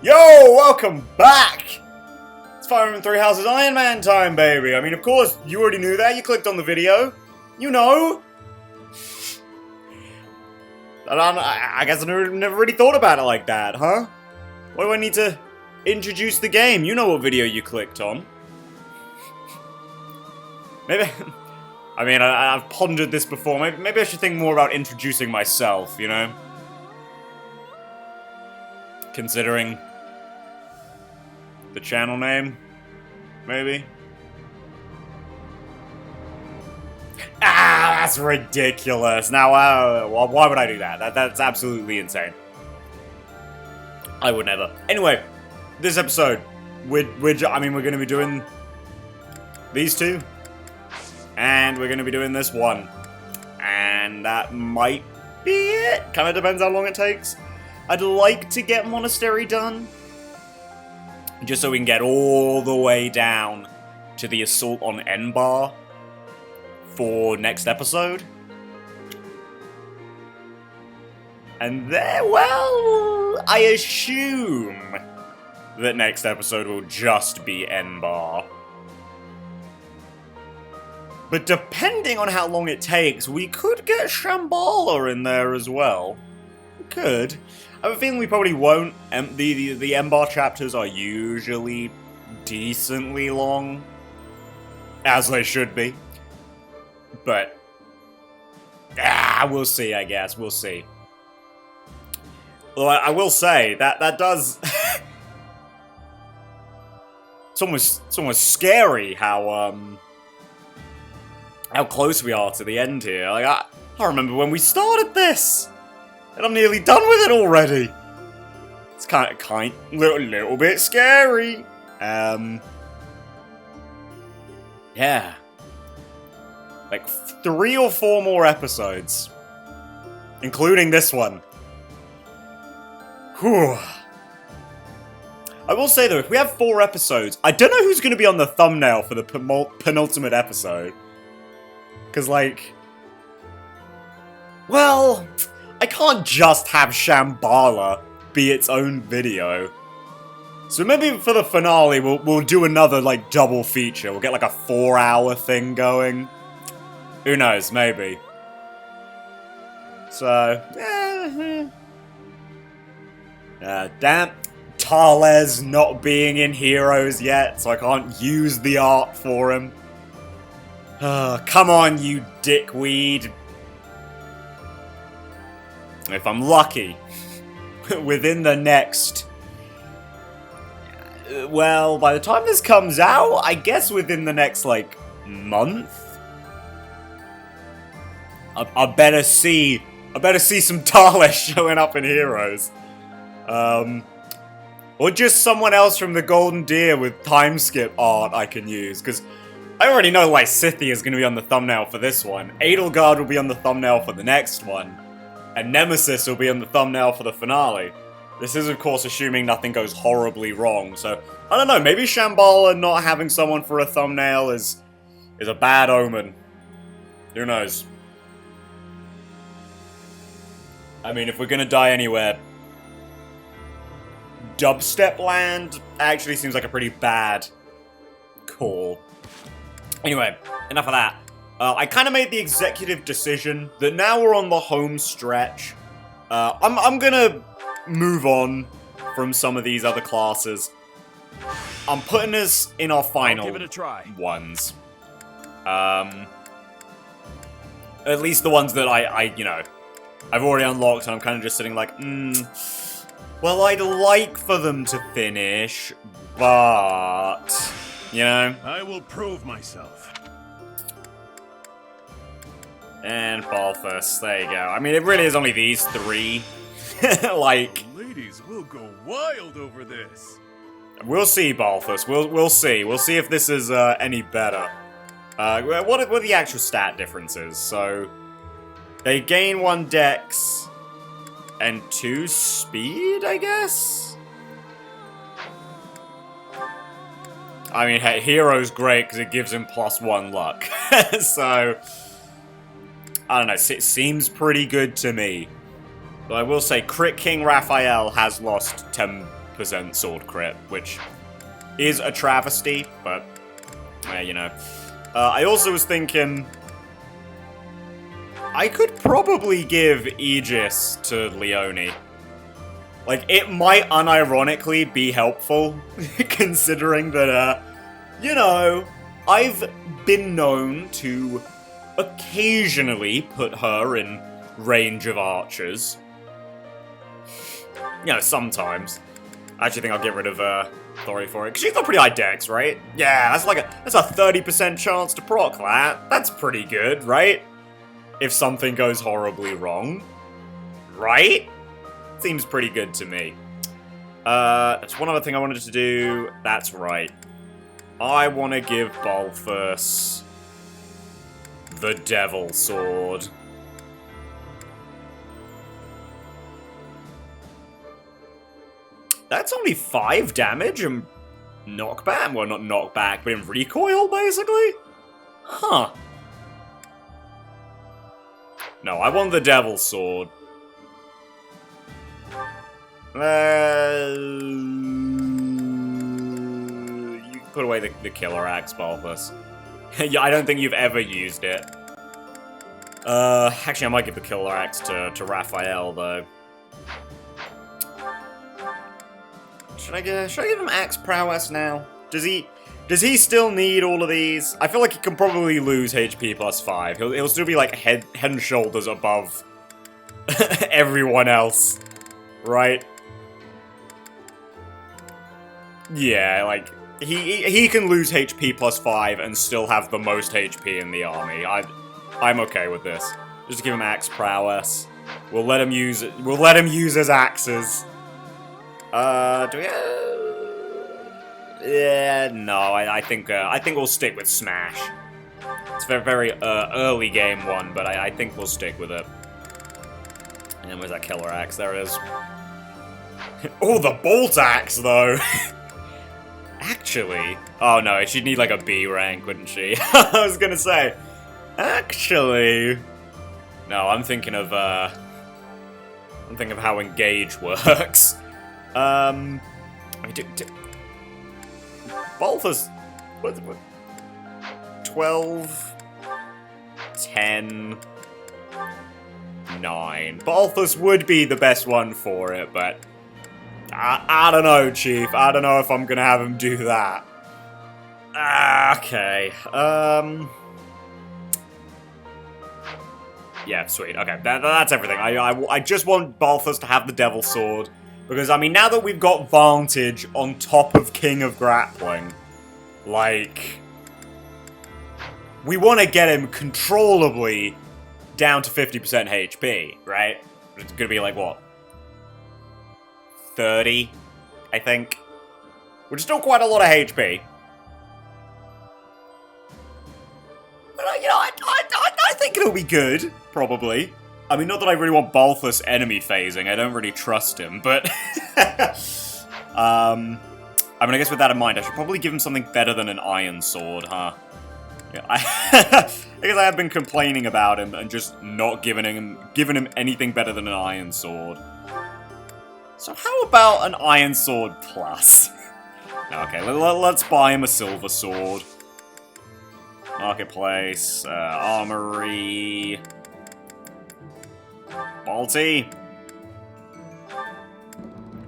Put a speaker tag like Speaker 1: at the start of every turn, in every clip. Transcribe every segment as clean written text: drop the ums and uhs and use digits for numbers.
Speaker 1: Yo, welcome back! It's Fire Emblem Three Houses Ironman time, baby. I mean, of course, you already knew that. You clicked on the video. You know. I guess I never really thought about it like that, huh? Why do I need to introduce the game? You know what video you clicked on. Maybe... I mean, I've pondered this before. Maybe I should think more about introducing myself, you know? Considering the channel name, maybe? Ah, that's ridiculous. Now, why would I do that? That's absolutely insane. I would never. Anyway, this episode, we're going to be doing these two, and we're going to be doing this one, and that might be it. Kind of depends how long it takes. I'd like to get Monastery done, just so we can get all the way down to the assault on Enbar for next episode. And then, well, I assume that next episode will just be Enbar. But depending on how long it takes, we could get Shambhala in there as well. We could. I have a feeling we probably won't. The Enbar chapters are usually decently long, as they should be. But we'll see. I guess we'll see. Well, I will say that does. It's almost scary how close we are to the end here. Like I remember when we started this. And I'm nearly done with it already. It's little bit scary. Yeah. Like 3 or 4 more episodes. Including this one. Whew. I will say though, if we have 4 episodes, I don't know who's going to be on the thumbnail for the penultimate episode. Because like... Well... I can't just have Shambhala be its own video. So maybe for the finale, we'll do another, like, double feature. We'll get, like, a 4-hour thing going. Who knows, maybe. So, damn. Thales not being in Heroes yet, so I can't use the art for him. Come on, you dickweed. If I'm lucky, within the next... Well, by the time this comes out, I guess within the next, like, month? I better see some Thales showing up in Heroes. Or just someone else from the Golden Deer with time skip art I can use, because I already know, like, Scythia is going to be on the thumbnail for this one. Edelgard will be on the thumbnail for the next one. And Nemesis will be on the thumbnail for the finale. This is, of course, assuming nothing goes horribly wrong, so... I don't know, maybe Shambhala not having someone for a thumbnail is a bad omen. Who knows? I mean, if we're gonna die anywhere... Dubstep Land actually seems like a pretty bad call. Anyway, enough of that. I kind of made the executive decision that now we're on the home stretch. I'm gonna move on from some of these other classes. I'm putting us in our final
Speaker 2: give it a try.
Speaker 1: Ones. At least the ones that I've already unlocked, and I'm kind of just sitting like, well, I'd like for them to finish, but, you know.
Speaker 2: I will prove myself.
Speaker 1: And Balthus, there you go. I mean, it really is only these 3. Like...
Speaker 2: Ladies will go wild over this.
Speaker 1: We'll see, Balthus. We'll see. We'll see if this is any better. What are the actual stat differences? So, they gain 1 dex and 2 speed, I guess? I mean, hey, Hero's great because it gives him +1 luck. So... I don't know, it seems pretty good to me. But I will say, Crit King Raphael has lost to 100% sword crit, which is a travesty, but, you know. I also was thinking, I could probably give Aegis to Leone. Like, it might unironically be helpful, considering that, you know, I've been known to occasionally put her in range of archers. You know, sometimes. I actually think I'll get rid of Thori for it, because she's got pretty high dex, right? Yeah, that's a 30% chance to proc that. That's pretty good, right? If something goes horribly wrong. Right? Seems pretty good to me. That's one other thing I wanted to do. That's right. I want to give Balthus the Devil Sword. That's only 5 damage and knockback. Well, not knockback, but in recoil, basically? Huh. No, I want the Devil Sword. You can put away the Killer Axe, Balthus. Yeah, I don't think you've ever used it. Actually, I might give the Killer Axe to Raphael, though. Should I give him Axe Prowess now? Does he still need all of these? I feel like he can probably lose HP plus 5. He'll still be like head and shoulders above everyone else, right? Yeah, like he can lose HP plus 5 and still have the most HP in the army. I'm okay with this. Just give him Axe Prowess. We'll let him use it. We'll let him use his axes. Do we? Yeah, no. I think we'll stick with Smash. It's a very early game one, but I think we'll stick with it. And then where's that Killer Axe? There it is. Oh, the Bolt Axe though. Actually, oh no, she'd need like a B rank, wouldn't she? I was gonna say, actually, no. I'm thinking of how Engage works. Balthus, what? 12, 10, 9. Balthus would be the best one for it, but I don't know, Chief. I don't know if I'm gonna have him do that. Okay. Yeah, sweet. Okay, that's everything. I just want Balthus to have the Devil Sword. Because, I mean, now that we've got Vantage on top of King of Grappling, like, we want to get him controllably down to 50% HP, right? It's going to be like, what? 30, I think? Which is still quite a lot of HP. But, you know, I think it'll be good, probably. I mean, not that I really want Balthus enemy phasing, I don't really trust him, but... I mean, I guess with that in mind, I should probably give him something better than an Iron Sword, huh? Yeah, I guess I have been complaining about him and just not giving him anything better than an Iron Sword. So how about an Iron Sword Plus? No, okay, let's buy him a Silver Sword. Marketplace, Armory... Balti.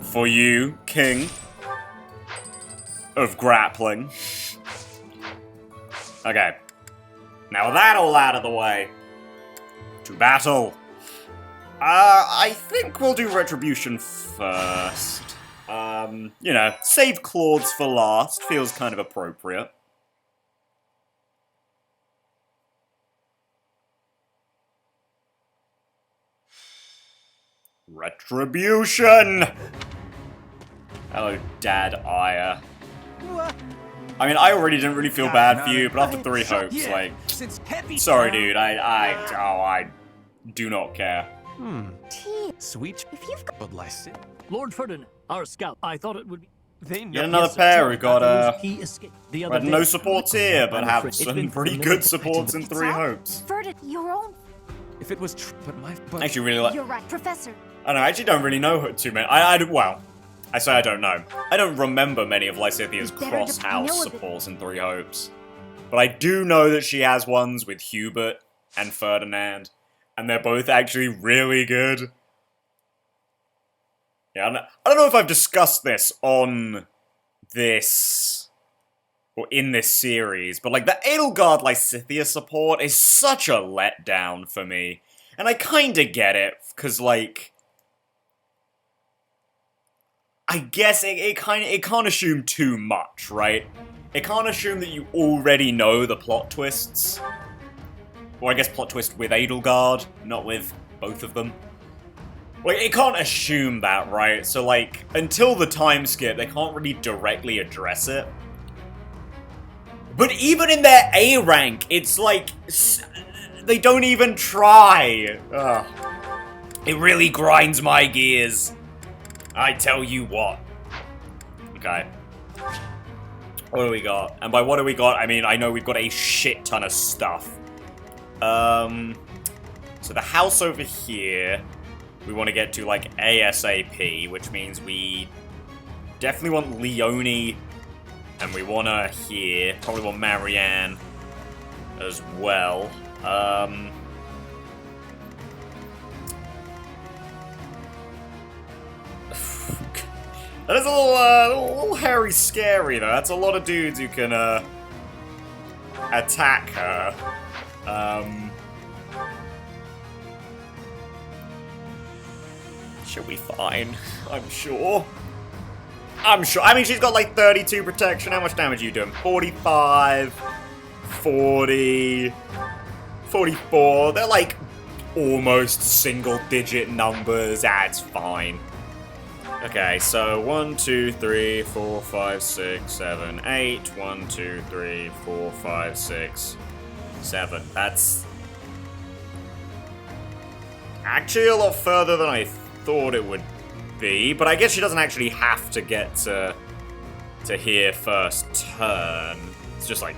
Speaker 1: For you, King of Grappling. Okay. Now with that all out of the way, to battle. I think we'll do Retribution first. You know, save Claude's for last. Feels kind of appropriate. Retribution! Hello, Dad Aya. I mean, I already didn't really feel bad for you, but after 3 hopes, like... Sorry, dude, I do not care.
Speaker 3: Sweet.
Speaker 4: If you've got...
Speaker 3: Lord Ferdinand, our scout, I thought it would be...
Speaker 1: Yet another pair who got,
Speaker 3: He escaped the
Speaker 1: had
Speaker 3: other
Speaker 1: no
Speaker 3: day.
Speaker 1: supports here, but
Speaker 3: I'm
Speaker 1: have
Speaker 3: afraid
Speaker 1: some
Speaker 3: it's
Speaker 1: pretty
Speaker 3: been
Speaker 1: good supports in 3 hopes.
Speaker 4: Verdant, your own...
Speaker 3: If it was true, but my...
Speaker 1: I actually really like...
Speaker 4: You're right, Professor.
Speaker 1: I don't know, I actually don't really know too many. Well, I say I don't know. I don't remember many of Lysithia's
Speaker 4: Better to
Speaker 1: cross-house
Speaker 4: know that-
Speaker 1: supports in Three Hopes. But I do know that she has ones with Hubert and Ferdinand, and they're both actually really good. Yeah, I don't know if I've discussed this on this, or in this series, but like the Edelgard Lysithia support is such a letdown for me. And I kinda get it, because like, I guess it can't assume too much, right? It can't assume that you already know the plot twists. Or I guess plot twist with Edelgard, not with both of them. Like, it can't assume that, right? So like, until the time skip, they can't really directly address it. But even in their A rank, it's like, they don't even try. Ugh. It really grinds my gears. I tell you what. Okay. What do we got? And by what do we got, I mean, I know we've got a shit ton of stuff. So the house over here, we want to get to, like, ASAP, which means we definitely want Leonie, and we want her here. Probably want Marianne as well. That is a little hairy scary, though. That's a lot of dudes who can, attack her. She'll be fine, I'm sure. I'm sure. I mean, she's got, like, 32 protection. How much damage are you doing? 45, 40, 44. They're, like, almost single-digit numbers. Ah, it's fine. Okay, so 1, 2, 3, 4, 5, 6, 7, 8. 1, 2, 3, 4, 5, 6, 7. That's actually a lot further than I thought it would be, but I guess she doesn't actually have to get to here first turn. It's just like,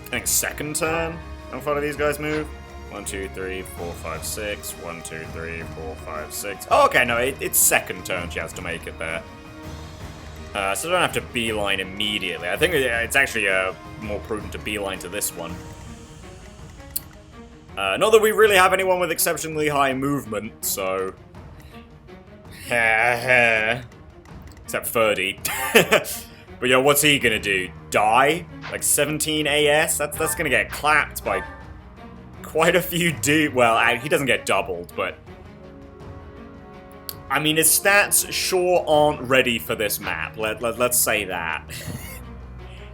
Speaker 1: I think second turn. How far do these guys move? 1, 2, 3, 4, 5, 6. 1, 2, 3, 4, 5, 6. Oh, okay, no, it's second turn she has to make it there. So I don't have to beeline immediately. I think it's actually more prudent to beeline to this one. Not that we really have anyone with exceptionally high movement, so... Except Ferdy. But yo, what's he gonna do? Die? Like 17 AS? That's gonna get clapped by quite a few dudes. Well, he doesn't get doubled, but... I mean, his stats sure aren't ready for this map. Let's say that.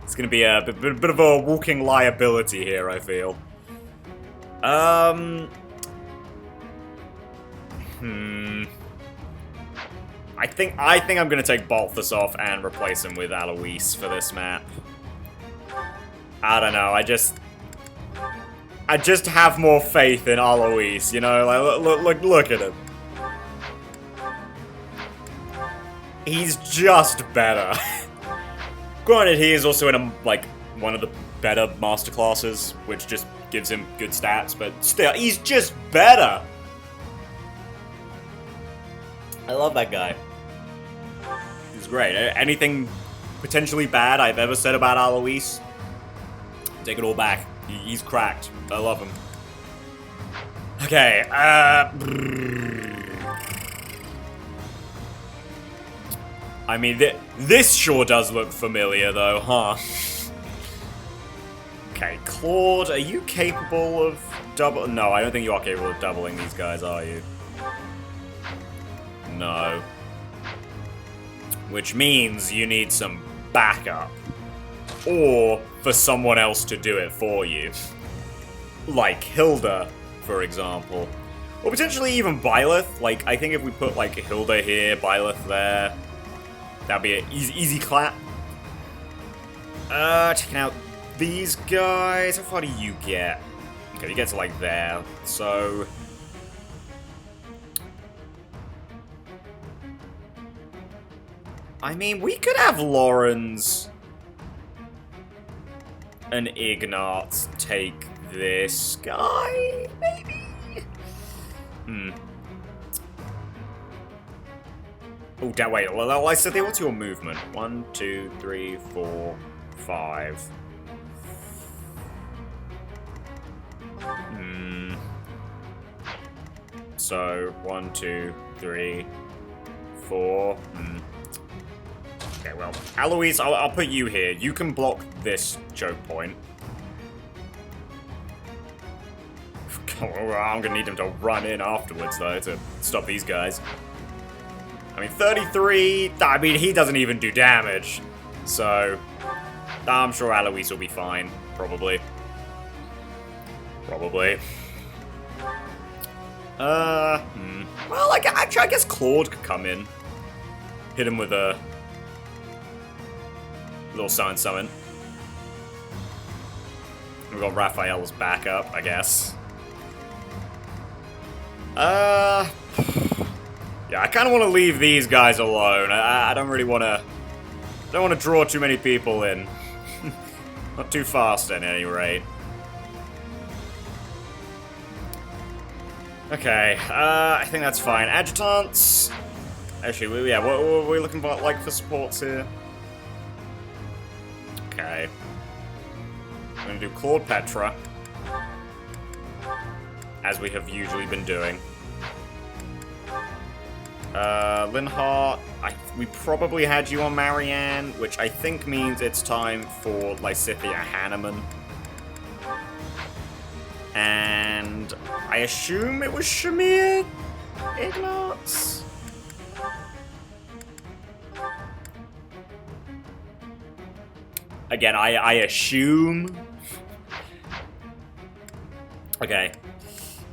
Speaker 1: It's gonna be a bit of a walking liability here, I feel. I think I'm gonna take Balthus off and replace him with Alois for this map. I don't know, I just have more faith in Alois, you know? Like, look at him. He's just better. Granted, he is also in one of the better master classes, which just gives him good stats, but still, he's just better. I love that guy. He's great. Anything potentially bad I've ever said about Alois, take it all back. He's cracked. I love him. Okay, I mean, this sure does look familiar, though, huh? Okay, Claude, are you capable of double? No, I don't think you are capable of doubling these guys, are you? No. Which means you need some backup. Or for someone else to do it for you. Like Hilda, for example. Or potentially even Byleth. Like, I think if we put, like, Hilda here, Byleth there, that'd be an easy clap. Checking out these guys. How far do you get? Okay, you get to, like, there. So... I mean, we could have Lorenz and Ignat take this guy, maybe? Oh, wait, well, I said there, what's your movement? 1, 2, 3, 4, 5. So, 1, 2, 3, 4. Okay, well, Alois, I'll put you here. You can block this choke point. I'm gonna need him to run in afterwards, though, to stop these guys. I mean, 33, I mean, he doesn't even do damage. So, I'm sure Alois will be fine, probably. Probably. Well, actually, I guess Claude could come in. Hit him with a little summon. We've got Raphael's backup, I guess. Yeah, I kind of want to leave these guys alone. I don't really want to... don't want to draw too many people in. Not too fast, at any rate. Okay, I think that's fine. Adjutants... Actually, yeah, what are we looking for, like, for supports here? Okay. I'm gonna do Claude Petra. As we have usually been doing. Linhardt, we probably had you on Marianne, which I think means it's time for Lysithia Hanneman. And I assume it was Shamir Ignatz? Again, I assume. Okay.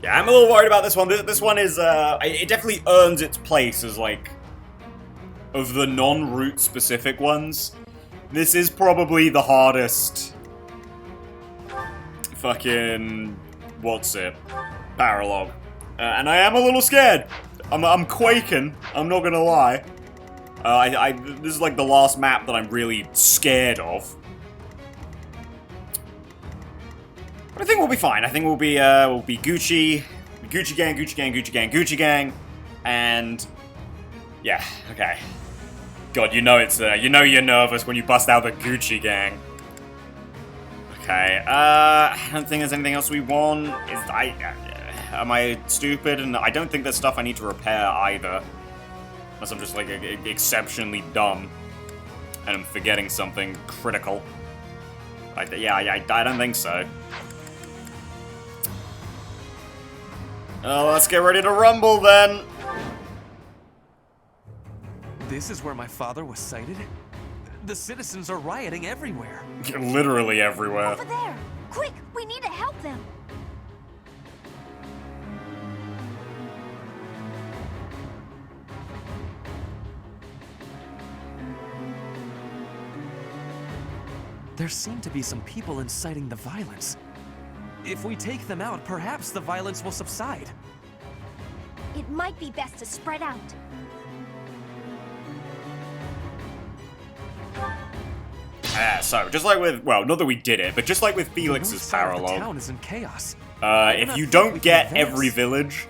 Speaker 1: Yeah, I'm a little worried about this one. This one is, it definitely earns its place as, like, of the non-route specific ones. This is probably the hardest fucking, what's it? Paralogue. And I am a little scared. I'm quaking. I'm not gonna lie. This is like the last map that I'm really scared of. But I think we'll be fine. I think we'll be Gucci gang, Gucci gang, Gucci gang, Gucci gang, and yeah, okay. God, you know it's you know you're nervous when you bust out the Gucci gang. Okay, I don't think there's anything else we want. Am I stupid? And I don't think there's stuff I need to repair either. Unless I'm just, like, exceptionally dumb. And I'm forgetting something critical. Yeah, I don't think so. Let's get ready to rumble, then!
Speaker 4: This is where my father was sighted? The citizens are rioting everywhere.
Speaker 1: Literally everywhere.
Speaker 5: Over there! Quick, we need to help them!
Speaker 4: There seem to be some people inciting the violence. If we take them out, perhaps the violence will subside.
Speaker 5: It might be best to spread out.
Speaker 1: So, just like with, well, not that we did it, but just like with Felix's
Speaker 4: The
Speaker 1: Paralogue,
Speaker 4: town is in chaos.
Speaker 1: if you don't get every village,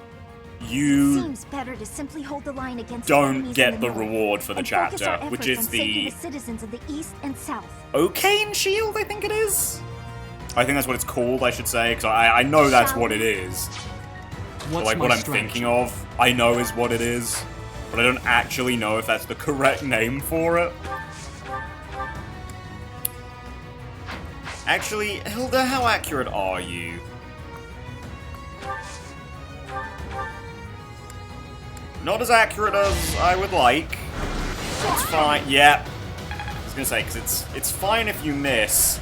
Speaker 1: you
Speaker 5: Seems better to simply hold the line against
Speaker 1: don't get the reward for the chapter, which is the
Speaker 5: citizens of the east and south.
Speaker 1: Okane Shield, I think it is? I think that's what it's called, I should say, because I know that's what it is. But, like, what I'm thinking of, I know is what it is, but I don't actually know if that's the correct name for it. Actually, Hilda, how accurate are you? Not as accurate as I would like. It's fine. Yeah. I was gonna say, because it's fine if you miss.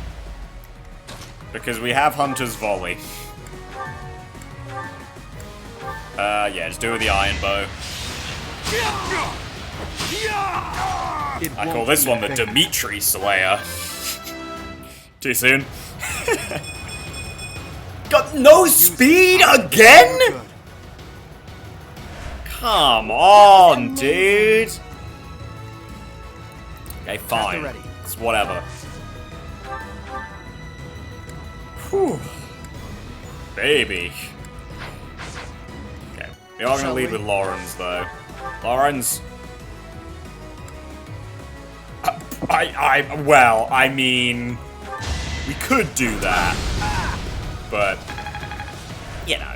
Speaker 1: Because we have Hunter's Volley. Yeah, just do it with the Iron Bow. I call this one the Dimitri Slayer. Too soon. Got no speed again? Come on, dude. Okay, fine. It's whatever. Whew. Baby. Okay. We are going to lead with Lorenz, though. Lorenz. Well, I mean, we could do that, but, you know.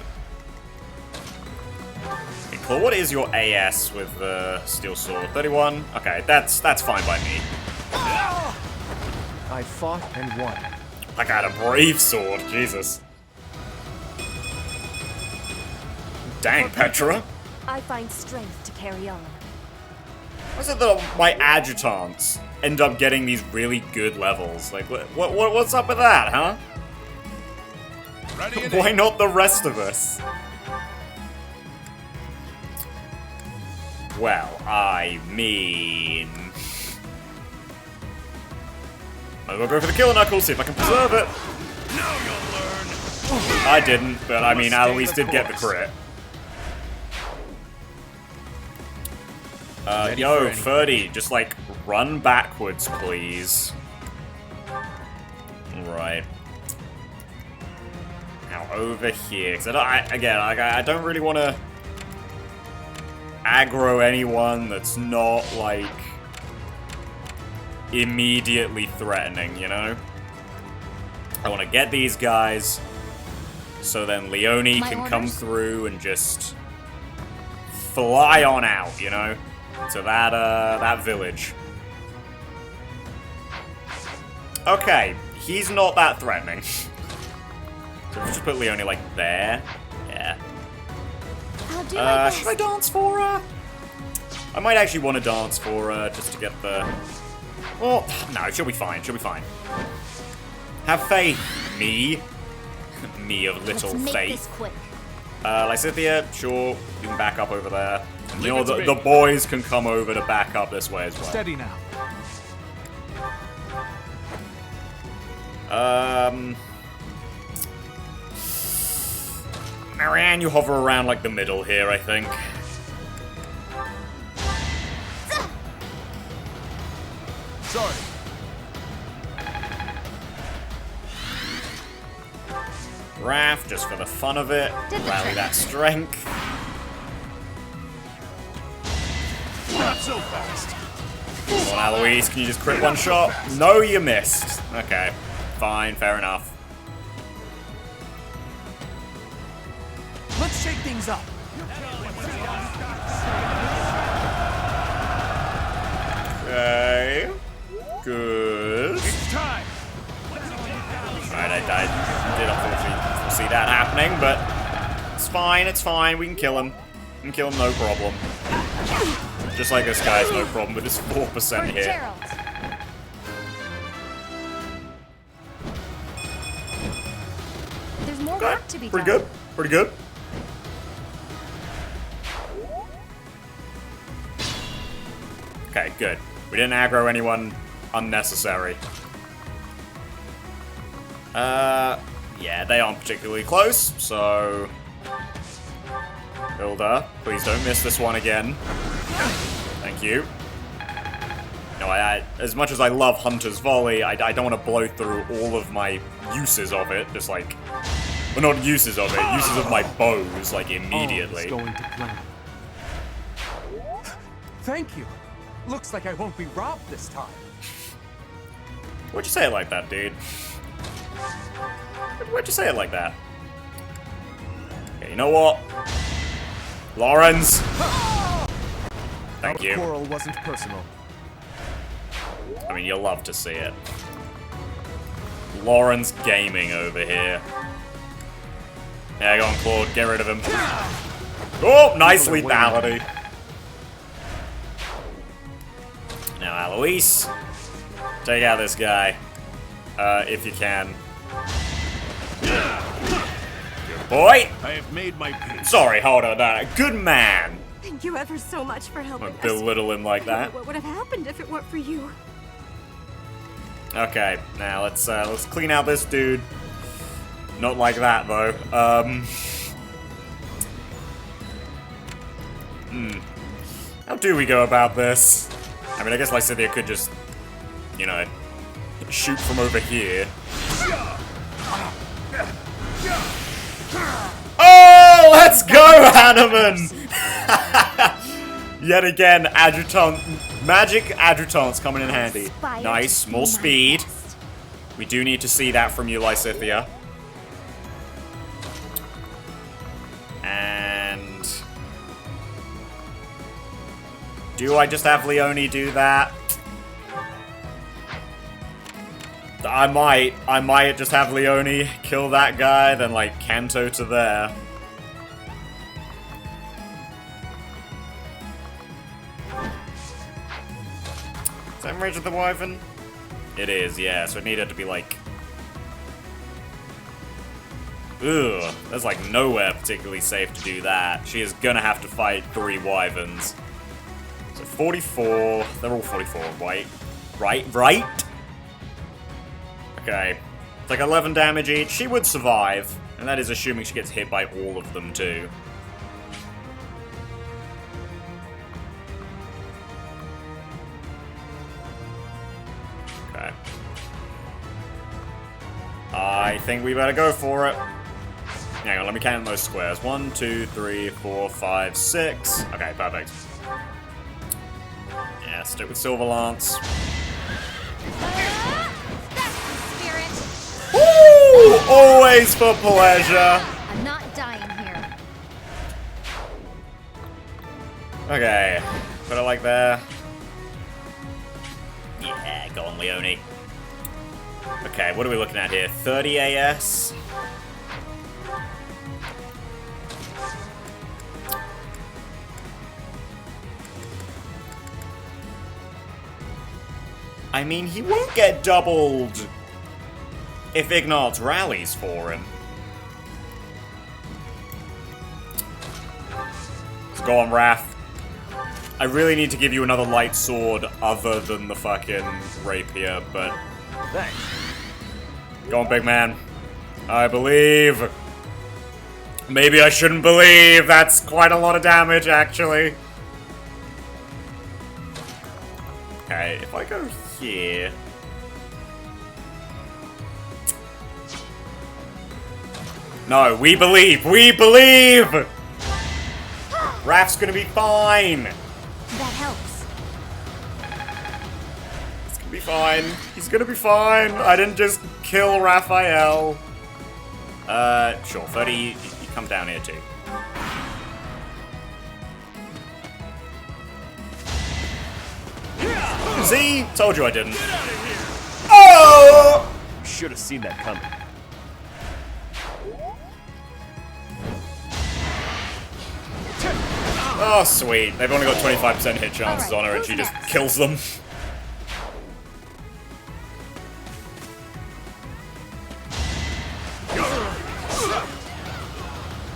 Speaker 1: Okay, Claude, what is your AS with the steel sword? 31? Okay, that's fine by me.
Speaker 6: I fought and won.
Speaker 1: I got a brave sword, Jesus. Dang, Petra.
Speaker 5: I find strength to carry on.
Speaker 1: What's it that my adjutants end up getting these really good levels? Like, what's up with that, huh? Why not the rest of us? Well, I mean... Might as well go for the killer knuckle, see if I can preserve it.
Speaker 2: Now you'll learn.
Speaker 1: I didn't, but I mean, Alois did get the crit. Yo, Ferdy, just like run backwards, please. Right. Now over here, because I don't really want to aggro anyone that's not like immediately threatening, you know? I want to get these guys so then Leone can come through and just fly on out, you know? To that village. Okay, he's not that threatening. So we just put Leone like there. Yeah. Should I dance for her? I might actually want to dance for her just to get the... Well, no, she'll be fine. She'll be fine. Have faith, me. Me of little
Speaker 5: Let's make
Speaker 1: faith.
Speaker 5: this quick.
Speaker 1: Lysithia, sure, you can back up over there. And, you know, the boys can come over to back up this way as well.
Speaker 3: Steady now.
Speaker 1: Marianne, you hover around like the middle here, I think.
Speaker 2: Sorry.
Speaker 1: Raph, just for the fun of it, rally that strength.
Speaker 2: Not so fast.
Speaker 1: Come on, Alois, can you just crit one shot? No, you missed. Okay, fine, fair enough.
Speaker 4: Let's shake things up.
Speaker 1: Okay, good.
Speaker 2: It's time.
Speaker 1: Alright, I did unfortunately see that happening, but it's fine, we can kill him. We can kill him, no problem. Just like this guy's no problem with his 4% hit.
Speaker 5: Gerald. There's more
Speaker 1: Okay,
Speaker 5: work to be
Speaker 1: pretty
Speaker 5: done.
Speaker 1: good, pretty good. Okay, good. We didn't aggro anyone unnecessary. Yeah, they aren't particularly close, so... Hilda, please don't miss this one again. Thank you. No, as much as I love Hunter's Volley, I don't want to blow through all of my uses of it, just like... Well, not uses of it, uses of my bows, like, immediately.
Speaker 6: All is going to plan.
Speaker 4: Thank you. Looks like I won't be robbed this time.
Speaker 1: Why'd you say it like that, dude? Why'd you say it like that? Okay, you know what? Lorenz! Thank
Speaker 6: Our
Speaker 1: you.
Speaker 6: quarrel wasn't personal.
Speaker 1: I mean, you'll love to see it. Lorenz gaming over here. Yeah, go on, Claude. Get rid of him. Oh, nice lethality. Now, Alois. Take out this guy. If you can. Good boy.
Speaker 2: I have made my peace.
Speaker 1: Sorry, hold on. Good man.
Speaker 7: Thank you ever so much for helping
Speaker 1: Don't
Speaker 7: us.
Speaker 1: belittle him like that.
Speaker 7: What would have happened if it weren't for you?
Speaker 1: Okay, now let's clean out this dude. Not like that though. How do we go about this? I mean, I guess Lysithia could just, you know, shoot from over here. Oh, let's go, Hanneman! Yet again, adjutant, magic adjutants coming in handy.
Speaker 5: Inspired
Speaker 1: Nice,
Speaker 5: to
Speaker 1: more
Speaker 5: be my
Speaker 1: speed.
Speaker 5: best.
Speaker 1: We do need to see that from you, Lysithia. And... do I just have Leone do that? I might just have Leone kill that guy, then like Kanto to there. Same range of the Wyvern? It is, yeah, so it needed to be like... ugh, there's like nowhere particularly safe to do that. She is gonna have to fight 3 Wyverns. So 44, they're all 44, right? Right? Okay. It's like 11 damage each. She would survive, and that is assuming she gets hit by all of them too. Okay. I think we better go for it. Hang on, let me count those squares. 1, 2, 3, 4, 5, 6. Okay, perfect. Yeah, stick with Silver Lance.
Speaker 5: That's the spirit.
Speaker 1: Woo! Always for pleasure.
Speaker 5: I'm not dying here.
Speaker 1: Okay, put it like there. Yeah, go on, Leone. Okay, what are we looking at here? 30 AS? I mean, he won't get doubled if Ignatz rallies for him. Let's go on, Wrath. I really need to give you another light sword other than the fucking rapier, but...
Speaker 6: Thanks.
Speaker 1: go on, big man. I believe. Maybe I shouldn't believe. That's quite a lot of damage, actually. Okay, if I go here... no, we believe! We believe! Raph's gonna be fine!
Speaker 5: That helps.
Speaker 1: It's gonna be fine. He's gonna be fine. I didn't just kill Raphael. Sure, 30, you come down here too. See? Told you I didn't. Oh!
Speaker 6: Should have seen that coming.
Speaker 1: Oh, sweet. They've only got 25% hit chances
Speaker 5: Alright,
Speaker 1: on her and
Speaker 5: who's
Speaker 1: she just
Speaker 5: next?
Speaker 1: kills them.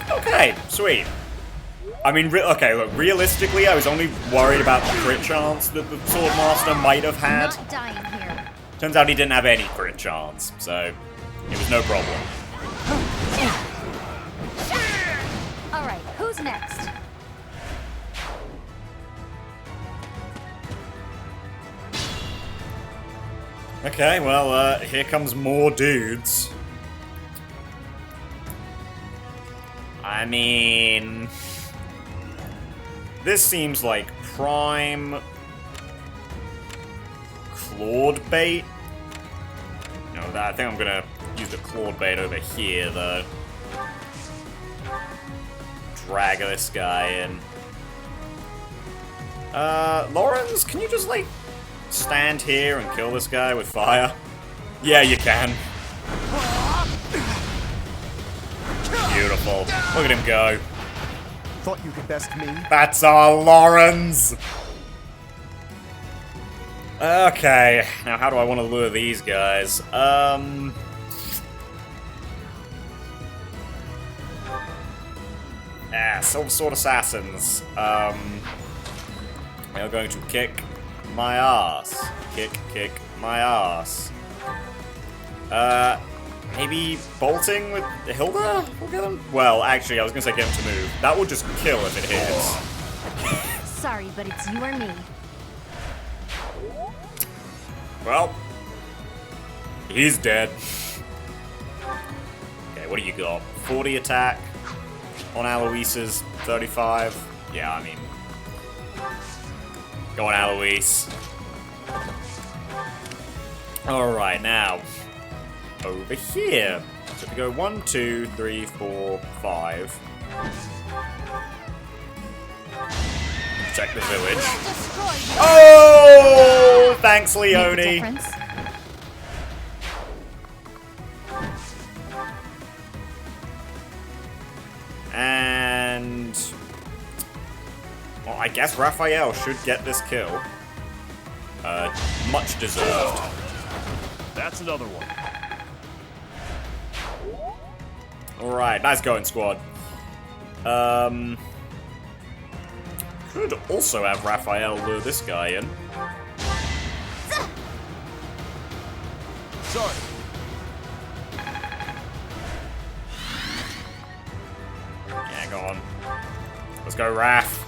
Speaker 1: Okay, sweet. I mean, okay, look, realistically, I was only worried about the crit chance that the Swordmaster might have
Speaker 5: I'm
Speaker 1: had.
Speaker 5: not dying here.
Speaker 1: Turns out he didn't have any crit chance, so it was no problem.
Speaker 5: Alright, who's next?
Speaker 1: Okay, well, here comes more dudes. I mean... this seems like prime... Claude bait? No, I think I'm gonna use the Claude bait over here, though. Drag this guy in. Lorenz, can you just, like, stand here and kill this guy with fire? Yeah, you can. Beautiful. Look at him go.
Speaker 6: Thought you could best me?
Speaker 1: That's our Lorenz! Okay, now how do I want to lure these guys? Silver Sword Assassins. They are going to kick my ass. Kick my ass. Maybe bolting with Hilda? We'll get him? Well, actually, I was gonna say get him to move. That will just kill if it hits.
Speaker 5: Sorry, but it's you or me.
Speaker 1: Well, he's dead. Okay, what do you got? 40 attack on Aloysius, 35. Yeah, I mean, Go on, Alois. Alright, now. Over here. So if we go 1, 2, 3, 4, 5. Check the village. Oh! Thanks, Leone. And... well, I guess Raphael should get this kill. Much deserved.
Speaker 2: That's another one.
Speaker 1: Alright, nice going, squad. Could also have Raphael lure this guy in.
Speaker 2: Sorry.
Speaker 1: Yeah, go on. Let's go, Raph.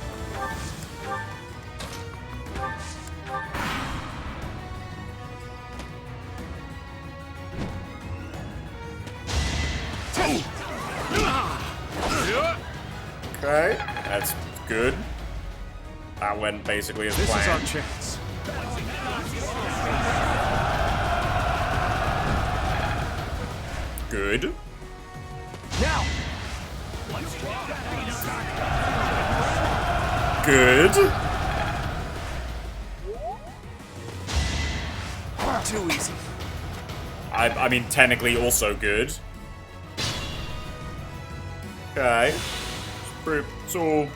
Speaker 1: Okay, that's good. That went basically as
Speaker 2: This is our
Speaker 1: planned.
Speaker 2: chance.
Speaker 1: Good.
Speaker 2: Now.
Speaker 1: Good.
Speaker 2: Too easy.
Speaker 1: I mean, technically also good. Okay. It's all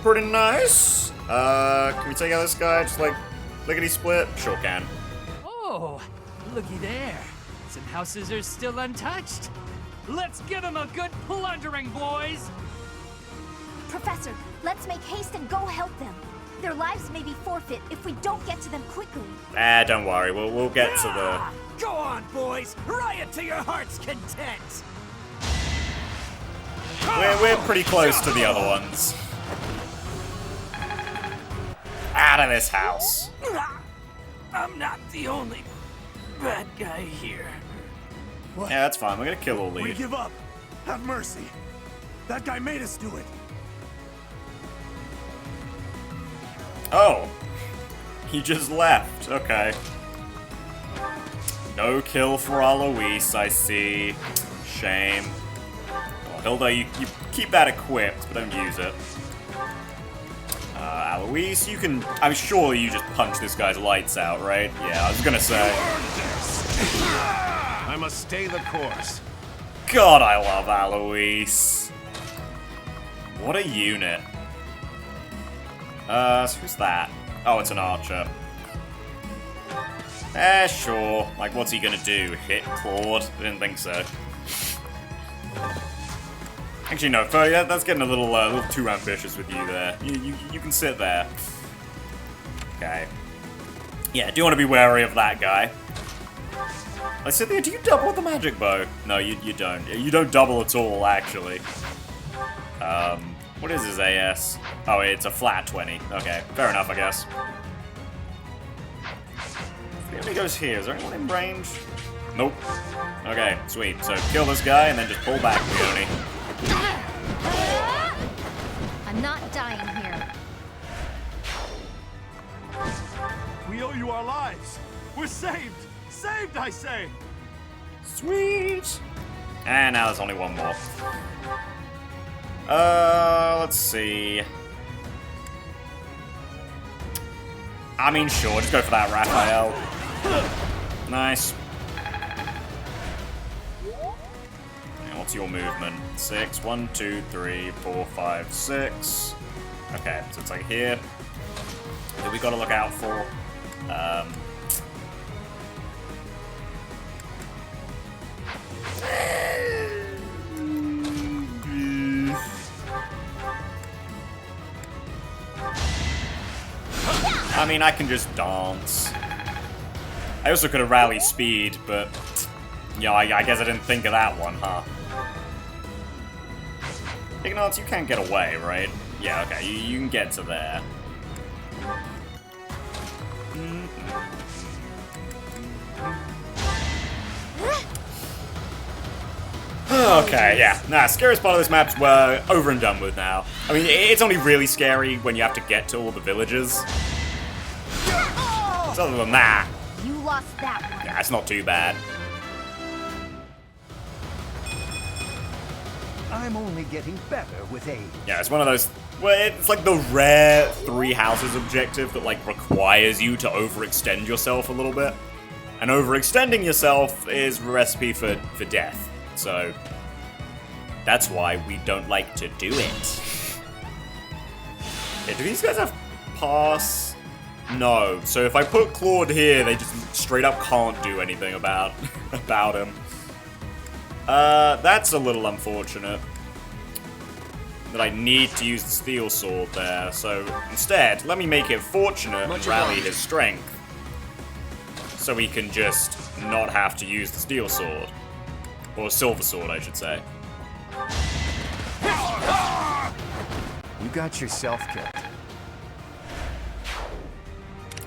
Speaker 1: pretty nice. Can we take out this guy? Just like, lickety split? Sure can.
Speaker 8: Oh, looky there. Some houses are still untouched. Let's give them a good plundering, boys.
Speaker 5: Professor, let's make haste and go help them. Their lives may be forfeit if we don't get to them quickly.
Speaker 1: Don't worry. We'll get to the...
Speaker 8: Go on, boys. Riot to your heart's content.
Speaker 1: We're pretty close to the other ones. Out of this house.
Speaker 8: I'm not the only bad guy here.
Speaker 1: Yeah, that's fine. We're gonna kill all
Speaker 2: We
Speaker 1: lead.
Speaker 2: give up. Have mercy. That guy made us do it.
Speaker 1: Oh. He just left. Okay. No kill for Alois, I see. Shame. Well, Hilda, you keep that equipped, but don't use it. Alois, you can... I'm sure you just punch this guy's lights out, right? Yeah, I was gonna say.
Speaker 2: I must stay the course.
Speaker 1: God, I love Alois. What a unit. So who's that? Oh, it's an archer. Sure. Like, what's he gonna do? Hit Claude? I didn't think so. Actually, no, Ferdy, that's getting a little too ambitious with you there. You can sit there. Okay. Yeah, do you want to be wary of that guy? I said, do you double with the magic bow? No, you don't. You don't double at all, actually. What is his AS? Oh, it's a flat 20. Okay, fair enough, I guess. If he goes here, is there anyone in range? Nope. Okay, sweet. So kill this guy and then just pull back, Leone.
Speaker 5: I'm not dying here.
Speaker 2: We owe you our lives. We're saved. Saved, I say.
Speaker 1: Sweet. And now there's only one more. Let's see. I mean, sure, just go for that Raphael. Nice. And what's your movement? 6. 1, 2, 3, 4, 5, 6. Okay, so it's like here. That we gotta look out for. I mean, I can just dance. I also could have rally speed, but... yeah, I guess I didn't think of that one, huh? Ignatz, you can't get away, right? Yeah, okay, you can get to there. Okay, yeah. Nah, scariest part of this map's over and done with now. I mean, it's only really scary when you have to get to all the villages. So other than that,
Speaker 5: You lost that one.
Speaker 1: yeah, it's not too bad.
Speaker 6: I'm only getting better with age.
Speaker 1: Yeah, it's one of those. Well, it's like the rare 3 houses objective that like requires you to overextend yourself a little bit, and overextending yourself is a recipe for death. So that's why we don't like to do it. Yeah, do these guys have pass? No. So if I put Claude here, they just straight up can't do anything about him. That's a little unfortunate. That I need to use the steel sword there. So instead, let me make it fortunate and rally his strength. So he can just not have to use the steel sword. Or silver sword, I should say.
Speaker 6: You got yourself killed.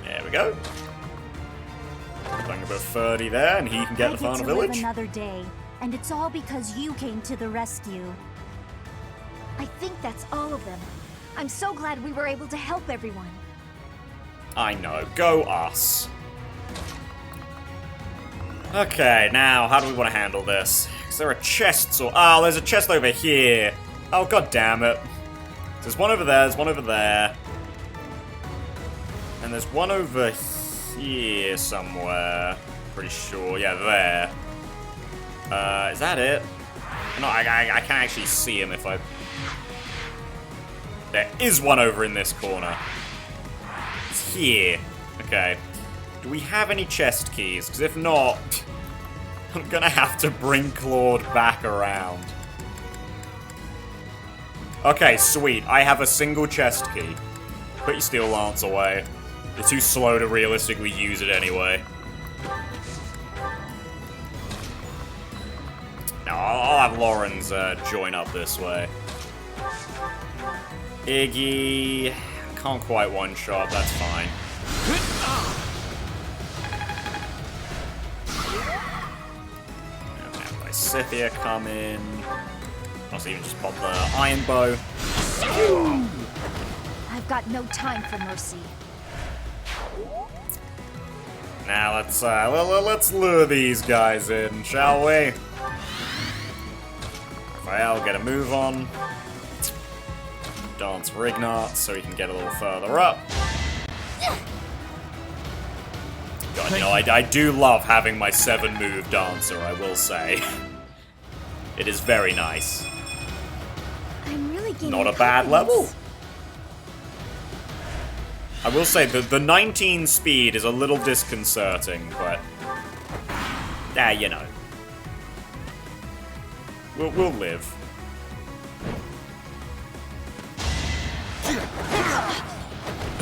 Speaker 1: There we go. Bang about 30 there, and he can get the final village.
Speaker 5: Live another day, and it's all because you came to the rescue. I think that's all of them. I'm so glad we were able to help everyone.
Speaker 1: I know. Go us. Okay, now, how do we want to handle this? Is there a chest or... Oh, there's a chest over here. Oh, god damn it. There's one over there, there's one over there. And there's one over here somewhere. Pretty sure. Yeah, there. Is that it? No, I can't actually see him if I... There is one over in this corner. It's here. Okay. Do we have any chest keys? Because if not, I'm gonna have to bring Claude back around. Okay, sweet. I have a single chest key. Put your steel lance away. You're too slow to realistically use it anyway. Now, I'll have Lorenz join up this way. Iggy... Can't quite one-shot, that's fine. And now my Scythia come in. I'll even just pop the iron bow.
Speaker 5: I've got no time for mercy.
Speaker 1: Now let's lure these guys in, shall we? Raphael, get a move on. Dance Rignart so he can get a little further up. God, you know, I do love having my 7-move dancer, I will say. It is very nice.
Speaker 5: I'm really getting
Speaker 1: Not a bad level.
Speaker 5: confidence.
Speaker 1: I will say that the 19 speed is a little disconcerting, but... you know. We'll live.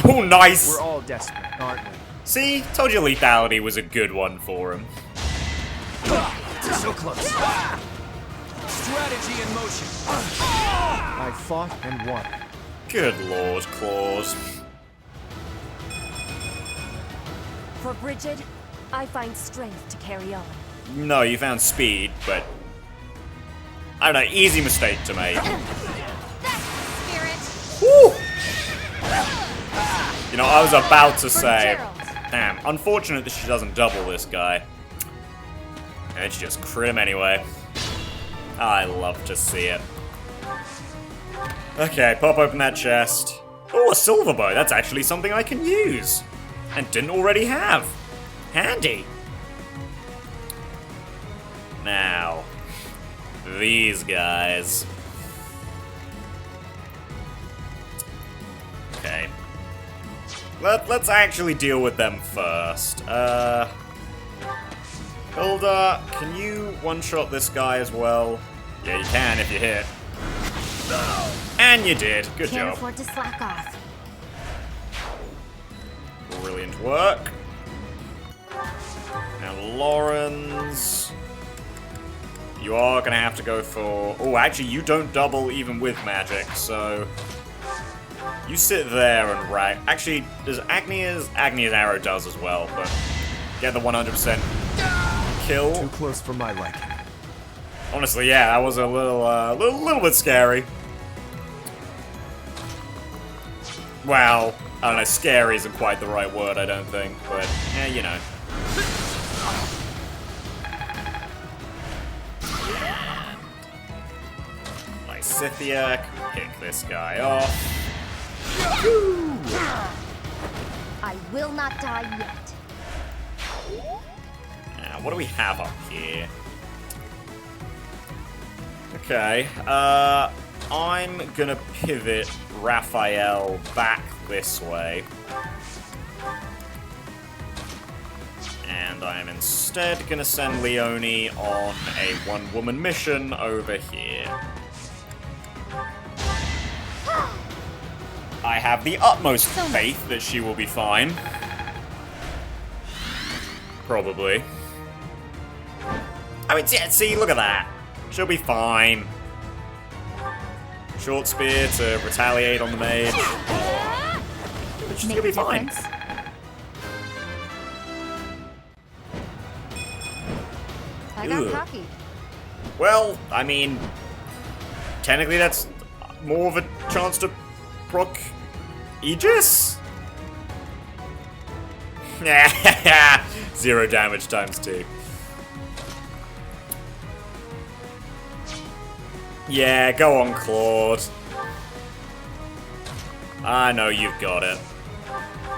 Speaker 1: Oh, nice!
Speaker 6: We're all desperate, aren't we?
Speaker 1: See? Told you lethality was a good one for him.
Speaker 6: So close.
Speaker 4: Strategy in motion.
Speaker 6: I fought and won.
Speaker 1: Good lord, Claude.
Speaker 7: For Bridget, I find strength to carry on.
Speaker 1: No, you found speed, but... I don't know, easy mistake to make. Woo! You know, I was about to say... Damn, unfortunate that she doesn't double this guy. And she just crit him anyway. I love to see it. Okay, pop open that chest. Oh, a silver bow. That's actually something I can use. And didn't already have. Handy. Now, these guys. Okay. Let's actually deal with them first. Hilda, can you one-shot this guy as well? Yeah, you can if you hit. And you did. Good
Speaker 5: Can't
Speaker 1: job.
Speaker 5: afford to slack off.
Speaker 1: Brilliant work. Now, Lorenz. You are going to have to go for... Oh, actually, you don't double even with magic, so... You sit there and rag. Actually, does Agnia's arrow does as well, but get the 100% kill.
Speaker 6: Too close for my liking.
Speaker 1: Honestly, yeah, that was a little bit scary. Well, I don't know, scary isn't quite the right word, I don't think, but, you know. Nice Scythia, pick this guy off.
Speaker 5: I will not die yet.
Speaker 1: Now, what do we have up here? Okay, I'm gonna pivot Raphael back this way. And I'm instead gonna send Leone on a one-woman mission over here. I have the utmost faith that she will be fine. Probably. I mean, yeah, see, look at that. She'll be fine. Short spear to retaliate on the mage. But she's gonna be fine.
Speaker 5: I got cocky.
Speaker 1: Well, I mean, technically that's more of a chance to proc Aegis? 0 damage times 2. Yeah, go on, Claude. I know you've got it.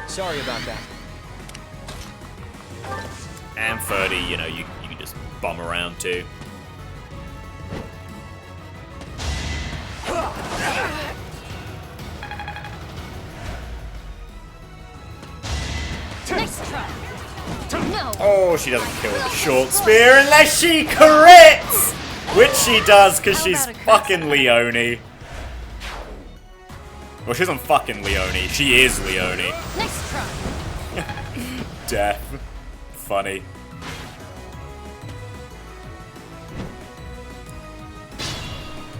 Speaker 6: Sorry about that.
Speaker 1: And 30, you know, you can just bum around too.
Speaker 5: Nice try. No.
Speaker 1: Oh, she doesn't kill with the short spear unless she crits! Which she does, because she's fucking Leone. Well, she isn't fucking Leone, she is Leone.
Speaker 5: Nice try.
Speaker 1: Death. Funny.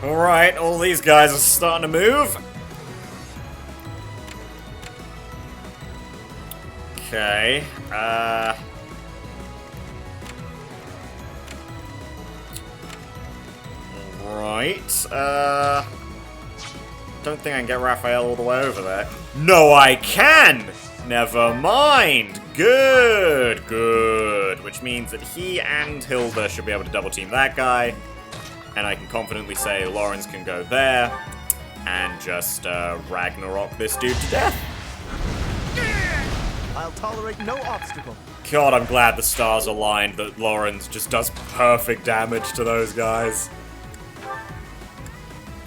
Speaker 1: Alright, all these guys are starting to move. Okay, right, don't think I can get Raphael all the way over there. No, I can! Never mind! Good, good. Which means that he and Hilda should be able to double team that guy. And I can confidently say Lorenz can go there and just Ragnarok this dude to death.
Speaker 6: I'll tolerate no obstacle.
Speaker 1: God, I'm glad the stars aligned that Lorenz just does perfect damage to those guys.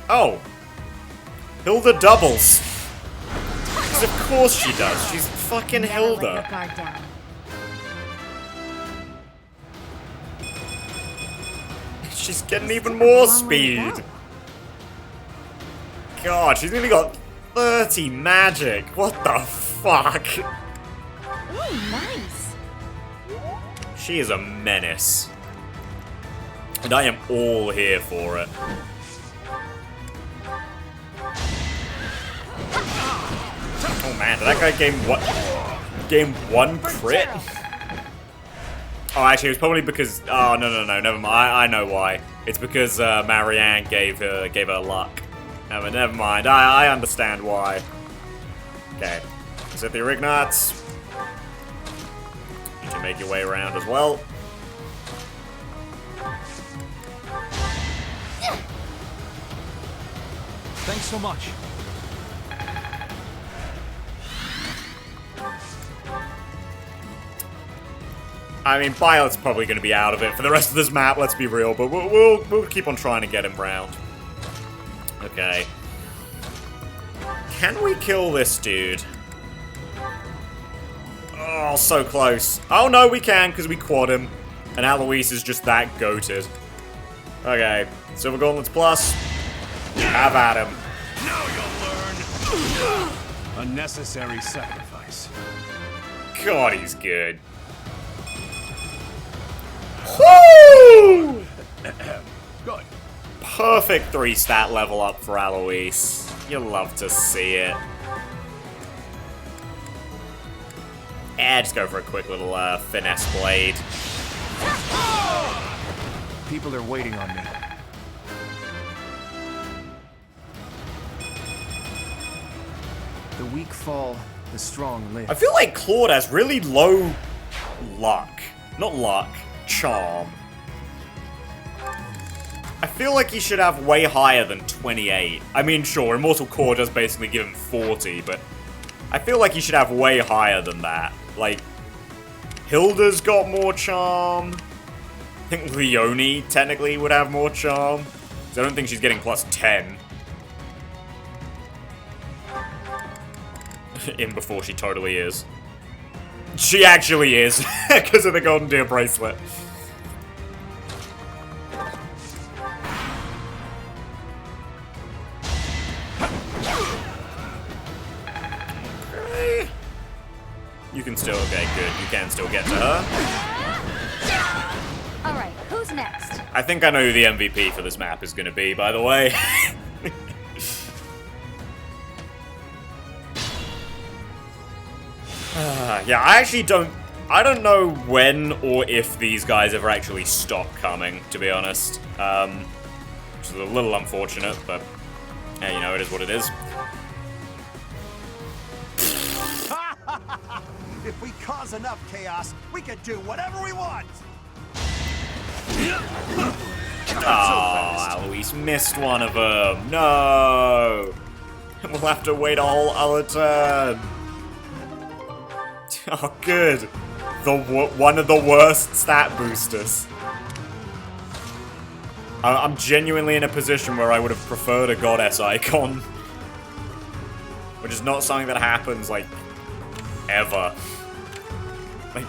Speaker 1: Oh. Hilda doubles. Because of course she does. She's fucking
Speaker 5: Never let your
Speaker 1: Hilda.
Speaker 5: guard down.
Speaker 1: She's getting even more speed. God, she's nearly got 30 magic. What the fuck?
Speaker 5: Ooh, nice.
Speaker 1: She is a menace. And I am all here for it. Oh man, did that guy game one crit? Oh, actually, it was probably because... Oh, no, never mind. I know why. It's because Marianne gave her luck. Never mind. I understand why. Okay. Set the Ignats. You can make your way around as well.
Speaker 3: Thanks so much.
Speaker 1: I mean, Byleth's probably going to be out of it for the rest of this map, let's be real, but we'll keep on trying to get him round. Okay. Can we kill this dude? Oh, so close. Oh no, we can, because we quad him. And Alois is just that goated. Okay, Silver Gauntlets Plus. Have at him.
Speaker 2: Now you'll learn. A necessary sacrifice.
Speaker 1: God, he's good. Woo!
Speaker 2: Good.
Speaker 1: Perfect 3-stat level up for Alois. You'll love to see it. Just go for a quick little finesse blade.
Speaker 6: People are waiting on me. The weak fall, the strong live.
Speaker 1: I feel like Claude has really low luck. Not luck, charm. I feel like he should have way higher than 28. I mean, sure, Immortal Core does basically give him 40, but I feel like he should have way higher than that. Like, Hilda's got more charm. I think Leonie technically would have more charm. So I don't think she's getting plus 10. In before she totally is. She actually is, because of the Golden Deer bracelet. Okay. You can still, okay, good. You can still get to her.
Speaker 5: Alright, who's next?
Speaker 1: I think I know who the MVP for this map is going to be, by the way. Yeah, I don't know when or if these guys ever actually stop coming, to be honest. Which is a little unfortunate, but, yeah, you know, it is what it is.
Speaker 2: If we cause enough chaos, we can do whatever we want!
Speaker 1: Oh, Alois missed one of them. No! We'll have to wait a whole other turn. Oh, good. One of the worst stat boosters. I'm genuinely in a position where I would have preferred a goddess icon. Which is not something that happens, like, ever. Like,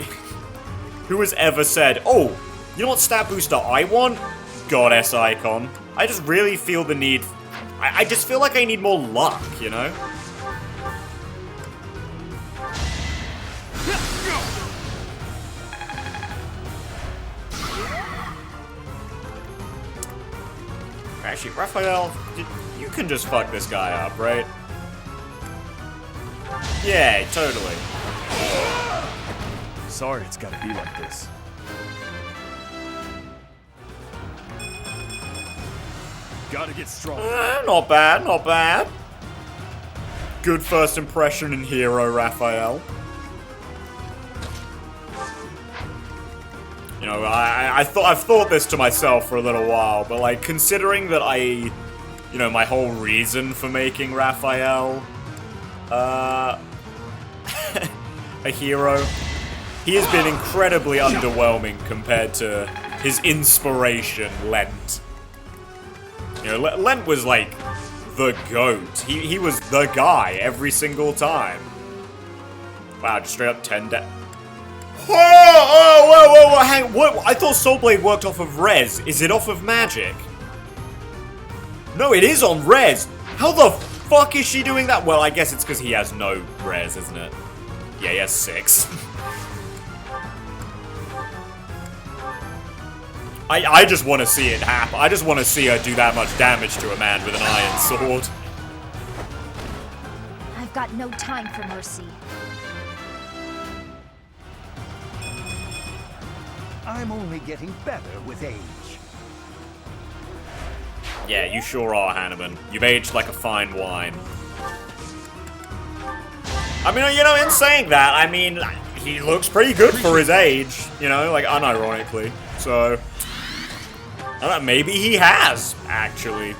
Speaker 1: who has ever said, oh, you know what stat booster I want? Goddess icon. I just really feel the need... I just feel like I need more luck, you know? Actually, Raphael, you can just fuck this guy up, right? Yeah, totally.
Speaker 6: Sorry it's gotta be like this. Gotta get strong.
Speaker 1: Not bad, not bad. Good first impression in Hero, Raphael. You know, I've thought this to myself for a little while, but like, considering that you know, my whole reason for making Raphael, a hero, he has been incredibly underwhelming compared to his inspiration, Lent. You know, Lent was like the GOAT. He was the guy every single time. Wow, just straight up 10 death. Whoa, hang on, what? I thought Soulblade worked off of res. Is it off of magic? No, it is on res. How the fuck is she doing that? Well, I guess it's because he has no res, isn't it? Yeah, he has 6. I just want to see it happen. I just want to see her do that much damage to a man with an iron sword.
Speaker 5: I've got no time for mercy.
Speaker 2: I'm only getting better with age.
Speaker 1: Yeah, you sure are, Hanneman. You've aged like a fine wine. I mean, you know, in saying that, I mean, he looks pretty good for his age, you know, like, unironically. So, I don't know, maybe he has, actually.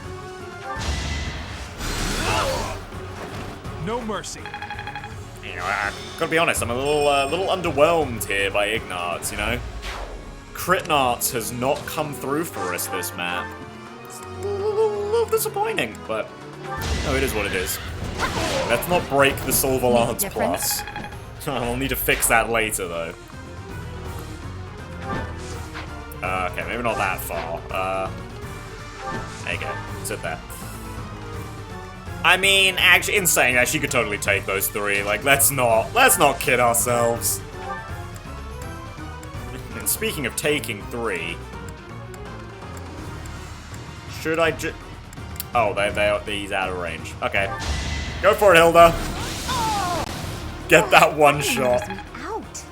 Speaker 2: No mercy.
Speaker 1: You know, I gotta be honest, I'm a little underwhelmed here by Ignards, you know? Critnarts has not come through for us this map. It's a little disappointing, but no, it is what it is. Let's not break the Silver Lance Plus. I'll need to fix that later, though. Okay, maybe not that far. There you go. Sit there. I mean, actually, in saying that, she could totally take those 3. Like, let's not kid ourselves. And speaking of taking 3, should I just... Oh, he's out of range. Okay. Go for it, Hilda. Get that one shot.
Speaker 5: Out.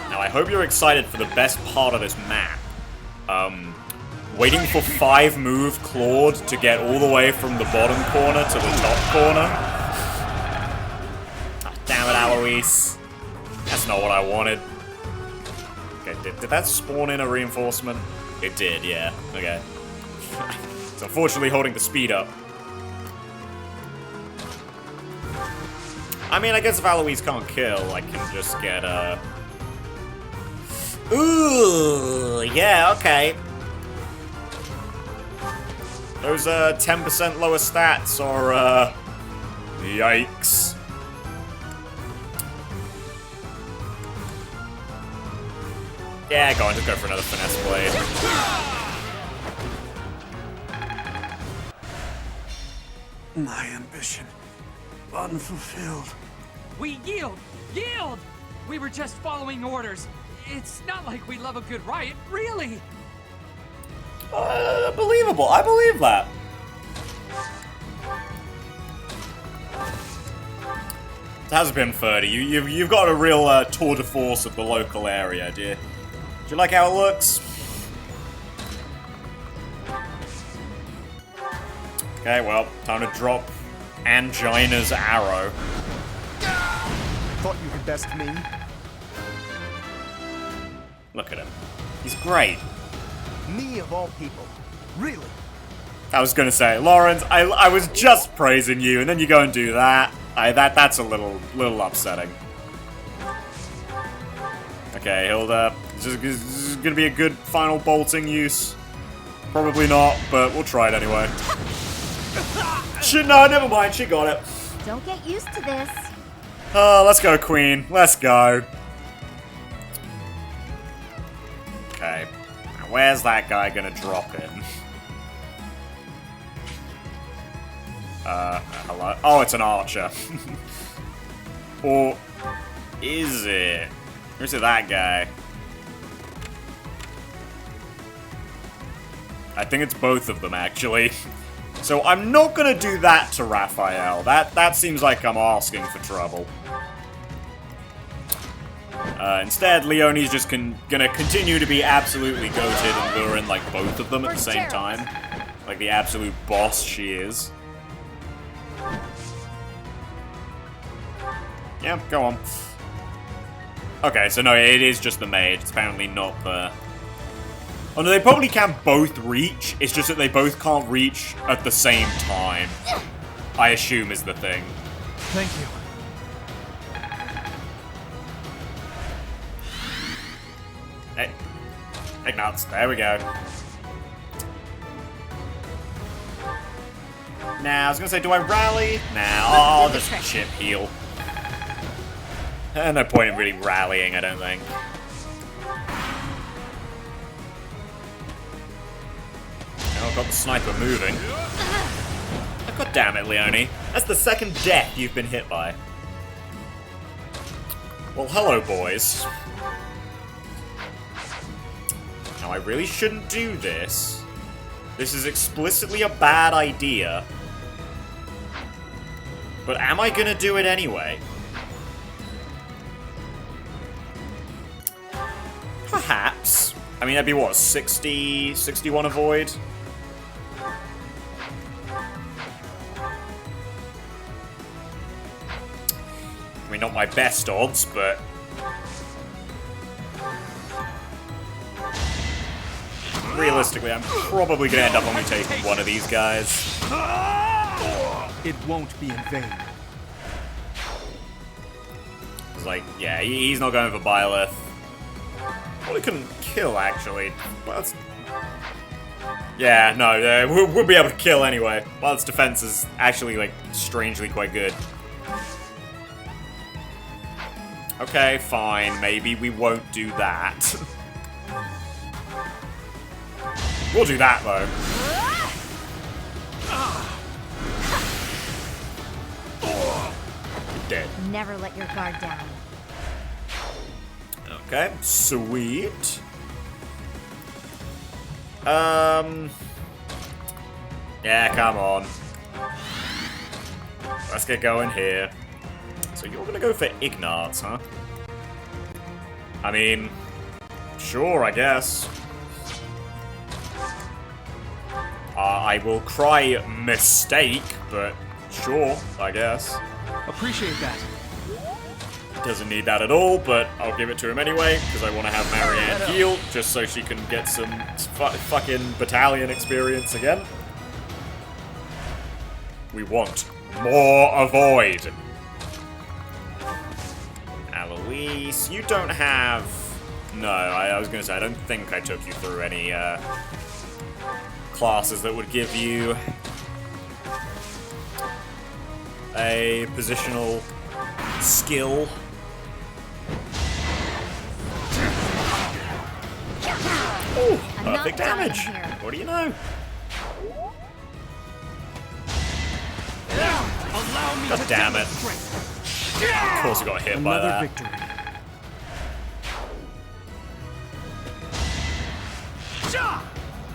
Speaker 1: Now, I hope you're excited for the best part of this map. Waiting for 5-move Claude to get all the way from the bottom corner to the top corner. Oh, damn it, Alois. That's not what I wanted. Okay, did that spawn in a reinforcement? It did, yeah. Okay. It's unfortunately holding the speed up. I mean, I guess if Alois can't kill, I can just get, Ooh, yeah, okay. Those, 10% lower stats are, yikes. Yeah, go on, just go for another finesse blade.
Speaker 2: My ambition unfulfilled.
Speaker 8: We yield! Yield! We were just following orders. It's not like we love a good riot, really.
Speaker 1: Believable. I believe that. How's it been, Ferdy? You've got a real tour de force of the local area, do you like how it looks? Okay, well, time to drop Angina's arrow.
Speaker 6: Thought you could best me?
Speaker 1: Look at him. He's great.
Speaker 6: Me of all people. Really?
Speaker 1: I was gonna say, Lorenz, I was just praising you, and then you go and do that. That's a little upsetting. Okay, Hilda. This is gonna be a good final bolting use. Probably not, but we'll try it anyway. No, never mind, she got it.
Speaker 5: Don't get used to this.
Speaker 1: Let's go, Queen. Let's go. Okay. Now, where's that guy gonna drop in? Hello? Oh, it's an archer. Or is it? Or is it that guy? I think it's both of them, actually. So I'm not gonna do that to Raphael. That seems like I'm asking for trouble. Instead, Leonie's just gonna continue to be absolutely goated and luring like both of them at the same time. Like the absolute boss she is. Yeah, go on. Okay, so no, it is just the mage. It's apparently not the... Oh no, they probably can both reach. It's just that they both can't reach at the same time. I assume is the thing.
Speaker 2: Thank you.
Speaker 1: Hey. Hey, nuts. There we go. Now, I was gonna say, do I rally? Nah, I'll just chip heal. No point in really rallying, I don't think. Oh, got the sniper moving. Oh, God damn it, Leonie. That's the second death you've been hit by. Well, hello, boys. Now, I really shouldn't do this. This is explicitly a bad idea. But am I gonna do it anyway? Perhaps. I mean, that'd be what, 60, 61 avoid? I mean, not my best odds, but... realistically, I'm probably gonna end up only taking one of these guys.
Speaker 6: It won't be in vain.
Speaker 1: It's like, yeah, he's not going for Byleth. Probably couldn't kill, actually. But yeah, no, we'll be able to kill anyway. Byleth's defense is actually, like, strangely quite good. Okay, fine. Maybe we won't do that. We'll do that, though. Dead.
Speaker 5: Never let your guard down.
Speaker 1: Okay, sweet. Yeah, come on. Let's get going here. So you're gonna go for Ignatz, huh? I mean, sure, I guess. I will cry mistake, but sure, I guess.
Speaker 6: Appreciate that.
Speaker 1: Doesn't need that at all, but I'll give it to him anyway, because I want to have Marianne heal, just so she can get some fucking battalion experience again. We want more Avoid. Alois, you don't have... No, I was going to say, I don't think I took you through any classes that would give you a positional skill. Ooh, perfect damage. What do you know? God damn it. Of course I got hit by that.
Speaker 6: Victory.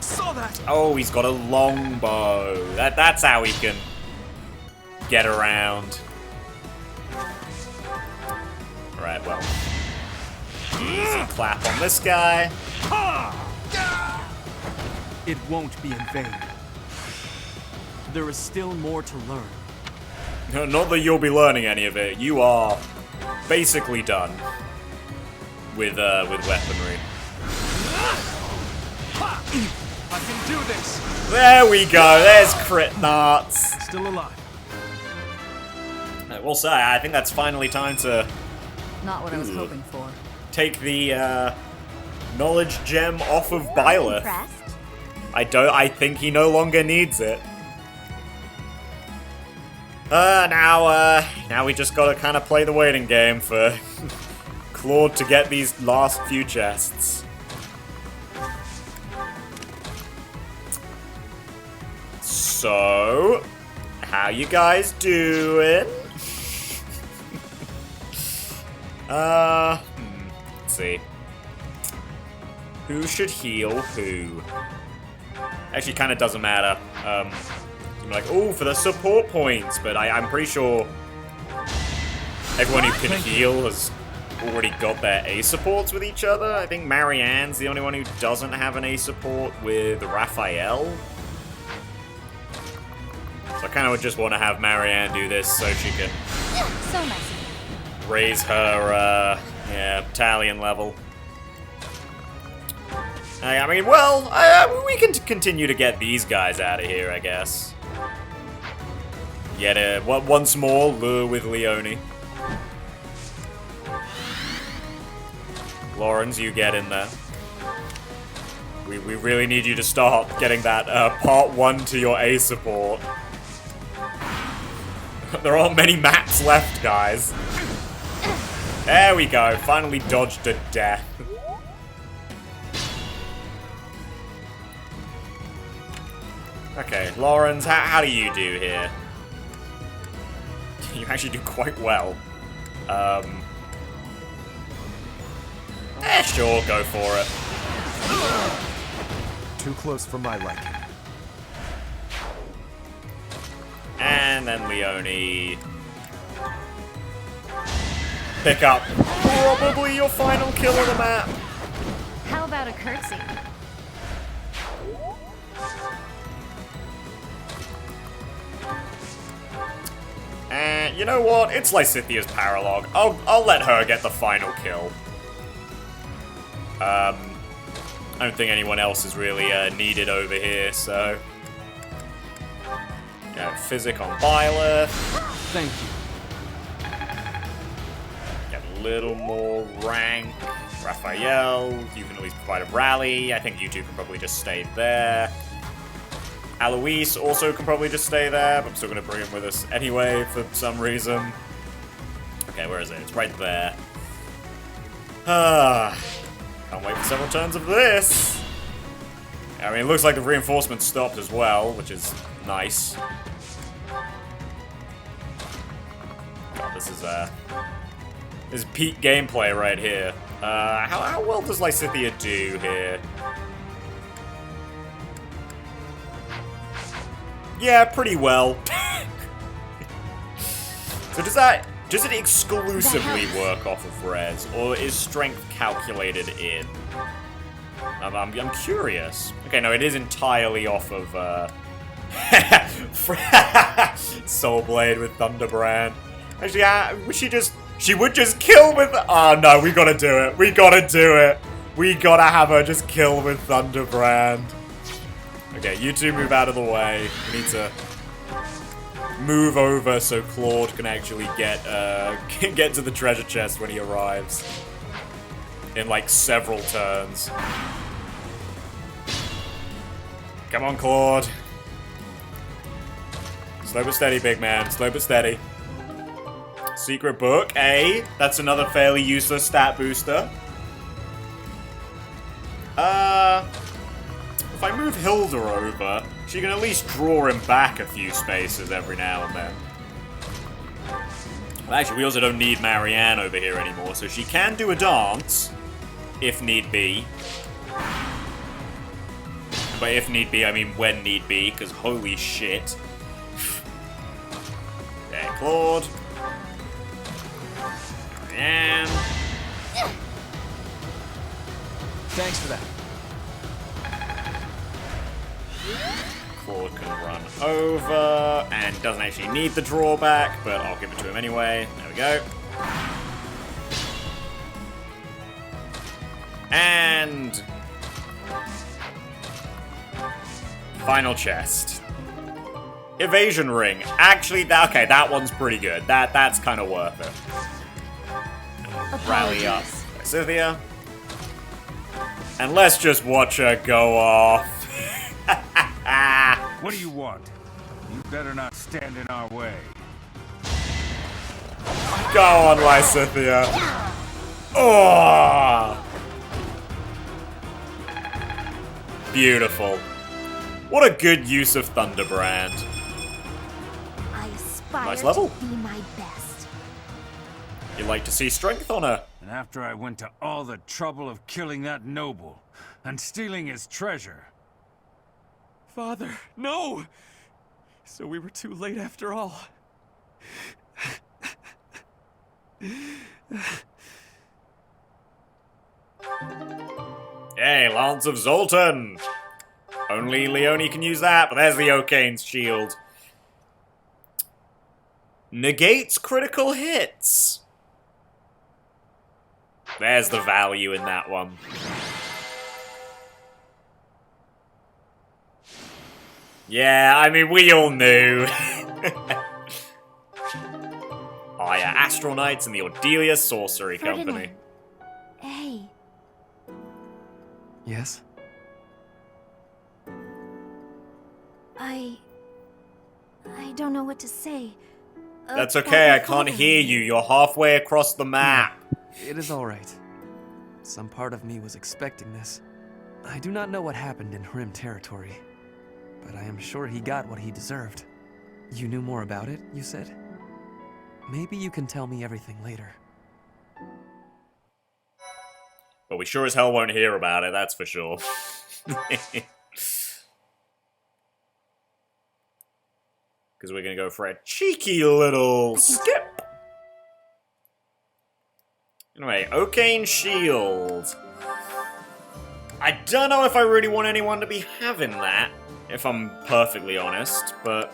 Speaker 6: Saw that.
Speaker 1: Oh, he's got a longbow. That's how he can get around. Right, well. Easy clap on this guy.
Speaker 6: It won't be in vain.
Speaker 4: There is still more to learn.
Speaker 1: Not that you'll be learning any of it. You are basically done with weaponry.
Speaker 6: I can do this.
Speaker 1: There we go. There's crit narts.
Speaker 6: Still alive.
Speaker 1: I will say, I think that's finally time to
Speaker 7: Not what I was hoping for.
Speaker 1: take the knowledge gem off of Byleth.
Speaker 5: Impressed?
Speaker 1: I think he no longer needs it. Now we just gotta kind of play the waiting game for Claude to get these last few chests. So, how you guys doing? Let's see. Who should heal who? Actually, kind of doesn't matter. I'm like, oh, for the support points, but I'm pretty sure everyone who can heal has already got their A supports with each other. I think Marianne's the only one who doesn't have an A support with Raphael. So I kind of would just want to have Marianne do this so she can
Speaker 5: So messy.
Speaker 1: raise her, battalion level. I mean, well, we can continue to get these guys out of here, I guess. Yet, once more, lure with Leone. Lorenz, you get in there. We really need you to start getting that part 1 to your A support. There aren't many maps left, guys. There we go, finally dodged a death. Okay, Lorenz, how do you do here? You actually do quite well. Sure, go for it.
Speaker 6: Too close for my liking.
Speaker 1: And then Leone. Pick up probably your final kill of the map.
Speaker 5: How about a curtsy?
Speaker 1: And you know what? It's Lysithia's Paralogue. I'll let her get the final kill. I don't think anyone else is really needed over here, so... Yeah, Physic on Byleth.
Speaker 6: Thank you.
Speaker 1: Get a little more rank. Raphael, you can at least provide a rally. I think you two can probably just stay there. Alois also can probably just stay there, but I'm still going to bring him with us anyway for some reason. Okay, where is it? It's right there. Can't wait for several turns of this. I mean, it looks like the reinforcement stopped as well, which is nice. God, this is peak gameplay right here. How well does Lysithia do here? Yeah, pretty well. So does it exclusively work off of res, or is strength calculated in? I'm curious. Okay, no, it is entirely off of, Soul Blade with Thunderbrand. Actually, she would just kill with... Oh, no, we gotta do it. We gotta do it. We gotta have her just kill with Thunderbrand. Okay, you two move out of the way. We need to move over so Claude can actually get to the treasure chest when he arrives. In, like, several turns. Come on, Claude. Slow but steady, big man. Slow but steady. Secret book, A. That's another fairly useless stat booster. If I move Hilda over, she can at least draw him back a few spaces every now and then. Well, actually, we also don't need Marianne over here anymore, so she can do a dance, if need be. By if need be, I mean when need be, because holy shit. Okay, Claude. Marianne.
Speaker 6: Thanks for that.
Speaker 1: Claude can run over, and doesn't actually need the drawback, but I'll give it to him anyway. There we go. And... final chest. Evasion ring. Actually, okay, that one's pretty good. That's kind of worth it. Rally up Scythia. And let's just watch her go off.
Speaker 2: What do you want? You better not stand in our way.
Speaker 1: Go on, Lysithia. Oh! Beautiful. What a good use of Thunderbrand.
Speaker 5: I aspire
Speaker 1: Nice level.
Speaker 5: to be my best.
Speaker 1: You like to see strength on her.
Speaker 2: And after I went to all the trouble of killing that noble and stealing his treasure.
Speaker 4: Father, no! So we were too late after all.
Speaker 1: Hey, Lance of Zoltan! Only Leone can use that, but there's the Okane's shield. Negates critical hits. There's the value in that one. Yeah, I mean, we all knew. Oh yeah, Astral Knights and the Ordelia Sorcery Company.
Speaker 5: Hey.
Speaker 4: Yes?
Speaker 5: I don't know what to say.
Speaker 1: That's
Speaker 5: about
Speaker 1: okay,
Speaker 5: my
Speaker 1: I can't
Speaker 5: father.
Speaker 1: hear you. You're halfway across the map.
Speaker 4: It is all right. Some part of me was expecting this. I do not know what happened in Hrim territory, but I am sure he got what he deserved. You knew more about it, you said? Maybe you can tell me everything later.
Speaker 1: But we sure as hell won't hear about it, that's for sure. Because we're going to go for a cheeky little skip. Anyway, Okane Shield. I don't know if I really want anyone to be having that, if I'm perfectly honest, but...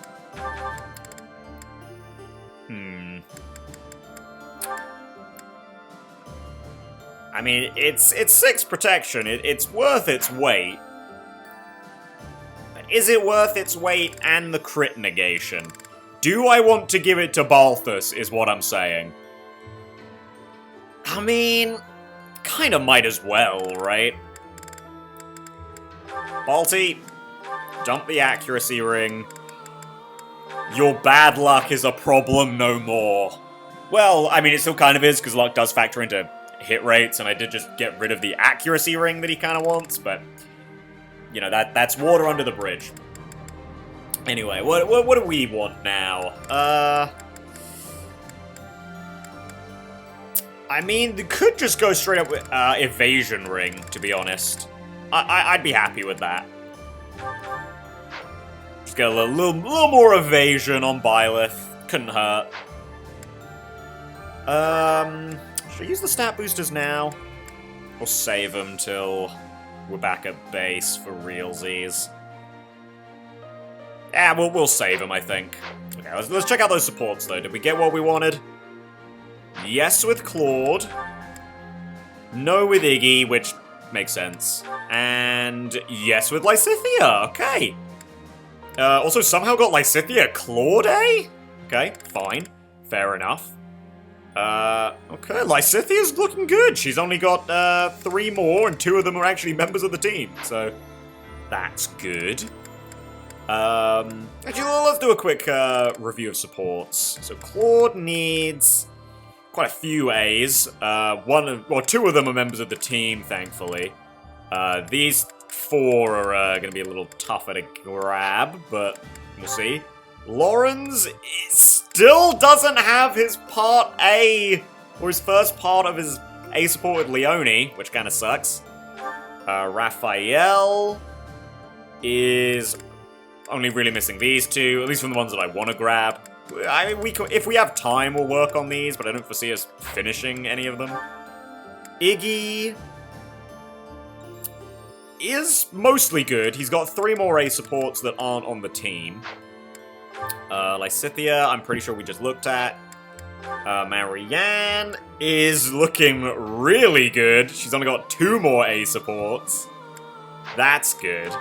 Speaker 1: I mean, it's 6 protection. It's worth its weight. Is it worth its weight and the crit negation? Do I want to give it to Balthus, is what I'm saying. I mean, kinda might as well, right? Balti, dump the accuracy ring. Your bad luck is a problem no more. Well, I mean, it still kind of is, because luck does factor into hit rates, and I did just get rid of the accuracy ring that he kind of wants, but... You know, that's water under the bridge. Anyway, what do we want now? I mean, they could just go straight up with evasion ring, to be honest. I'd be happy with that. Just get a little more evasion on Byleth. Couldn't hurt. Should I use the stat boosters now? Or save them till we're back at base for realsies. Yeah, we'll save him, I think. Okay, let's check out those supports, though. Did we get what we wanted? Yes with Claude. No with Iggy, which makes sense. And yes with Lysithea, okay. Also somehow got Lysithea Claude, eh? Okay, fine. Fair enough. Okay, Lysithea's looking good. She's only got 3 more, and 2 of them are actually members of the team, so that's good. Actually, let's do a quick review of supports. So Claude needs quite a few A's. 2 of them are members of the team, thankfully. These 4 are going to be a little tougher to grab, but we'll see. Lorenz still doesn't have his part A, or his first part of his A support with Leone, which kind of sucks. Raphael is only really missing these 2, at least from the ones that I want to grab. I mean, if we have time, we'll work on these, but I don't foresee us finishing any of them. Iggy is mostly good. He's got 3 more A supports that aren't on the team. Lysithea, I'm pretty sure we just looked at. Marianne is looking really good. She's only got 2 more A supports. That's good.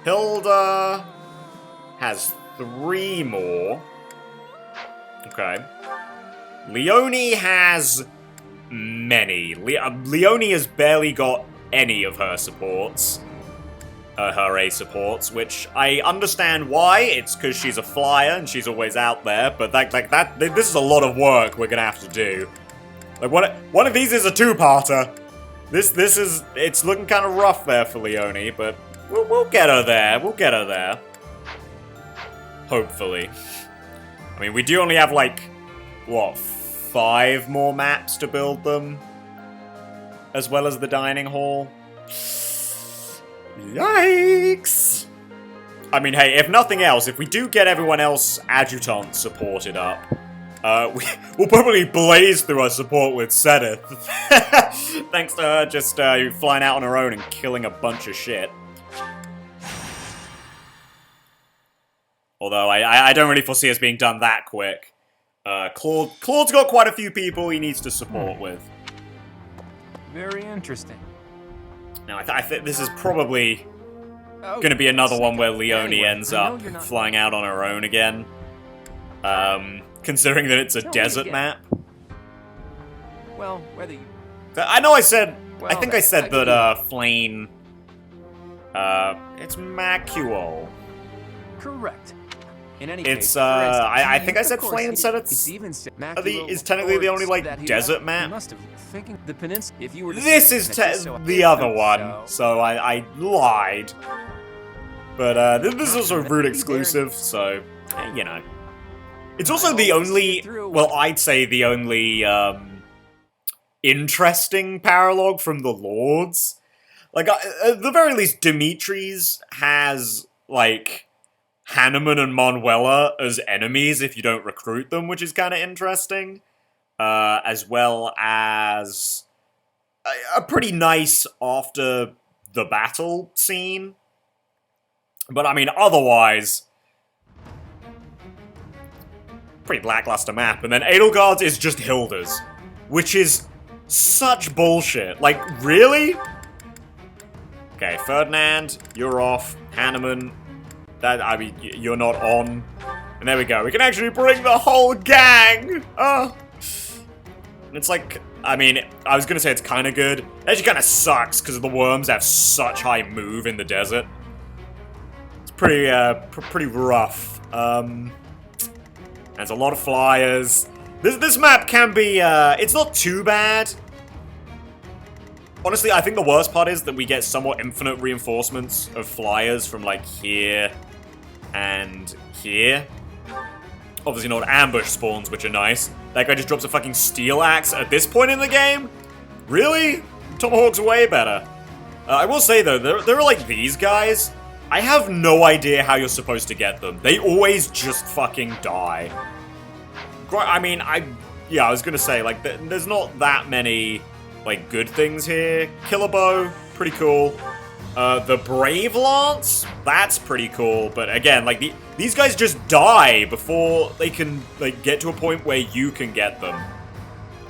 Speaker 1: Hilda has 3 more. Okay. Leone has many. Leone has barely got any of her supports. Her A supports, which I understand why. It's because she's a flyer and she's always out there, but this is a lot of work we're gonna have to do. Like, one of these is a 2-parter. It's looking kind of rough there for Leone, but we'll get her there. We'll get her there. Hopefully. I mean, we do only have, like, what, 5 more maps to build them? As well as the dining hall? Yikes! I mean, hey, if nothing else, if we do get everyone else adjutant supported up, we'll probably blaze through our support with Sedith. Thanks to her just flying out on her own and killing a bunch of shit. Although, I don't really foresee us being done that quick. Claude's got quite a few people he needs to support with.
Speaker 6: Very interesting.
Speaker 1: Now, I think this is probably going to be another one where Leone ends up flying out on her own again. Considering that it's a desert map.
Speaker 6: Well, whether you...
Speaker 1: I know I said... I think I said that, Flame... it's Macuol.
Speaker 6: Correct. In any
Speaker 1: it's,
Speaker 6: case,
Speaker 1: I think I said Flame instead it's is technically the only, like, desert map.
Speaker 6: Must have thinking the peninsula. If you were
Speaker 1: This is the other one, so I lied. But, this is also a root exclusive, so, you know. It's also the only, well, I'd say the only, interesting paralogue from the Lords. Like, at the very least, Dimitri's has, like, Hanneman and Manuela as enemies if you don't recruit them, which is kind of interesting. As well as a pretty nice after the battle scene. But, I mean, otherwise, pretty lackluster map. And then Edelgard's is just Hilda's, which is such bullshit. Like, really? Okay, Ferdinand, you're off. Hanneman, I mean, you're not on. And there we go. We can actually bring the whole gang! Oh. And it's like, I mean, I was gonna say it's kind of good. It actually kind of sucks, because the worms have such high move in the desert. It's pretty, pretty rough. There's a lot of flyers. This map can be, it's not too bad. Honestly, I think the worst part is that we get somewhat infinite reinforcements of flyers from, like, here and here. Obviously not ambush spawns, which are nice. That guy just drops a fucking steel axe at this point in the game? Really? Tomahawk's way better. I will say, though, there are, like, these guys. I have no idea how you're supposed to get them. They always just fucking die. I mean, I was gonna say, like, there's not that many, like, good things here. Killer bow, pretty cool. The Brave Lance? That's pretty cool, but again, like, these guys just die before they can, like, get to a point where you can get them.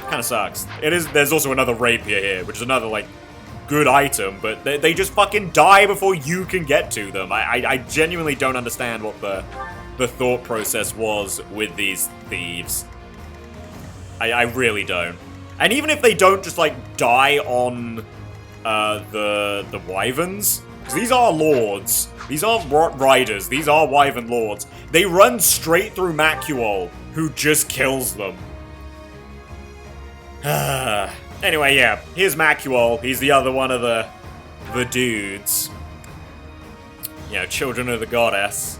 Speaker 1: Kinda sucks. There's also another Rapier here, which is another, like, good item, but they just fucking die before you can get to them. I genuinely don't understand what the thought process was with these thieves. I really don't. And even if they don't just, like, die on the wyverns, because these are lords. These aren't riders. These are wyvern lords. They run straight through Macuol, who just kills them. Anyway, yeah, here's Macuol. He's the other one of the dudes. You know, children of the goddess.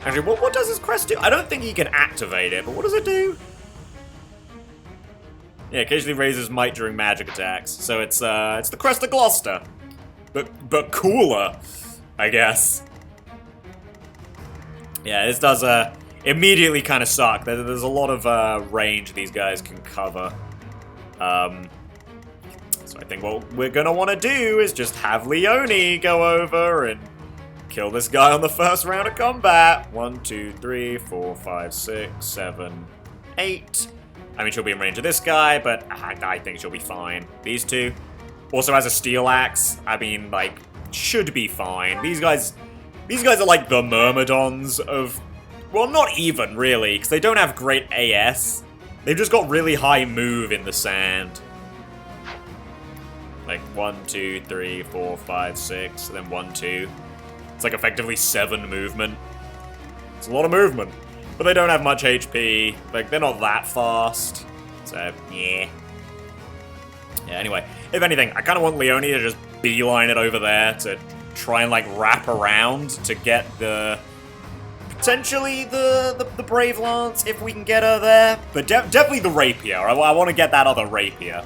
Speaker 1: Actually, what does his crest do? I don't think he can activate it, but what does it do? Yeah, occasionally raises might during magic attacks. So it's the Crest of Gloucester. But cooler, I guess. Yeah, this does immediately kind of suck. There's a lot of range these guys can cover. So I think what we're gonna want to do is just have Leone go over and kill this guy on the first round of combat. 1, 2, 3, 4, 5, 6, 7, 8. I mean, she'll be in range of this guy, but I think she'll be fine. These two. Also has a steel axe. I mean, like, should be fine. These guys are like the Myrmidons of... Well, not even, really, because they don't have great AS. They've just got really high move in the sand. Like, 1, 2, 3, 4, 5, 6, and then 1, 2. It's like effectively 7 movement. It's a lot of movement. But they don't have much HP. Like, they're not that fast. So, yeah. Yeah, anyway. If anything, I kind of want Leone to just beeline it over there to try and, like, wrap around to get the... Potentially the Brave Lance, if we can get her there. But definitely the Rapier. I want to get that other Rapier.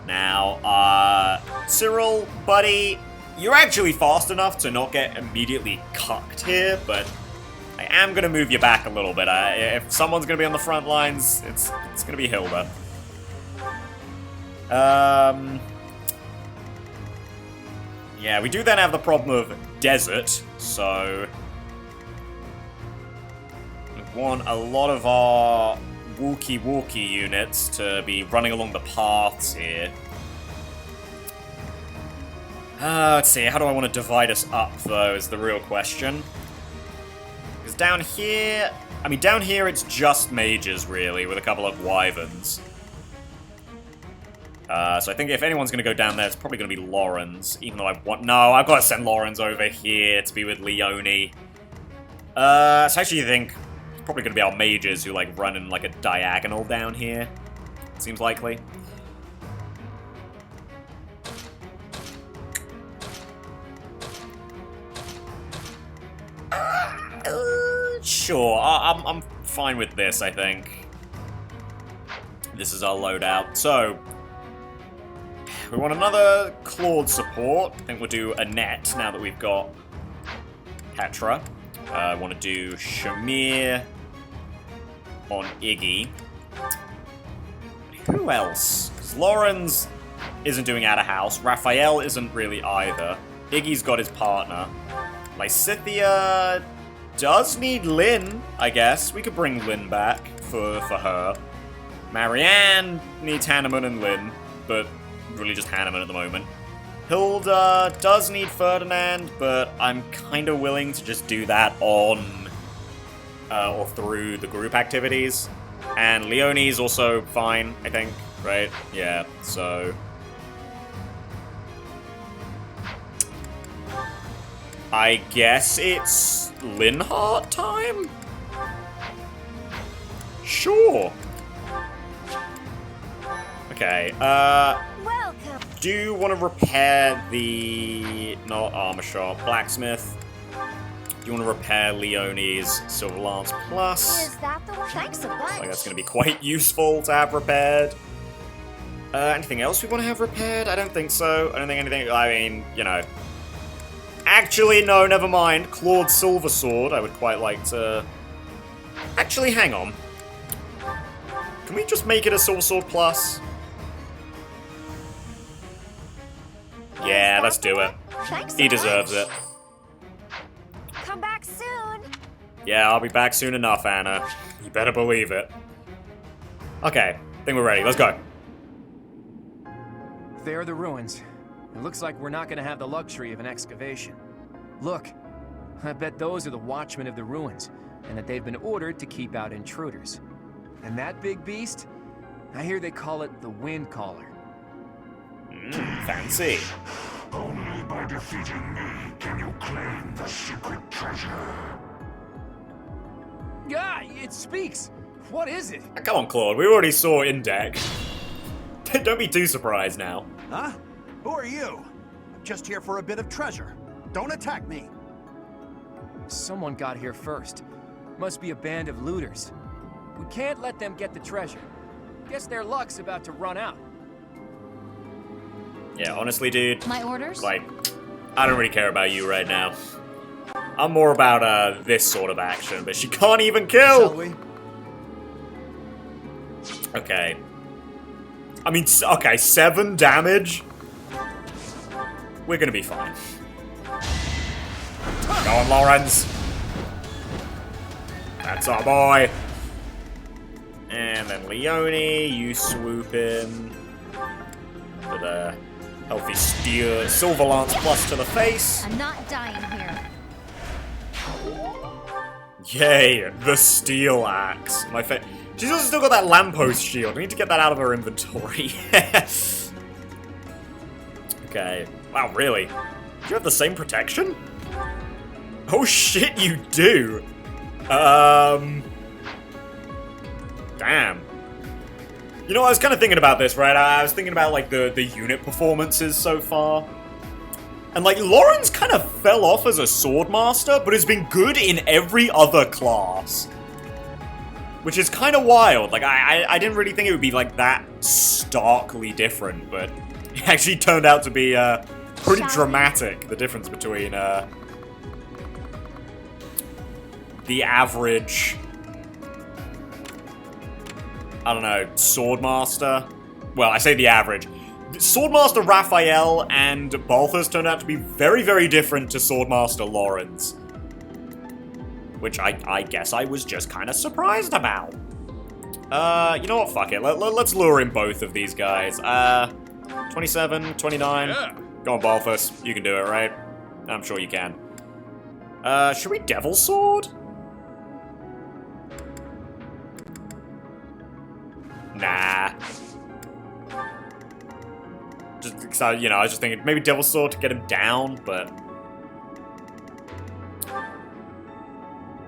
Speaker 1: Now, Cyril, buddy, you're actually fast enough to not get immediately cucked here, but... I am going to move you back a little bit. If someone's going to be on the front lines, it's going to be Hilda. Yeah, we do then have the problem of desert, so... we want a lot of our walkie-walkie units to be running along the paths here. Let's see, how do I want to divide us up, though, is the real question. Because down here... I mean, down here it's just mages, really, with a couple of wyverns. So I think if anyone's going to go down there, it's probably going to be Lorenz, even though I want... No, I've got to send Lorenz over here to be with Leone. So I actually think it's probably going to be our mages who, like, run in, like, a diagonal down here. Seems likely. Sure, I'm fine with this, I think. This is our loadout. So, we want another Claude support. I think we'll do Annette now that we've got Petra. I want to do Shamir on Iggy. Who else? Because Lorenz isn't doing out of house. Raphael isn't really either. Iggy's got his partner. Lysithia does need Lynn, I guess. We could bring Lynn back for her. Marianne needs Hanneman and Lynn, but really just Hanneman at the moment. Hilda does need Ferdinand, but I'm kind of willing to just do that on or through the group activities. And Leone's also fine, I think, right? Yeah, so... I guess it's Linhardt time? Sure. Okay,
Speaker 5: Welcome.
Speaker 1: do you want to repair the... not armor shop, blacksmith? Do you want to repair Leone's Silver Lance Plus?
Speaker 5: Is that the one? Thanks a bunch.
Speaker 1: Like, that's going to be quite useful to have repaired. Anything else we want to have repaired? I don't think so. I don't think anything... I mean, you know... Actually, no, never mind. Claude's Silver Sword, I would quite like to... Actually, hang on. Can we just make it a Silver Sword Plus? Yeah, let's do it.
Speaker 5: Thanks so
Speaker 1: He deserves
Speaker 5: much.
Speaker 1: it.
Speaker 7: Come back soon.
Speaker 1: Yeah, I'll be back soon enough, Anna. You better believe it. Okay, think we're ready. Let's go.
Speaker 6: There are the ruins. It looks like we're not gonna have the luxury of an excavation. Look, I bet those are the watchmen of the ruins, and that they've been ordered to keep out intruders. And that big beast? I hear they call it the Wind Caller.
Speaker 1: Fancy.
Speaker 9: Only by defeating me can you claim the secret treasure.
Speaker 6: Ah, it speaks! What is it?
Speaker 1: Come on, Claude. We already saw in deck. Don't be too surprised now.
Speaker 10: Huh? Who are you? I'm just here for a bit of treasure. Don't attack me.
Speaker 6: Someone got here first. Must be a band of looters. We can't let them get the treasure. Guess their luck's about to run out.
Speaker 1: Yeah, honestly, dude.
Speaker 5: My orders?
Speaker 1: Like, I don't really care about you right now. I'm more about, this sort of action, but she can't even
Speaker 10: Shall
Speaker 1: kill!
Speaker 10: we?
Speaker 1: Okay. I mean, okay, 7 damage? We're gonna be fine. Go on, Lorenz. That's our boy. And then Leone, you swoop in. With a healthy steel silver lance plus to the face.
Speaker 5: I'm not dying here.
Speaker 1: Yay, the steel axe. My She's also still got that lamppost shield. I need to get that out of her inventory. Okay. Wow, really? Do you have the same protection? Oh shit, you do! Damn. You know, I was kind of thinking about this, right? I was thinking about, like, the unit performances so far. And, like, Lorenz kind of fell off as a Swordmaster, but has been good in every other class. Which is kind of wild. Like, I didn't really think it would be, like, that starkly different, but it actually turned out to be, pretty dramatic, the difference between, the average, I don't know, Swordmaster? Well, I say the average. Swordmaster Raphael and Balthus turned out to be very, very different to Swordmaster Lorenz. Which I guess I was just kind of surprised about. You know what, fuck it. Let's lure in both of these guys. 27, 29.
Speaker 2: Yeah.
Speaker 1: Go on, Balthus. You can do it, right? I'm sure you can. Should we Devil Sword? Nah. Just, so, you know, I was just thinking maybe Devil Sword to get him down, but...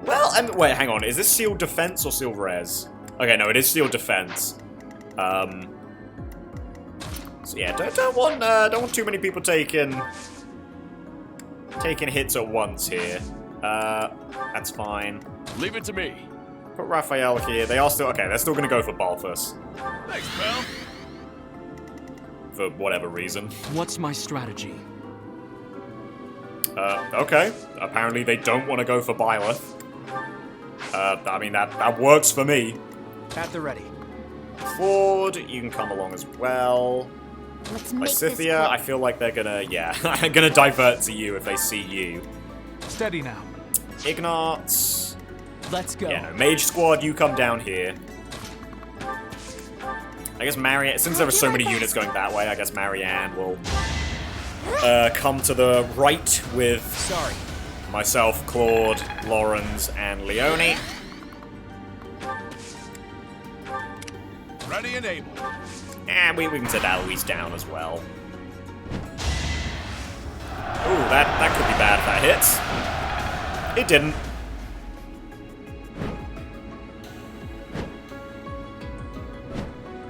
Speaker 1: Well, wait, hang on. Is this sealed defense or sealed res? Okay, no, it is sealed defense. So yeah, don't want too many people taking hits at once here. That's fine.
Speaker 2: Leave it to me.
Speaker 1: Put Raphael here. They are still okay. They're still gonna go for Balthus
Speaker 2: Thanks, pal.
Speaker 1: for whatever reason.
Speaker 3: What's my strategy?
Speaker 1: Okay. Apparently they don't want to go for Byleth. I mean that works for me.
Speaker 6: At the ready.
Speaker 1: Claude, you can come along as well.
Speaker 5: Let's make this
Speaker 1: Lysithia, I
Speaker 5: quick.
Speaker 1: feel like they're gonna, yeah, gonna divert to you if they see you.
Speaker 3: Steady now.
Speaker 1: Ignatz.
Speaker 3: Let's go.
Speaker 1: Yeah, no, Mage Squad, you come down here. I guess Marianne, since there are so many units going that way, I guess Marianne will come to the right with
Speaker 6: Sorry.
Speaker 1: myself, Claude, Lorenz, and Leone.
Speaker 2: Ready and able.
Speaker 1: And we can set Alois down as well. Ooh, that could be bad if that hits. It didn't.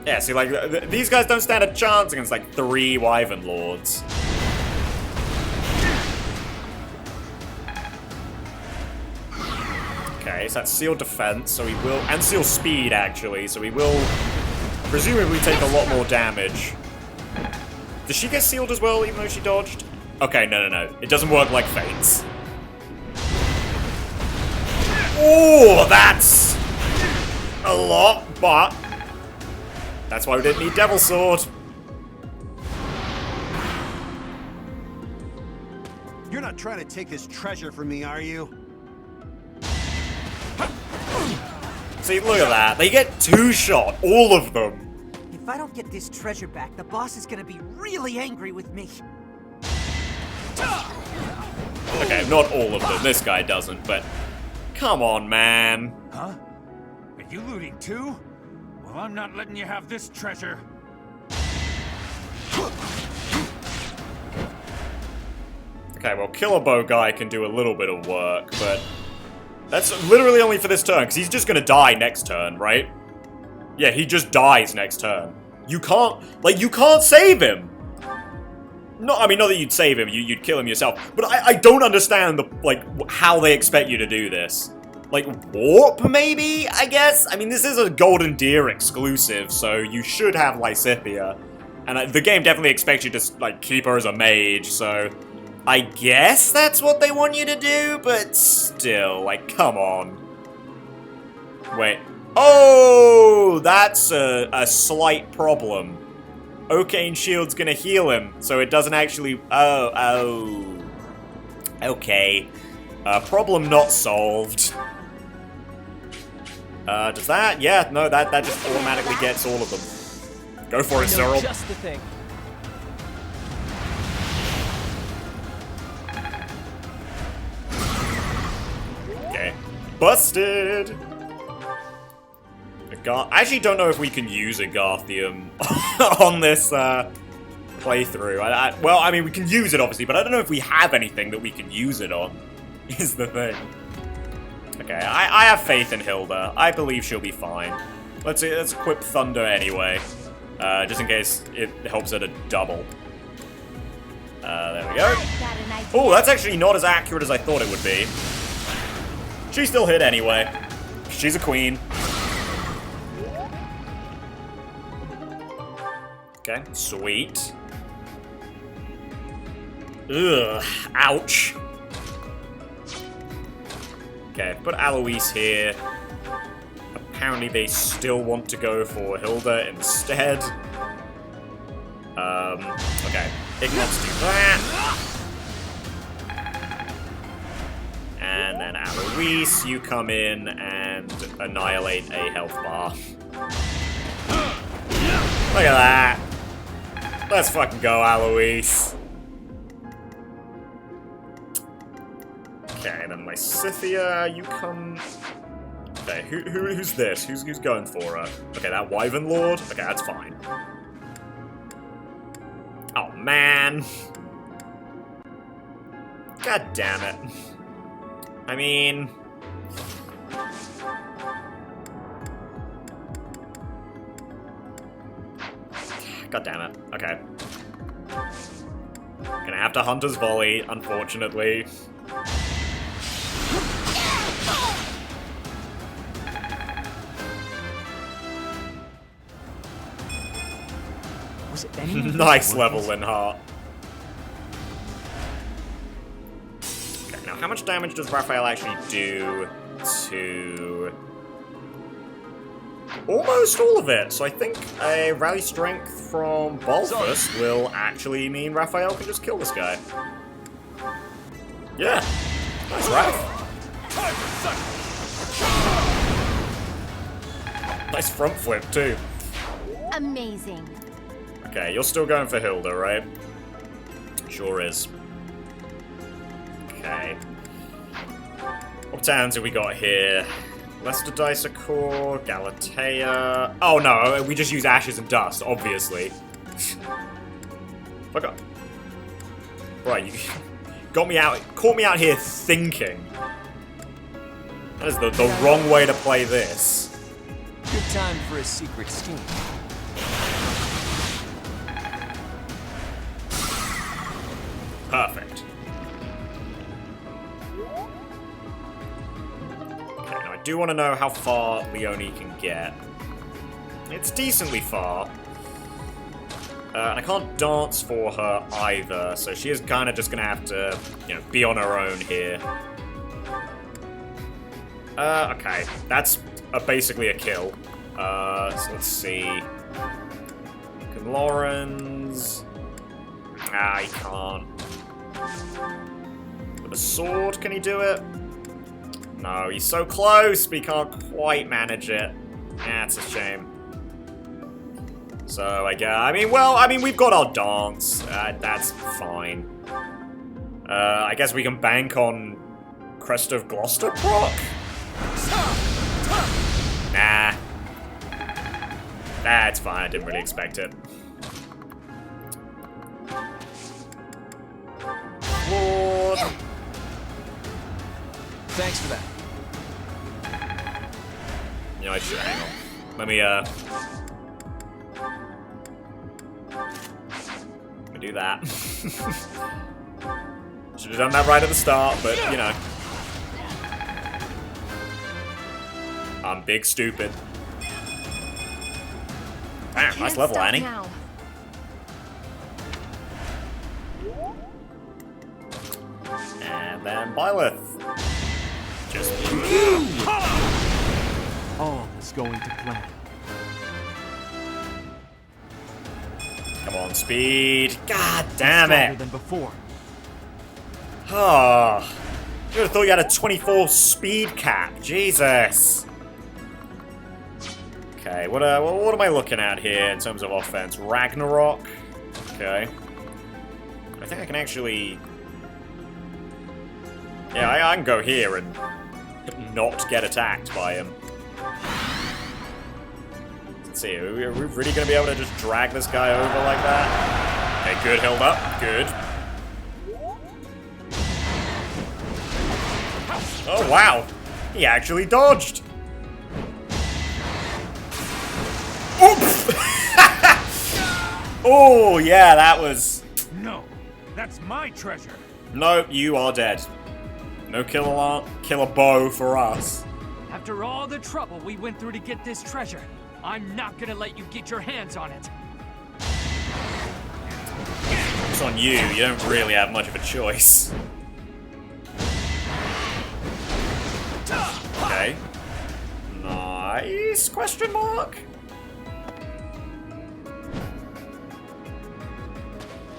Speaker 1: Yeah, see, like, these guys don't stand a chance against, like, 3 Wyvern Lords. Okay, so that's Seal Defense, so he will... And Seal Speed, actually, so he will presumably take a lot more damage. Does she get sealed as well, even though she dodged? Okay, no. It doesn't work like Fates. Oh, that's a lot, but... That's why we didn't need Devil Sword.
Speaker 10: You're not trying to take this treasure from me, are you?
Speaker 1: See, look at that. They get 2-shot, all of them.
Speaker 11: If I don't get this treasure back, the boss is gonna be really angry with me.
Speaker 1: Okay, not all of them. This guy doesn't, but come on, man.
Speaker 2: Huh? Are you looting too? Well, I'm not letting you have this treasure.
Speaker 1: Okay, well, Killer Bow guy can do a little bit of work, but that's literally only for this turn, because he's just gonna die next turn, right? Yeah, he just dies next turn. You can't, like, you can't save him! No, I mean, not that you'd save him, you'd kill him yourself, but I don't understand, how they expect you to do this. Like, warp, maybe, I guess? I mean, this is a Golden Deer exclusive, so you should have Lysithea. And the game definitely expects you to, like, keep her as a mage, so I guess that's what they want you to do, but still, like, come on. Wait. Oh, that's a slight problem. Arcane Shield's gonna heal him, so it doesn't actually... Oh. Okay. Problem not solved. Does that? Yeah, no, that just automatically gets all of them. Go for it, Cyril.
Speaker 6: Just the thing.
Speaker 1: Okay. Busted! I actually don't know if we can use a Garthium on this playthrough. Well, I mean, we can use it, obviously, but I don't know if we have anything that we can use it on, is the thing. Okay, I have faith in Hilda. I believe she'll be fine. Let's equip Thunder anyway, just in case it helps her to double. There we go. Oh, that's actually not as accurate as I thought it would be. She still hit anyway. She's a queen. Okay, sweet. Ugh, ouch. Okay, put Alois here. Apparently they still want to go for Hilda instead. Okay. Ignots do that. And then Alois, you come in and annihilate a health bar. Look at that. Let's fucking go, Alois. Okay, then Lysithea, you come... Okay, who's this? Who's going for her? Okay, that Wyvern Lord? Okay, that's fine. Oh, man. God damn it. I mean... God damn it. Okay. Gonna have to Hunter's Volley, unfortunately.
Speaker 11: Was it any
Speaker 1: Nice level, Linhardt. Okay, now how much damage does Raphael actually do to... Almost all of it, so I think a Rally Strength from Balthus will actually mean Raphael can just kill this guy. Yeah. Nice, Raph. Nice front flip, too.
Speaker 5: Amazing.
Speaker 1: Okay, you're still going for Hilda, right? Sure is. Okay. What towns have we got here? Lester Dicercore, Galatea... Oh no, we just use Ashes and Dust, obviously. Fuck up. Right, you got me out, caught me out here thinking. That is the wrong way to play this.
Speaker 6: Good time for a secret scheme.
Speaker 1: Perfect. Okay, now I do want to know how far Leonie can get. It's decently far. And I can't dance for her either, so she is kind of just going to have to, you know, be on her own here. Okay. That's basically a kill. So let's see. Can Lorenz... Ah, he can't. With a sword, can he do it? No, he's so close, but he can't quite manage it. That's a shame. So, I mean, we've got our dance. That's fine. I guess we can bank on Crest of Gloucester proc? Nah. That's fine, I didn't really expect it. Claude.
Speaker 6: Thanks for that.
Speaker 1: You know, I should hang on. Let me do that. Should have done that right at the start, but you know. I'm big stupid. Damn, nice level, Annie.
Speaker 7: Now.
Speaker 1: And then Byleth. Just
Speaker 3: All is going to plan.
Speaker 1: come on, speed. God damn
Speaker 3: Stronger
Speaker 1: it.
Speaker 3: than before.
Speaker 1: Oh, you would have thought you had a 24 speed cap. Jesus. Okay, what am I looking at here in terms of offense? Ragnarok. Okay. I think I can actually... Yeah, I can go here and not get attacked by him. Let's see, are we really going to be able to just drag this guy over like that? Okay, good, held up. Good. Oh, wow. He actually dodged. Oops! Oh, yeah, that was...
Speaker 2: No, that's my treasure.
Speaker 1: No, you are dead. No killer bow for us.
Speaker 8: After all the trouble we went through to get this treasure, I'm not gonna let you get your hands on it.
Speaker 1: It's on you. You don't really have much of a choice. Okay. Nice? Question mark?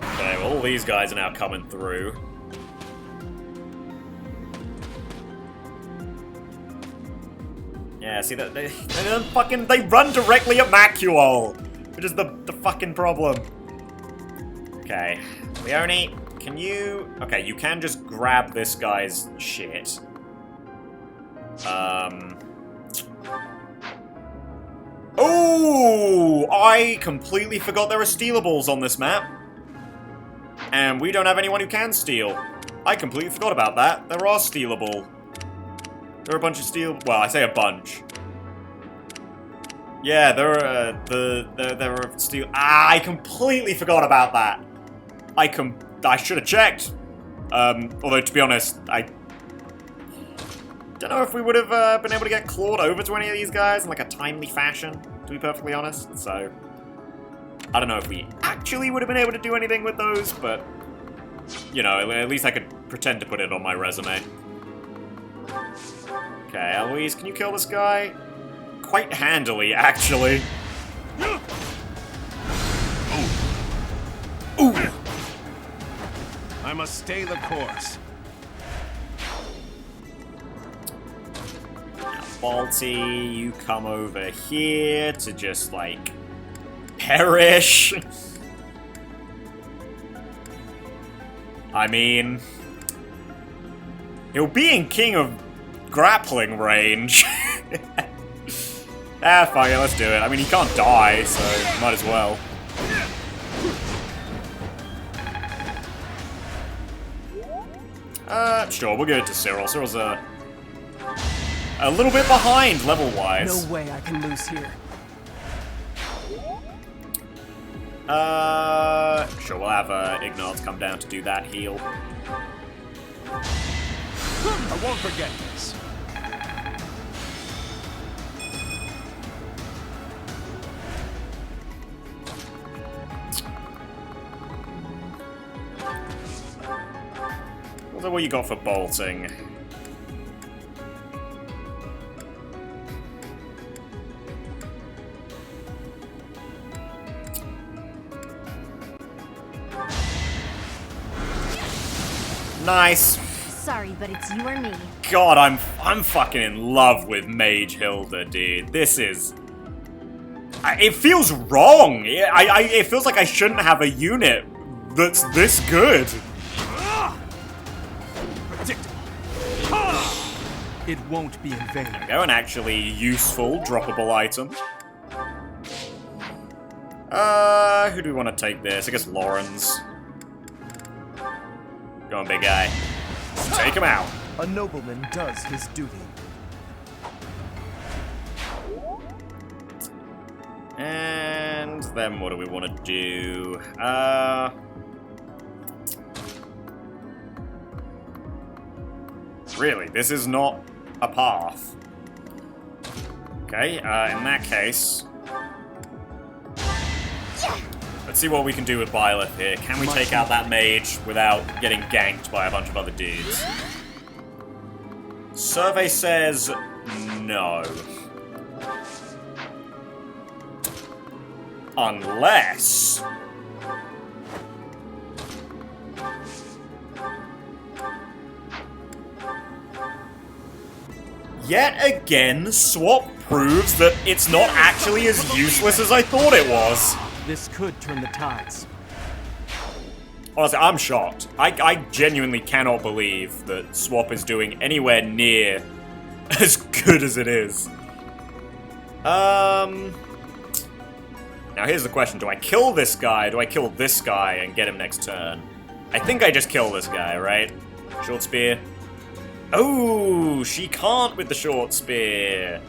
Speaker 1: Okay, well, all these guys are now coming through. Yeah, see that they run directly at Macuol, which is the fucking problem. Okay, Leone, can you? Okay, you can just grab this guy's shit. Oh, I completely forgot there are stealables on this map, and we don't have anyone who can steal. I completely forgot about that. There are stealable. There are a bunch of steal. Well, I say a bunch. Yeah, there are steal. Ah, I completely forgot about that. I should have checked. Although to be honest, I don't know if we would have been able to get Claude over to any of these guys in like a timely fashion. To be perfectly honest, so I don't know if we actually would have been able to do anything with those, but you know, at least I could pretend to put it on my resume. Okay, Eloise, can you kill this guy? Quite handily, actually.
Speaker 10: Ooh. I must stay the course.
Speaker 1: Balti, you come over here to just, like, perish. I mean, he'll be in King of Grappling range. Ah, fuck it, let's do it. I mean, he can't die, so might as well. Sure, we'll give it to Cyril. Cyril's a little bit behind level-wise.
Speaker 11: No way I can lose here.
Speaker 1: Sure, we'll have Ignatz come down to do that heal.
Speaker 10: I won't forget this.
Speaker 1: So what you got for bolting? Nice.
Speaker 5: sorry, but it's you or me.
Speaker 1: God, I'm fucking in love with Mage Hilda, dude. This is... it feels wrong. It feels like I shouldn't have a unit that's this good.
Speaker 3: It won't be in vain.
Speaker 1: There we go, an actually useful, droppable item. Who do we want to take this? I guess Lorenz. Go on, big guy. Take him out.
Speaker 3: A nobleman does his duty.
Speaker 1: And then what do we want to do? Really, this is not a path. Okay, in that case... Let's see what we can do with Byleth here. Can we take out that mage without getting ganked by a bunch of other dudes? Survey says no. Unless... Yet again, swap proves that it's not actually as useless as I thought it was.
Speaker 3: This could turn the tides.
Speaker 1: Honestly, I'm shocked. I genuinely cannot believe that swap is doing anywhere near as good as it is. Now here's the question. Do I kill this guy? Do I kill this guy and get him next turn? I think I just kill this guy, right? Short spear. Oh, she can't with the short spear.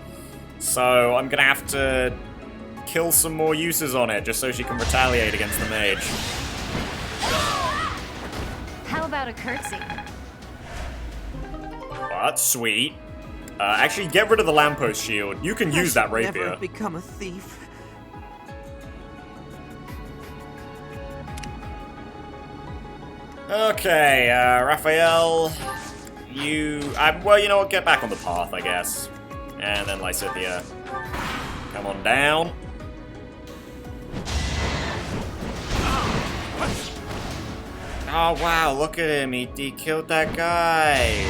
Speaker 1: So I'm gonna have to kill some more uses on it just so she can retaliate against the mage.
Speaker 5: How about a curtsy?
Speaker 1: Oh, that's sweet. Actually, get rid of the lamppost shield. You can use that rapier.
Speaker 11: Never become a thief.
Speaker 1: Okay, Raphael, well, you know what, get back on the path, I guess. And then Lysithia, come on down. Oh, wow, look at him, he killed that guy.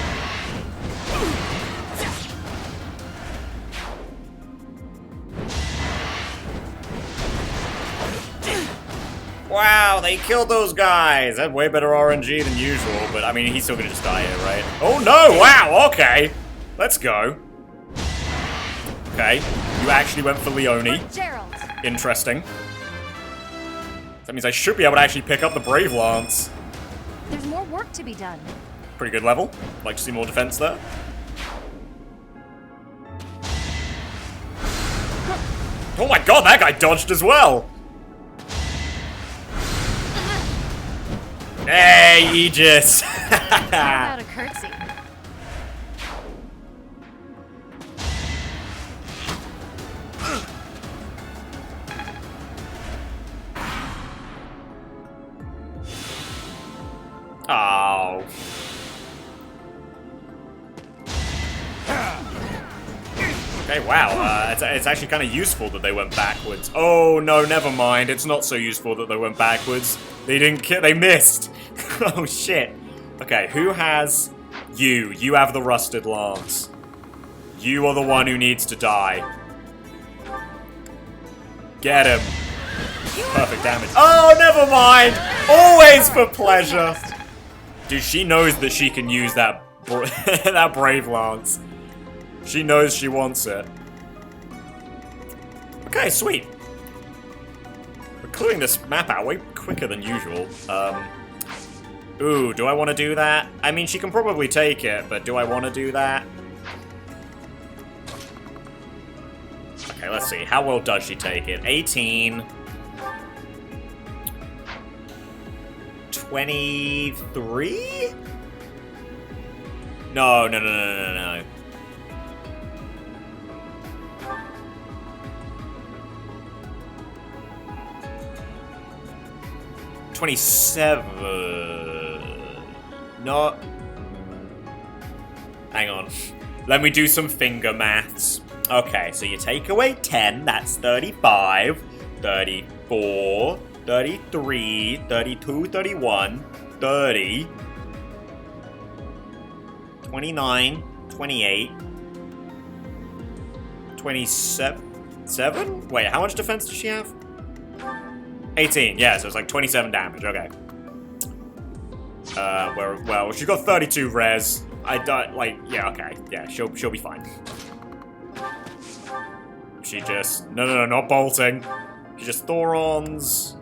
Speaker 1: Wow, they killed those guys! That's way better RNG than usual, but I mean, he's still gonna just die here, right? Oh no, wow, okay! Let's go. Okay, you actually went for Leone.
Speaker 5: Gerald.
Speaker 1: Interesting. That means I should be able to actually pick up the Brave Lance.
Speaker 5: There's more work to be done.
Speaker 1: Pretty good level. Like to see more defense there. Oh my god, that guy dodged as well! Hey, Aegis!
Speaker 5: How about a curtsy?
Speaker 1: Oh. Okay, wow. It's actually kind of useful that they went backwards. Oh, no, never mind. It's not so useful that they went backwards. They didn't kill. They missed. Oh, shit. Okay, who has you? You have the Rusted Lance. You are the one who needs to die. Get him. Perfect damage. Oh, never mind. Always for pleasure. Dude, she knows that she can use that that Brave Lance. She knows she wants it. Okay, sweet. We're clearing this map out way quicker than usual. Ooh, do I want to do that? I mean, she can probably take it, but do I want to do that? Okay, let's see. How well does she take it? 18. 23? No. 27. No. Hang on. Let me do some finger maths. Okay, so you take away 10, that's 35, 34, 33, 32, 31, 30. 29, 28, 27? Wait, how much defense does she have? 18, yeah, so it's like 27 damage, okay. Well, she's got 32 res. I don't, like, yeah, okay. Yeah, she'll be fine. She just, no, not bolting. She just Thorons.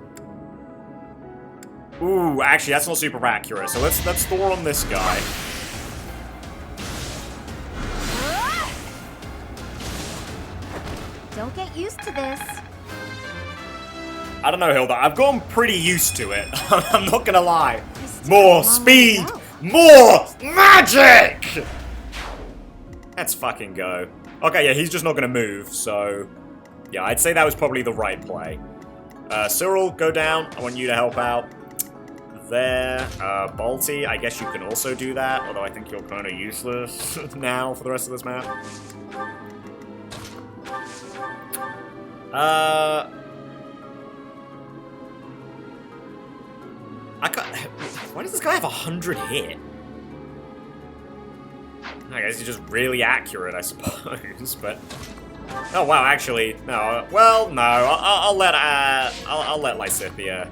Speaker 1: Ooh, actually, that's not super accurate. So let's Thoron this guy.
Speaker 5: Don't get used to this.
Speaker 1: I don't know, Hilda. I've gotten pretty used to it. I'm not gonna lie. More speed! More magic! Let's fucking go. Okay, yeah, he's just not gonna move, so... Yeah, I'd say that was probably the right play. Cyril, go down. I want you to help out. There. Balti, I guess you can also do that, although I think you're kind of useless now for the rest of this map. Why does this guy have 100 hit? I guess he's just really accurate, I suppose, but... Oh, wow, actually, no. Well, no, I'll let Lysithea...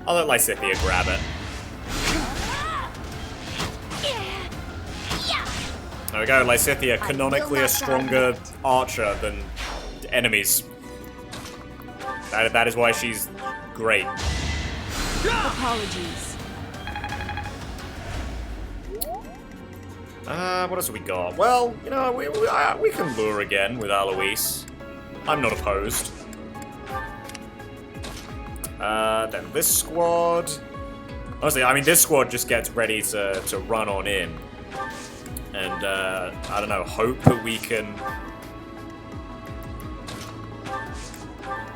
Speaker 1: I'll let Lysithea grab it. There we go, Lysithea, canonically a stronger archer than enemies. That is why she's great.
Speaker 7: Apologies.
Speaker 1: What else have we got? Well, you know, we can lure again with Alois. I'm not opposed. Then this squad... Honestly, I mean, this squad just gets ready to run on in. And, I don't know, hope that we can...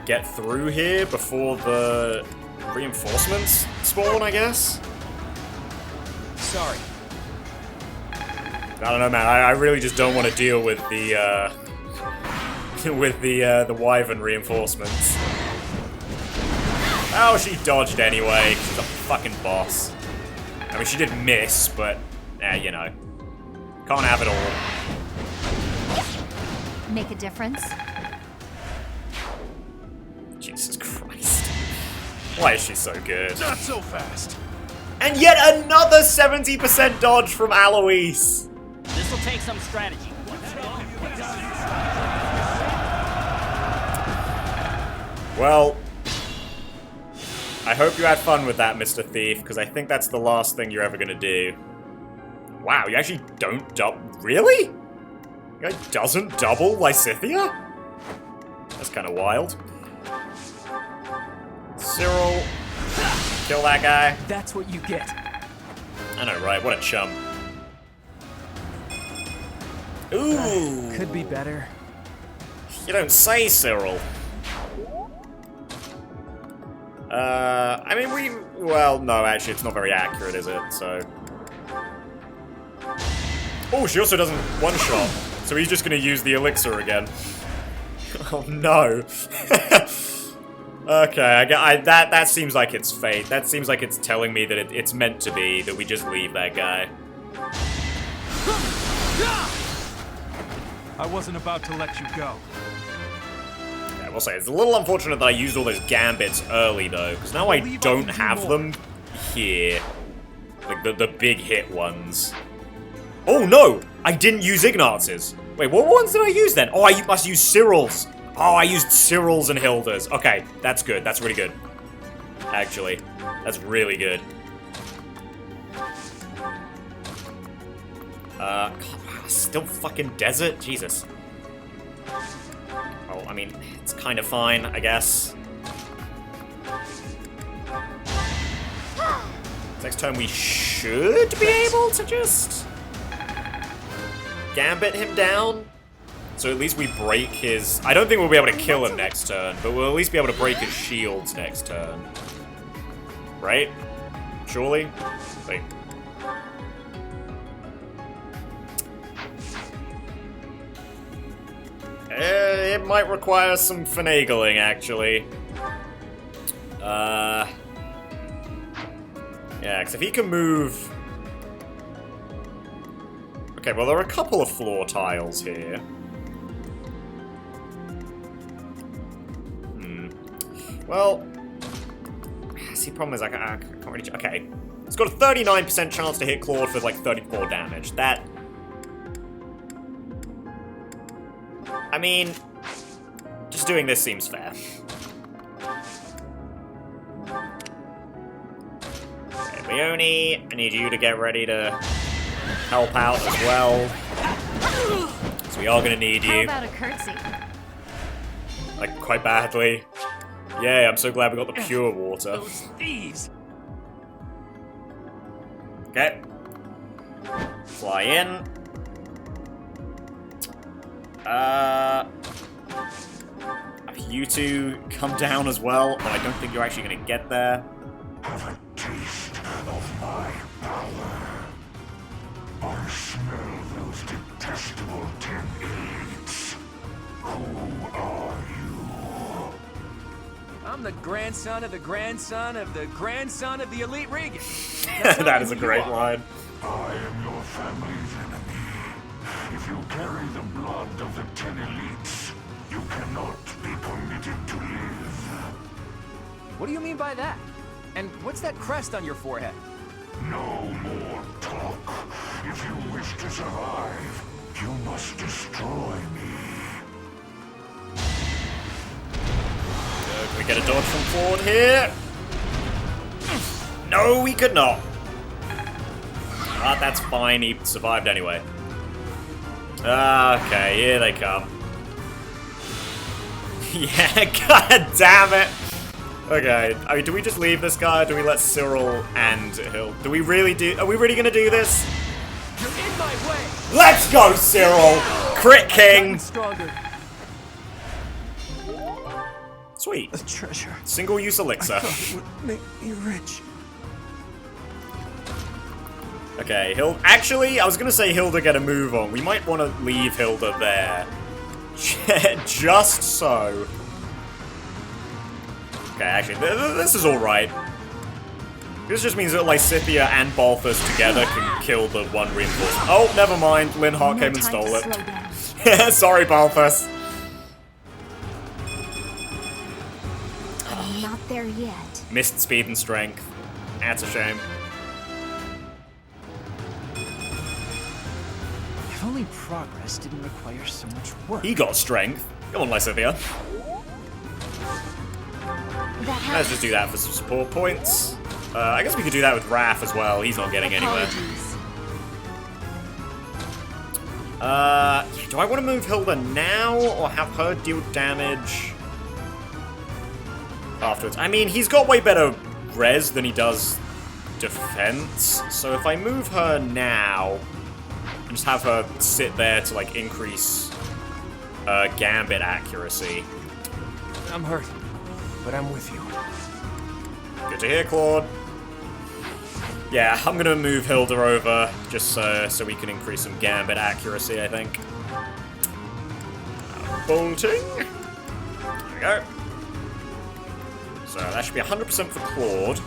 Speaker 1: get through here before the reinforcements spawn, I guess?
Speaker 6: Sorry.
Speaker 1: I don't know, man. I really just don't want to deal with the, the Wyvern reinforcements. Oh, she dodged anyway. She's a fucking boss. I mean, she did miss, but, you know. Can't have it all.
Speaker 5: Make a difference?
Speaker 1: Jesus Christ. Why is she so good?
Speaker 10: Not so fast.
Speaker 1: And yet another 70% dodge from Alois.
Speaker 12: This'll take some strategy.
Speaker 1: Well, I hope you had fun with that, Mr. Thief, because I think that's the last thing you're ever gonna do. Wow, you actually don't double? Really? You guy doesn't double Lysithea? That's kind of wild. Cyril, kill that guy.
Speaker 3: That's what you get.
Speaker 1: I know, right? What a chum. Ooh.
Speaker 3: Could be better.
Speaker 1: You don't say, Cyril. I mean, well, no, actually, it's not very accurate, is it? So... Oh, she also doesn't one-shot, so he's just gonna use the elixir again. Oh, no. Okay, that seems like it's fate. That seems like it's telling me that it's meant to be, that we just leave that guy.
Speaker 3: I wasn't about to let you go.
Speaker 1: I will say, it's a little unfortunate that I used all those gambits early, though, because now I don't have them here. Like, the big hit ones. Oh, no! I didn't use Ignaz's. Wait, what ones did I use, then? Oh, I must use Cyril's. Oh, I used Cyril's and Hilda's. Okay, that's good. That's really good. Actually, that's really good. God, still fucking desert? Jesus. Oh, I mean, it's kind of fine, I guess. Next turn we should be able to just gambit him down. So at least we break his... I don't think we'll be able to kill him next turn, but we'll at least be able to break his shields next turn. Right? Surely? Like... it might require some finagling, actually. Yeah, because if he can move Okay, well, there are a couple of floor tiles here. Well, see, the problem is I can't really... Okay. It's got a 39% chance to hit Claude for, like, 34 damage. That... I mean... Just doing this seems fair. Okay, Leone, I need you to get ready to help out as well. So we are gonna need you.
Speaker 5: How about a curtsy?
Speaker 1: Like, quite badly. Yay, I'm so glad we got the pure water.
Speaker 8: Those thieves!
Speaker 1: Okay. Fly in. You two come down as well, but I don't think you're actually gonna get there.
Speaker 9: Have a taste of my power. I smell those detestable 10 elites. Who are you?
Speaker 6: I'm the grandson of the grandson of the grandson of the elite Regan.
Speaker 1: That is a great line.
Speaker 9: I am your family's enemy. If you carry the blood of the 10 elites, you cannot be permitted to live.
Speaker 6: What do you mean by that? And what's that crest on your forehead?
Speaker 9: No more talk. If you wish to survive, you must destroy me.
Speaker 1: Can we get a dodge from Claude here? No, we could not. But that's fine, he survived anyway. Okay, here they come. Yeah, god damn it! Okay, I mean, do we just leave this guy, or do we let Cyril and Hill? Do we really do- are we really gonna do this?
Speaker 6: You're in my way!
Speaker 1: Let's go, Cyril! Crit King! Sweet.
Speaker 4: A treasure.
Speaker 1: Single-use elixir.
Speaker 4: I thought it would make me rich.
Speaker 1: Okay, actually, I was gonna say Hilda get a move on. We might want to leave Hilda there. Just so. Okay, actually, this is alright. This just means that Lysithea and Balthus together can kill the one reinforcement. Oh, never mind. Linhardt came and stole it. Sorry, Balthus.
Speaker 5: I'm not there yet.
Speaker 1: Missed speed and strength. That's a shame.
Speaker 11: If only progress didn't require so much work.
Speaker 1: He got strength. Come on, Lysithea. Let's just do that for some support points. I guess we could do that with Raph as well. He's not getting anywhere. Do I want to move Hilda now, or have her deal damage afterwards? I mean, he's got way better res than he does defense, so if I move her now, and just have her sit there to, like, increase Gambit accuracy.
Speaker 6: I'm hurt, but I'm with you.
Speaker 1: Good to hear, Claude. Yeah, I'm gonna move Hilda over, just so we can increase some Gambit accuracy, I think. Bolting. There we go. So that should be 100% for Claude.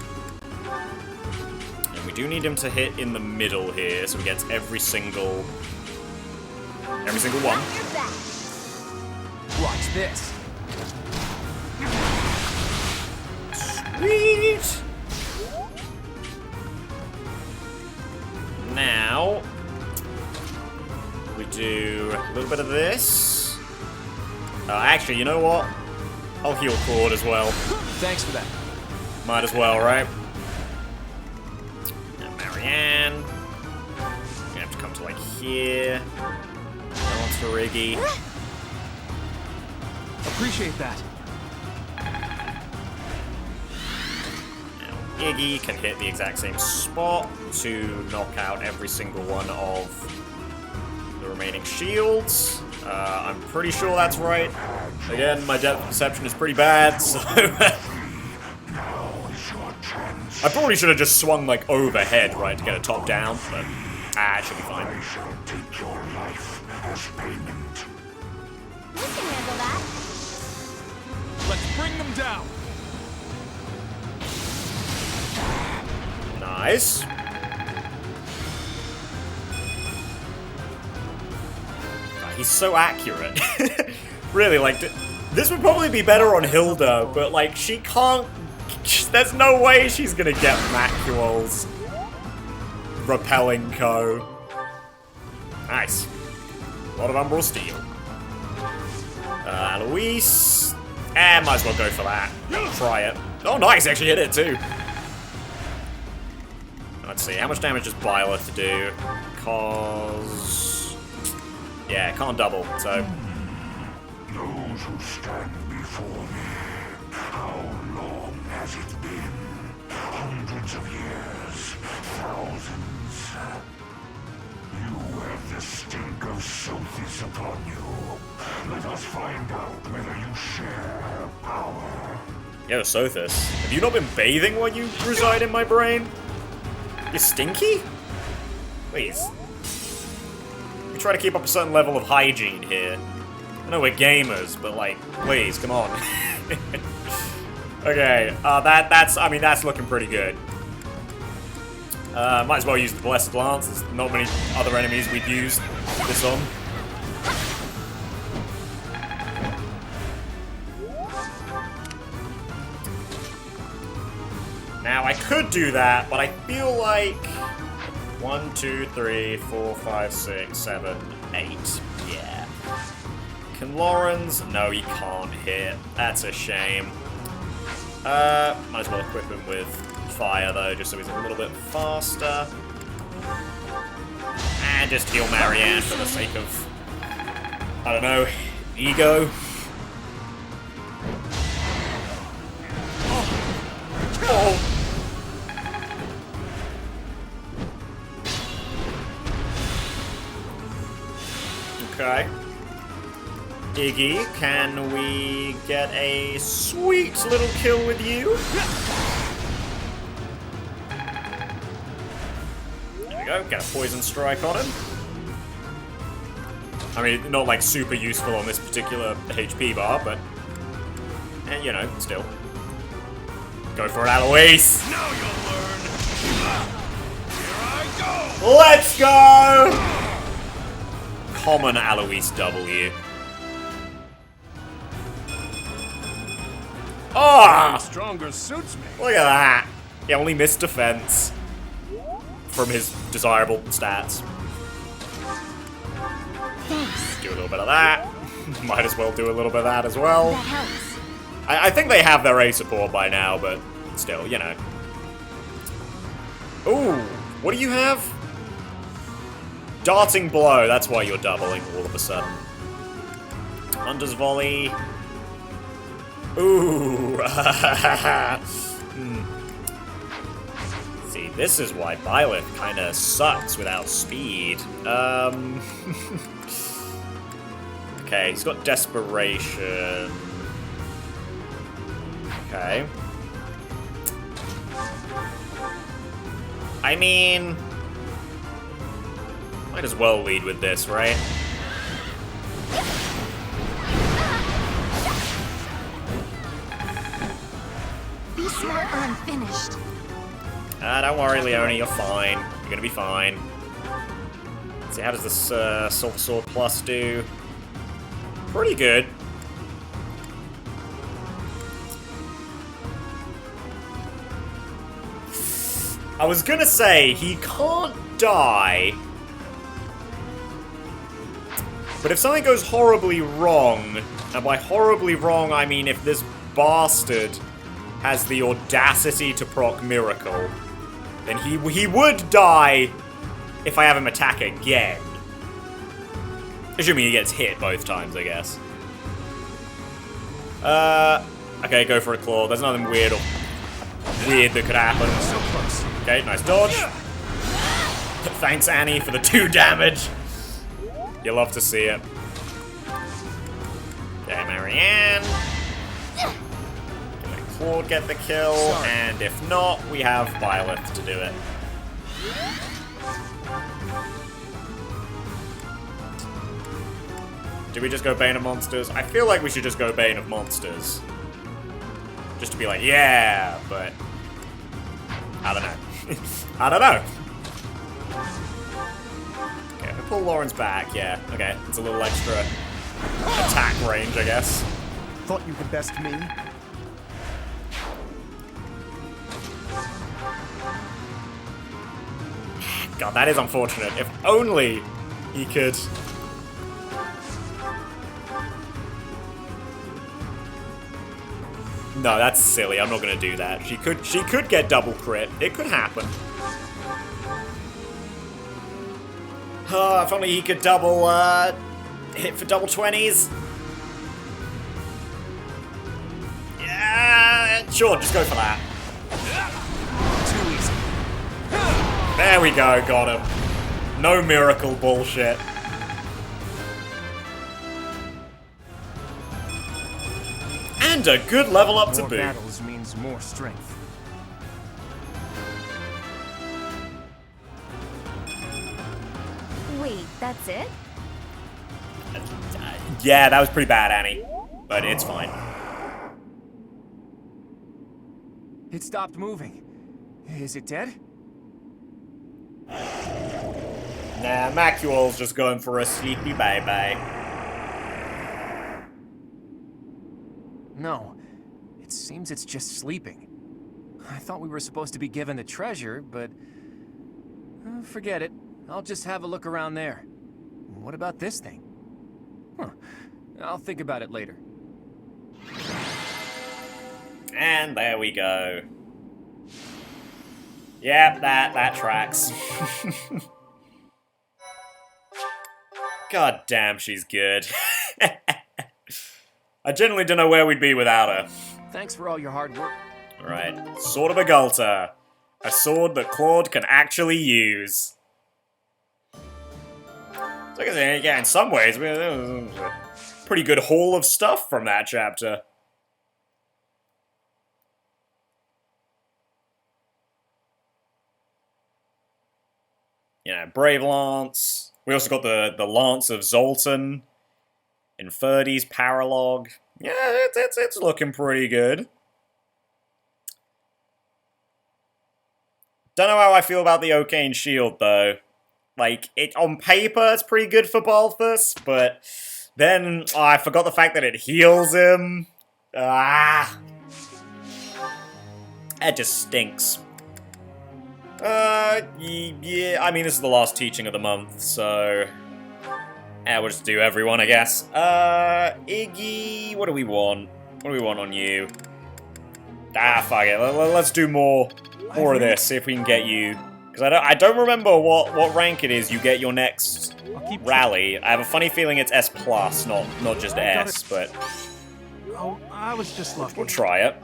Speaker 1: And we do need him to hit in the middle here, so he gets every single one.
Speaker 6: Watch this.
Speaker 1: Sweet! Now, we do a little bit of this. Actually, you know what? I'll heal Claude as well.
Speaker 6: Thanks for that.
Speaker 1: Might as well, right? And Marianne. You have to come to, like, here. That one's for Iggy.
Speaker 4: Appreciate that.
Speaker 1: Now, Iggy can hit the exact same spot to knock out every single one of the remaining shields. I'm pretty sure that's right. Again, my depth perception is pretty bad, so... I probably should have just swung, like, overhead, right, to get a top down, but... it should be fine.
Speaker 9: I shall take your life as payment.
Speaker 5: We can handle that.
Speaker 8: Let's bring them down.
Speaker 1: Nice. He's so accurate. Really, like, this would probably be better on Hilda, but, like, she can't... There's no way she's gonna get Macuel's repelling co. Nice. A lot of Umbral Steel. Alois. Might as well go for that. Try it. Oh, nice, actually hit it too. Let's see, how much damage does Byleth do? Cause... yeah, can't double, so...
Speaker 9: Those who stand before me, how long has it been? Hundreds of years, thousands. You have the stink of Sothis upon you. Let us find out whether you share her power.
Speaker 1: Yo, Sothis, have you not been bathing while you reside in my brain? You're stinky? Please. We try to keep up a certain level of hygiene here. I know we're gamers, but like, please, come on. Okay, that's looking pretty good. Might as well use the Blessed Lance. There's not many other enemies we'd use this on. Now, I could do that, but I feel like... 1, 2, 3, 4, 5, 6, 7, 8. Yeah. Can Lorenz? No, he can't hit. That's a shame. Might as well equip him with fire, though, just so he's a little bit faster. And just heal Marianne for the sake of... I don't know, ego. Oh. Okay. Iggy, can we get a sweet little kill with you? There we go, get a poison strike on him. I mean, not like super useful on this particular HP bar, but... and you know, still. Go for it, Alois!
Speaker 9: Now you'll learn! Here I go!
Speaker 1: Let's go! Common Alois W. Oh!
Speaker 9: Stronger suits me.
Speaker 1: Look at that. He only missed defense from his desirable stats.
Speaker 5: Thanks.
Speaker 1: Do a little bit of that. Might as well do a little bit of that as well.
Speaker 5: That helps.
Speaker 1: I think they have their A support by now, but still, you know. Ooh, what do you have? Darting Blow, that's why you're doubling all of a sudden. Under's Volley. Ooh. See, this is why Byleth kinda sucks without speed. Okay, he's got Desperation. Okay. I mean... might as well lead with this, right?
Speaker 5: Be smart or I'm finished.
Speaker 1: Don't worry, Leone, you're fine. You're gonna be fine. Let's see, how does this Silver Sword Plus do? Pretty good. I was gonna say, he can't die. But if something goes horribly wrong, and by horribly wrong I mean if this bastard has the audacity to proc Miracle, then he would die if I have him attack again. Assuming he gets hit both times, I guess. Okay, go for a Claude. There's nothing weird that could happen.
Speaker 9: So close.
Speaker 1: Okay, nice dodge. Thanks, Annie, for the 2 damage. You love to see it. Okay, Marianne. Can let Claude get the kill, and if not, we have Byleth to do it. Do we just go Bane of Monsters? I feel like we should just go Bane of Monsters. Just to be like, yeah, but... I don't know. I don't know. Okay, pull Lorenz back, yeah. Okay, it's a little extra attack range, I guess.
Speaker 10: Thought you could best me?
Speaker 1: God, that is unfortunate. If only he could... No, that's silly. I'm not gonna do that. She could get double crit. It could happen. Oh, if only he could double, hit for double 20s. Yeah, sure, just go for that.
Speaker 6: Too easy.
Speaker 1: There we go, got him. No miracle bullshit. And a good level up to
Speaker 6: More
Speaker 1: boot.
Speaker 6: battles means more strength.
Speaker 5: Wait, that's it?
Speaker 1: Yeah, that was pretty bad, Annie. But it's fine.
Speaker 6: It stopped moving. Is it dead?
Speaker 1: Nah, Macuol's just going for a sleepy bye-bye.
Speaker 6: No. It seems it's just sleeping. I thought we were supposed to be given the treasure, but... forget it. I'll just have a look around there. What about this thing? Huh. I'll think about it later.
Speaker 1: And there we go. Yep, that tracks. God damn, she's good. I genuinely don't know where we'd be without her.
Speaker 6: Thanks for all your hard work.
Speaker 1: Alright, Sword of Agulta. A sword that Claude can actually use. So I guess, yeah, in some ways, pretty good haul of stuff from that chapter. You know, Brave Lance. We also got the Lance of Zoltan. In Ferdy's Paralogue. Yeah, it's looking pretty good. Don't know how I feel about the Arcane Shield, though. Like, on paper, it's pretty good for Balthus, but then I forgot the fact that it heals him. That just stinks. Yeah, I mean, this is the last teaching of the month, so... yeah, we'll just do everyone, I guess. Iggy, what do we want? What do we want on you? Fuck it, let's do more of this, see if we can get you... because I don't remember what rank it is you get your next rally. I have a funny feeling it's S+, not just S, but...
Speaker 3: Oh, I was just lucky.
Speaker 1: We'll try it.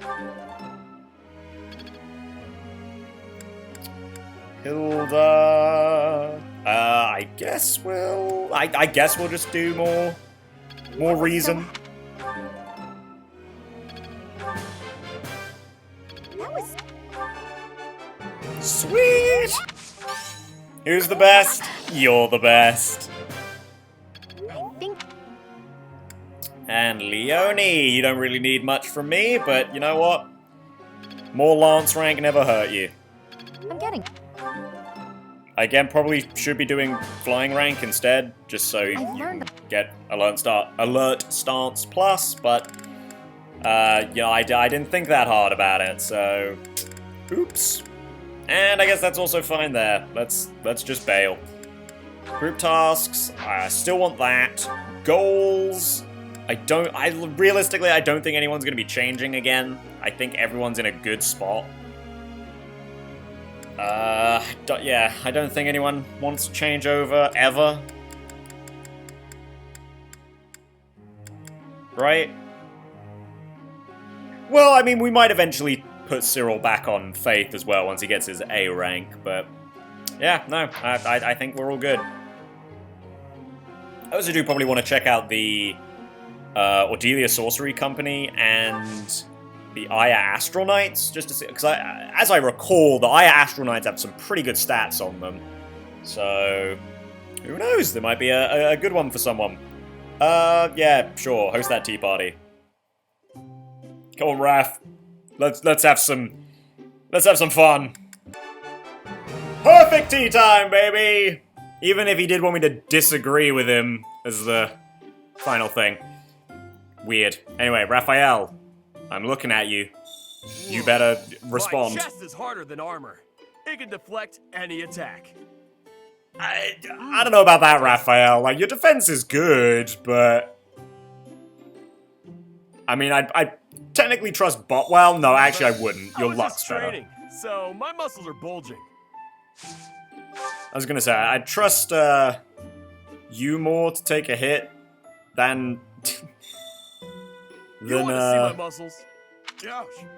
Speaker 1: Hilda... I guess we'll... I guess we'll just do more reason.
Speaker 5: That was...
Speaker 1: Sweet! Who's the best? You're the best.
Speaker 5: I think...
Speaker 1: And Leonie, you don't really need much from me, but you know what? More Lance rank never hurt you.
Speaker 5: I'm getting...
Speaker 1: Again, probably should be doing flying rank instead, just so you get alert stance plus, but yeah, I didn't think that hard about it, so oops. And I guess that's also fine there. Let's just bail. Group tasks, I still want that. Goals, realistically, I don't think anyone's gonna be changing again. I think everyone's in a good spot. Yeah, I don't think anyone wants to change over, ever. Right? Well, I mean, we might eventually put Cyril back on Faith as well once he gets his A rank, but... yeah, no, I think we're all good. I also do probably want to check out the Ordelia Sorcery Company and... the Aya Astral Knights, just to see, because as I recall, the Aya Astral Knights have some pretty good stats on them. So, who knows? There might be a good one for someone. Yeah, sure. Host that tea party. Come on, Raph. Let's have some fun. Perfect tea time, baby. Even if he did want me to disagree with him as the final thing. Weird. Anyway, Raphael, I'm looking at you. You better respond.
Speaker 13: My chest is harder than armor. It can deflect any attack.
Speaker 1: I don't know about that, Raphael. Like, your defense is good, but... I mean, I technically trust well, no, actually I wouldn't. Your luck's better.
Speaker 13: Training, so my muscles are bulging.
Speaker 1: I was gonna say, I'd trust you more to take a hit than...
Speaker 13: You want to see my muscles?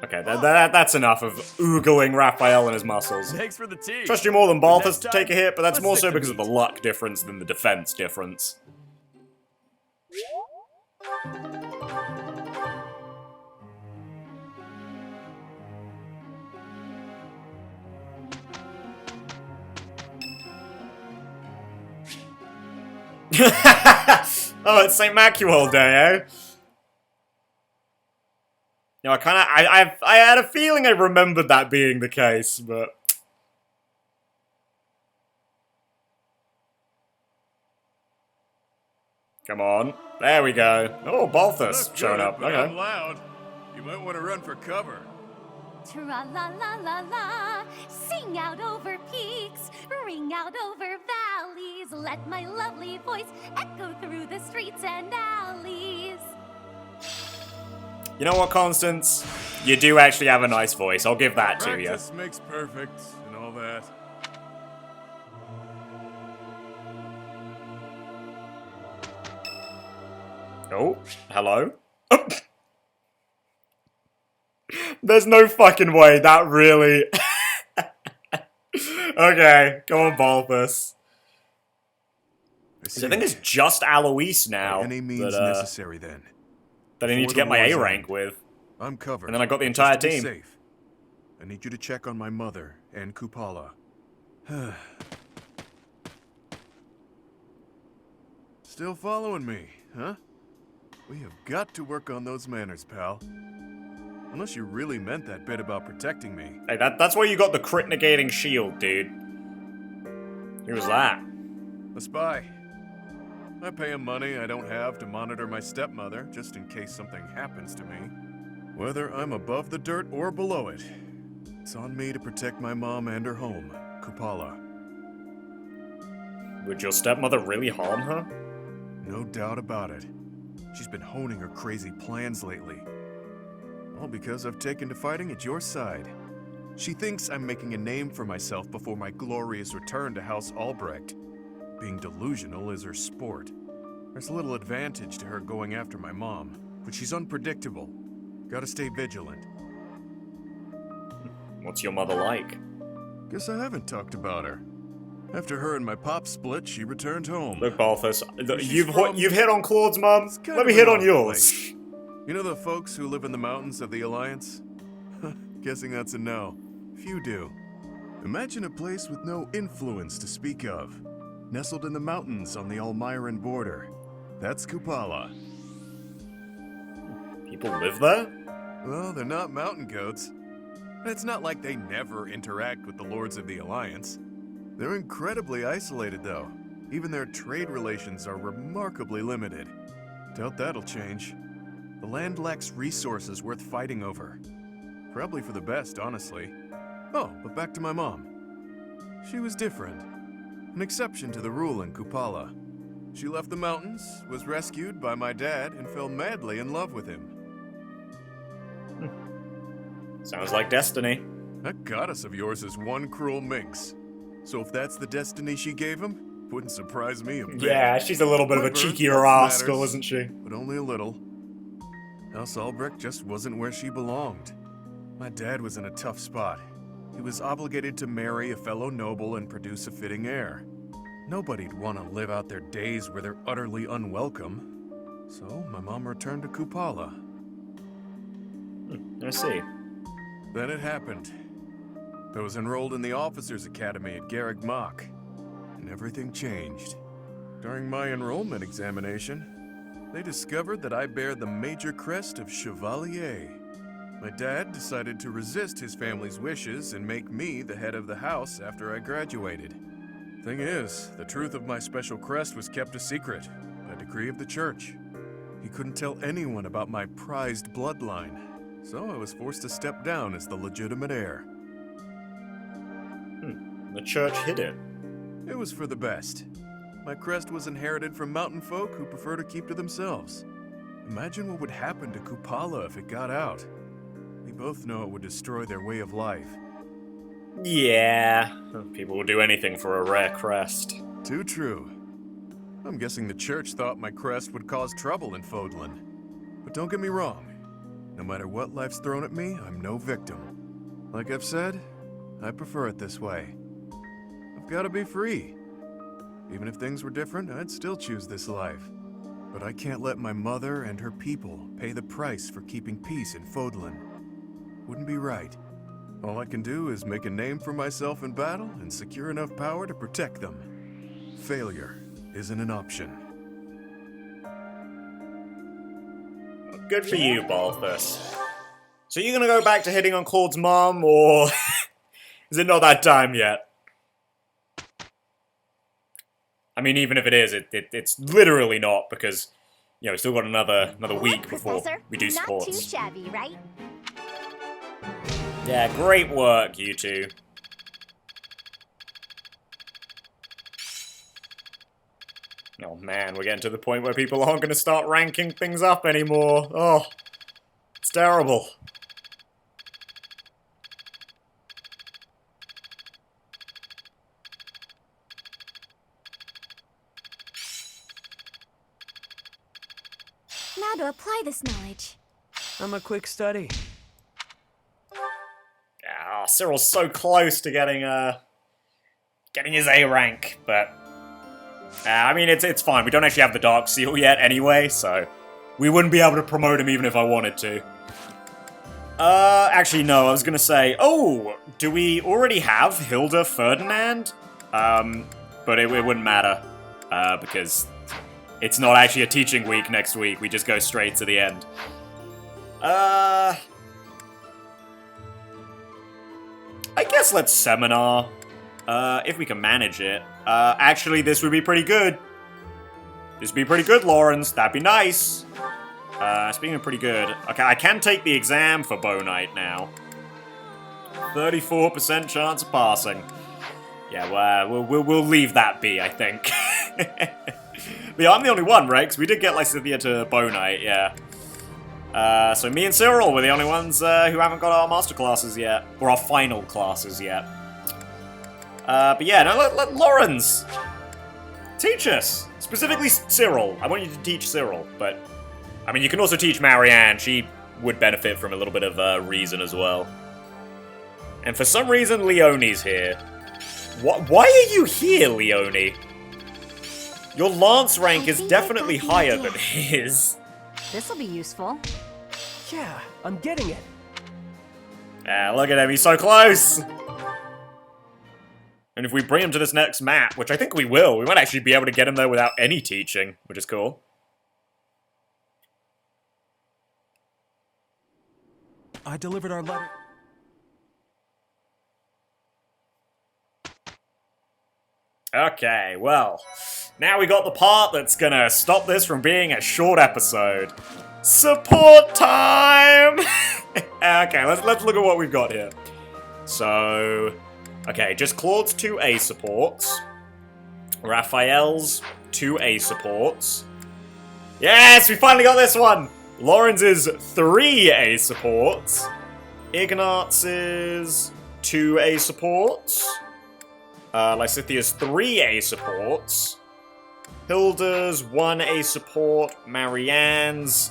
Speaker 1: Okay, that's enough of oogling Raphael and his muscles.
Speaker 13: Thanks for the tea.
Speaker 1: Trust you more than Balthus to take a hit, but that's more so because of the luck difference than the defense difference. Oh, it's St. Macuel Day, eh? You know, I had a feeling I remembered that being the case, but... Come on. There we go. Oh, Balthus showing up.
Speaker 14: But
Speaker 1: Okay.
Speaker 14: I'm loud. You might want to run for cover.
Speaker 5: Tra-la-la-la-la, sing out over peaks, ring out over valleys, let my lovely voice echo through the streets and alleys.
Speaker 1: You know what, Constance? You do actually have a nice voice. I'll give that to you.
Speaker 14: Practice makes perfect and all that.
Speaker 1: Oh, hello? Oh. There's no fucking way that really... Okay, come on, Balthus. So I think it's just Alois now.
Speaker 14: By any means necessary, then.
Speaker 1: That I need to get my A rank with.
Speaker 14: I'm covered.
Speaker 1: And then I got the entire
Speaker 14: Just to be
Speaker 1: team.
Speaker 14: Safe. I need you to check on my mother and Kupala. Still following me, huh? We have got to work on those manners, pal. Unless you really meant that bit about protecting me.
Speaker 1: Hey, that's where you got the crit negating shield, dude. Who was that?
Speaker 14: A spy. I pay him money I don't have to monitor my stepmother, just in case something happens to me. Whether I'm above the dirt or below it, it's on me to protect my mom and her home, Kupala.
Speaker 1: Would your stepmother really harm her?
Speaker 14: No doubt about it. She's been honing her crazy plans lately. All because I've taken to fighting at your side. She thinks I'm making a name for myself before my glorious return to House Albrecht. Being delusional is her sport. There's little advantage to her going after my mom, but she's unpredictable. Gotta stay vigilant.
Speaker 1: What's your mother like?
Speaker 14: Guess I haven't talked about her. After her and my pop split, she returned home.
Speaker 1: Look, Balthus, you've hit on Claude's mom. Let me hit on yours.
Speaker 14: You know the folks who live in the mountains of the Alliance? Guessing that's a no. Few do. Imagine a place with no influence to speak of. Nestled in the mountains on the Almyran border. That's Kupala.
Speaker 1: People live there?
Speaker 14: Well, they're not mountain goats. It's not like they never interact with the Lords of the Alliance. They're incredibly isolated, though. Even their trade relations are remarkably limited. Doubt that'll change. The land lacks resources worth fighting over. Probably for the best, honestly. Oh, but back to my mom. She was different. An exception to the rule in Kupala. She left the mountains, was rescued by my dad, and fell madly in love with him.
Speaker 1: Sounds like destiny.
Speaker 14: That goddess of yours is one cruel minx. So if that's the destiny she gave him, wouldn't surprise me a bit.
Speaker 1: Yeah, she's a little bit of a cheekier rascal, isn't she?
Speaker 14: But only a little. House Albrecht just wasn't where she belonged. My dad was in a tough spot. He was obligated to marry a fellow noble and produce a fitting heir. Nobody'd want to live out their days where they're utterly unwelcome. So my mom returned to Kupala.
Speaker 1: I see.
Speaker 14: Then it happened. I was enrolled in the Officers' Academy at Garreg Mach, and everything changed. During my enrollment examination, they discovered that I bear the major crest of Chevalier. My dad decided to resist his family's wishes and make me the head of the house after I graduated. Thing is, the truth of my special crest was kept a secret by decree of the church. He couldn't tell anyone about my prized bloodline, so I was forced to step down as the legitimate heir.
Speaker 1: The church hid it.
Speaker 14: It was for the best. My crest was inherited from mountain folk who prefer to keep to themselves. Imagine what would happen to Kupala if it got out. We both know it would destroy their way of life.
Speaker 1: Yeah, people will do anything for a rare crest.
Speaker 14: Too true. I'm guessing the church thought my crest would cause trouble in Fodlan. But don't get me wrong. No matter what life's thrown at me, I'm no victim. Like I've said, I prefer it this way. I've got to be free. Even if things were different, I'd still choose this life. But I can't let my mother and her people pay the price for keeping peace in Fodlan. Wouldn't be right. All I can do is make a name for myself in battle and secure enough power to protect them. Failure isn't an option.
Speaker 1: Good for you, Balthus. So you're gonna go back to hitting on Claude's mom, or is it not that time yet? I mean, even if it is, it's literally not, because, you know, we've still got another week before we do sports.
Speaker 5: Not too shabby, right?
Speaker 1: Yeah, great work, you two. Oh man, we're getting to the point where people aren't going to start ranking things up anymore. Oh, it's terrible.
Speaker 7: Now to apply this knowledge.
Speaker 4: I'm a quick study.
Speaker 1: Yeah, Cyril's so close to getting his A rank, but I mean it's fine. We don't actually have the Dark Seal yet anyway, so we wouldn't be able to promote him even if I wanted to. Actually no, I was gonna say, oh, do we already have Hilda Ferdinand? But it wouldn't matter, because it's not actually a teaching week next week. We just go straight to the end. I guess let's seminar, if we can manage it. Actually, this would be pretty good. This would be pretty good, Lorenz. That'd be nice. Speaking of pretty good, okay, I can take the exam for Bow Knight now. 34% chance of passing. Yeah, well, we'll leave that be, I think. But yeah, I'm the only one, right? Because we did get Lysithea to Bow Knight, yeah. So me and Cyril were the only ones who haven't got our master classes yet. Or our final classes yet. But yeah, no, let Lorenz teach us. Specifically Cyril. I want you to teach Cyril, but I mean, you can also teach Marianne. She would benefit from a little bit of reason as well. And for some reason, Leonie's here. Why are you here, Leonie? Your lance rank is definitely higher than his.
Speaker 5: This'll be useful.
Speaker 11: Yeah, I'm getting it.
Speaker 1: Ah, look at him, he's so close! And if we bring him to this next map, which I think we will, we might actually be able to get him there without any teaching, which is cool.
Speaker 3: I delivered our letter.
Speaker 1: Okay, well, now we got the part that's gonna stop this from being a short episode. Support time! Okay, let's look at what we've got here. So, okay, just Claude's 2 A supports. Raphael's 2 A supports. Yes, we finally got this one! Lorenz's 3 A supports. Ignaz's 2 A supports. Lysithea's 3 A supports. Hilda's 1 A support. Marianne's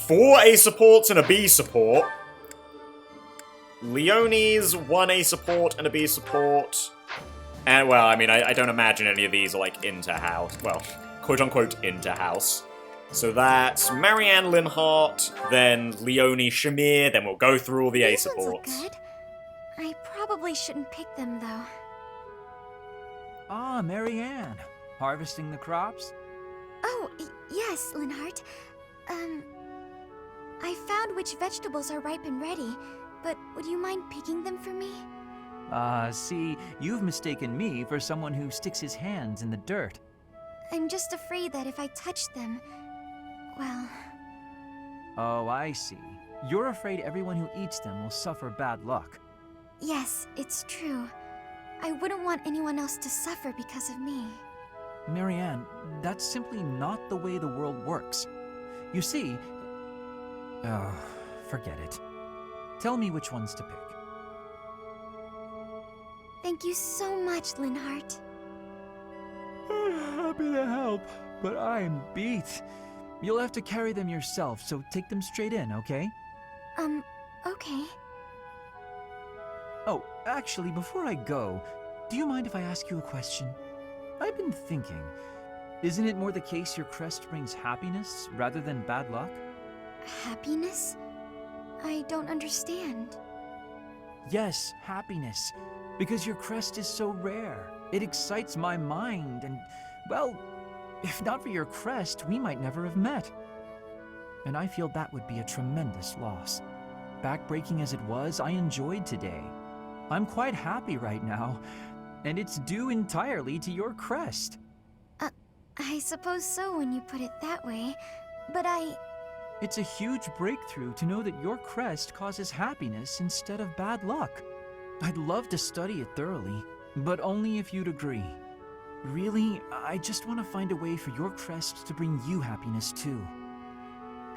Speaker 1: 4 A supports and a B support. Leonie's 1 A support and a B support. And, well, I mean, I don't imagine any of these are, like, inter-house. Well, quote-unquote inter-house. So that's Marianne Linhardt, then Leonie Shamir, then we'll go through all the A supports.
Speaker 7: These ones look good. I probably shouldn't pick them, though.
Speaker 8: Ah, Marianne. Harvesting the crops?
Speaker 7: Oh, yes, Linhardt. I found which vegetables are ripe and ready, but would you mind picking them for me?
Speaker 8: See, you've mistaken me for someone who sticks his hands in the dirt.
Speaker 5: I'm just afraid that if I touch them, well...
Speaker 8: Oh, I see. You're afraid everyone who eats them will suffer bad luck.
Speaker 5: Yes, it's true. I wouldn't want anyone else to suffer because of me.
Speaker 8: Marianne, that's simply not the way the world works. You see... Oh, forget it. Tell me which ones to pick.
Speaker 5: Thank you so much, Linhardt.
Speaker 8: Happy to help, but I'm beat. You'll have to carry them yourself, so take them straight in, okay?
Speaker 5: Okay.
Speaker 8: Oh, actually, before I go, do you mind if I ask you a question? I've been thinking, isn't it more the case your crest brings happiness rather than bad luck?
Speaker 5: Happiness? I don't understand.
Speaker 8: Yes, happiness. Because your crest is so rare. It excites my mind and, well, if not for your crest, we might never have met. And I feel that would be a tremendous loss. Backbreaking as it was, I enjoyed today. I'm quite happy right now, and it's due entirely to your crest.
Speaker 5: I suppose so when you put it that way, but
Speaker 8: It's a huge breakthrough to know that your crest causes happiness instead of bad luck. I'd love to study it thoroughly, but only if you'd agree. Really, I just want to find a way for your crest to bring you happiness too.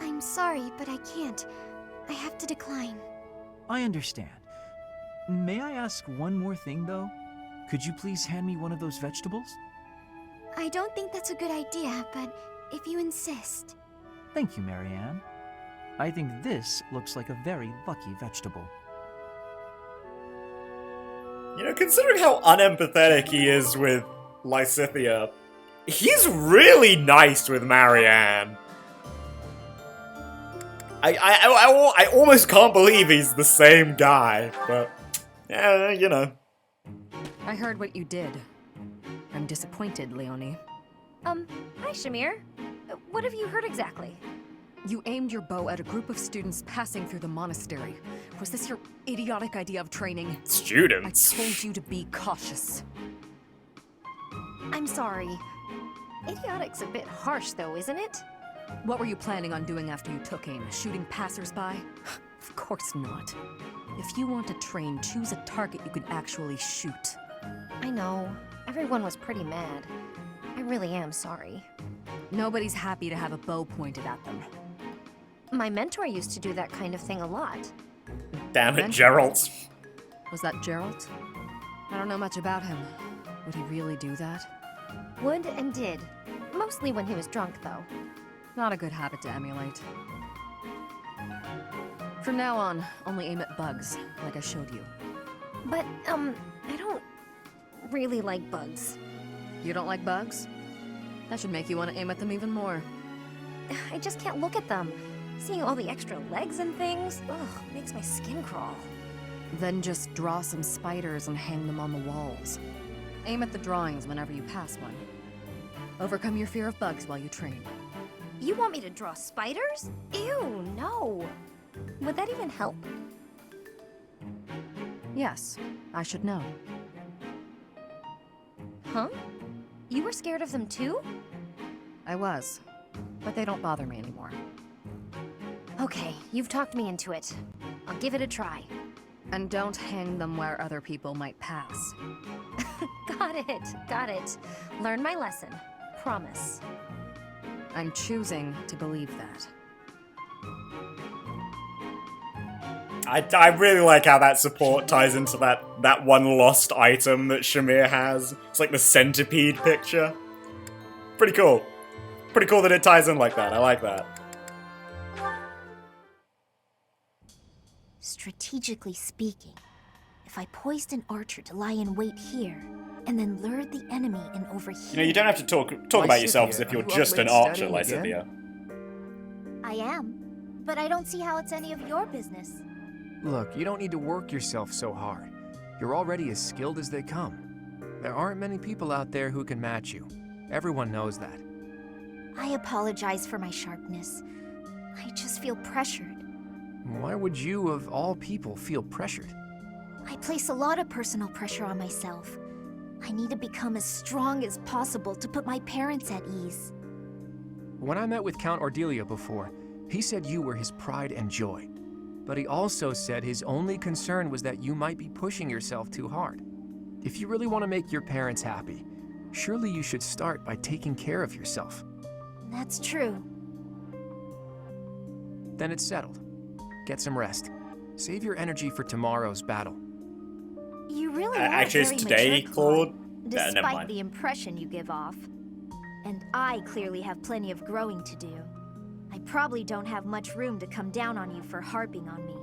Speaker 5: I'm sorry, but I can't. I have to decline.
Speaker 8: I understand. May I ask one more thing, though? Could you please hand me one of those vegetables?
Speaker 5: I don't think that's a good idea, but if you insist.
Speaker 8: Thank you, Marianne. I think this looks like a very lucky vegetable.
Speaker 1: You know, considering how unempathetic he is with Lysithea, he's really nice with Marianne. I almost can't believe he's the same guy, but, yeah, you know.
Speaker 15: I heard what you did. I'm disappointed, Leonie.
Speaker 7: Hi, Shamir. What have you heard exactly?
Speaker 15: You aimed your bow at a group of students passing through the monastery. Was this your idiotic idea of training?
Speaker 1: Students?
Speaker 15: I told you to be cautious.
Speaker 7: I'm sorry. Idiotic's a bit harsh, though, isn't it?
Speaker 15: What were you planning on doing after you took aim? Shooting passersby? Of course not. If you want to train, choose a target you can actually shoot.
Speaker 7: I know. Everyone was pretty mad. I really am sorry.
Speaker 15: Nobody's happy to have a bow pointed at them.
Speaker 7: My mentor used to do that kind of thing a lot.
Speaker 1: Damn it, Geralt.
Speaker 15: Was that Geralt? I don't know much about him. Would he really do that?
Speaker 7: Would and did. Mostly when he was drunk, though.
Speaker 15: Not a good habit to emulate. From now on, only aim at bugs, like I showed you.
Speaker 7: But, I don't really like bugs.
Speaker 15: You don't like bugs? That should make you want to aim at them even more.
Speaker 7: I just can't look at them. Seeing all the extra legs and things, makes my skin crawl.
Speaker 15: Then just draw some spiders and hang them on the walls. Aim at the drawings whenever you pass one. Overcome your fear of bugs while you train.
Speaker 7: You want me to draw spiders? Ew, no. Would that even help?
Speaker 15: Yes, I should know.
Speaker 7: Huh? You were scared of them too?
Speaker 15: I was, but they don't bother me anymore.
Speaker 7: Okay, you've talked me into it. I'll give it a try.
Speaker 15: And don't hang them where other people might pass.
Speaker 7: Got it. Learn my lesson. Promise.
Speaker 15: I'm choosing to believe that.
Speaker 1: I really like how that support ties into that one lost item that Shamir has. It's like the centipede picture. Pretty cool. Pretty cool that it ties in like that. I like that.
Speaker 5: Strategically speaking, if I poised an archer to lie in wait here, and then lured the enemy in over here...
Speaker 1: You know, you don't have to talk about yourself as if you're just an archer, Lysithea.
Speaker 5: I am, but I don't see how it's any of your business.
Speaker 6: Look, you don't need to work yourself so hard. You're already as skilled as they come. There aren't many people out there who can match you. Everyone knows that.
Speaker 5: I apologize for my sharpness. I just feel pressured.
Speaker 6: Why would you, of all people, feel pressured?
Speaker 7: I place a lot of personal pressure on myself. I need to become as strong as possible to put my parents at ease.
Speaker 6: When I met with Count Ordelia before, he said you were his pride and joy. But he also said his only concern was that you might be pushing yourself too hard. If you really want to make your parents happy, surely you should start by taking care of yourself.
Speaker 7: That's true.
Speaker 6: Then it's settled. Get some rest. Save your energy for tomorrow's battle.
Speaker 7: You really are
Speaker 1: actually,
Speaker 7: very
Speaker 1: it's today,
Speaker 7: mature,
Speaker 1: Claude. Never
Speaker 7: despite
Speaker 1: mind.
Speaker 7: the impression you give off. And I clearly have plenty of growing to do. I probably don't have much room to come down on you for harping on me.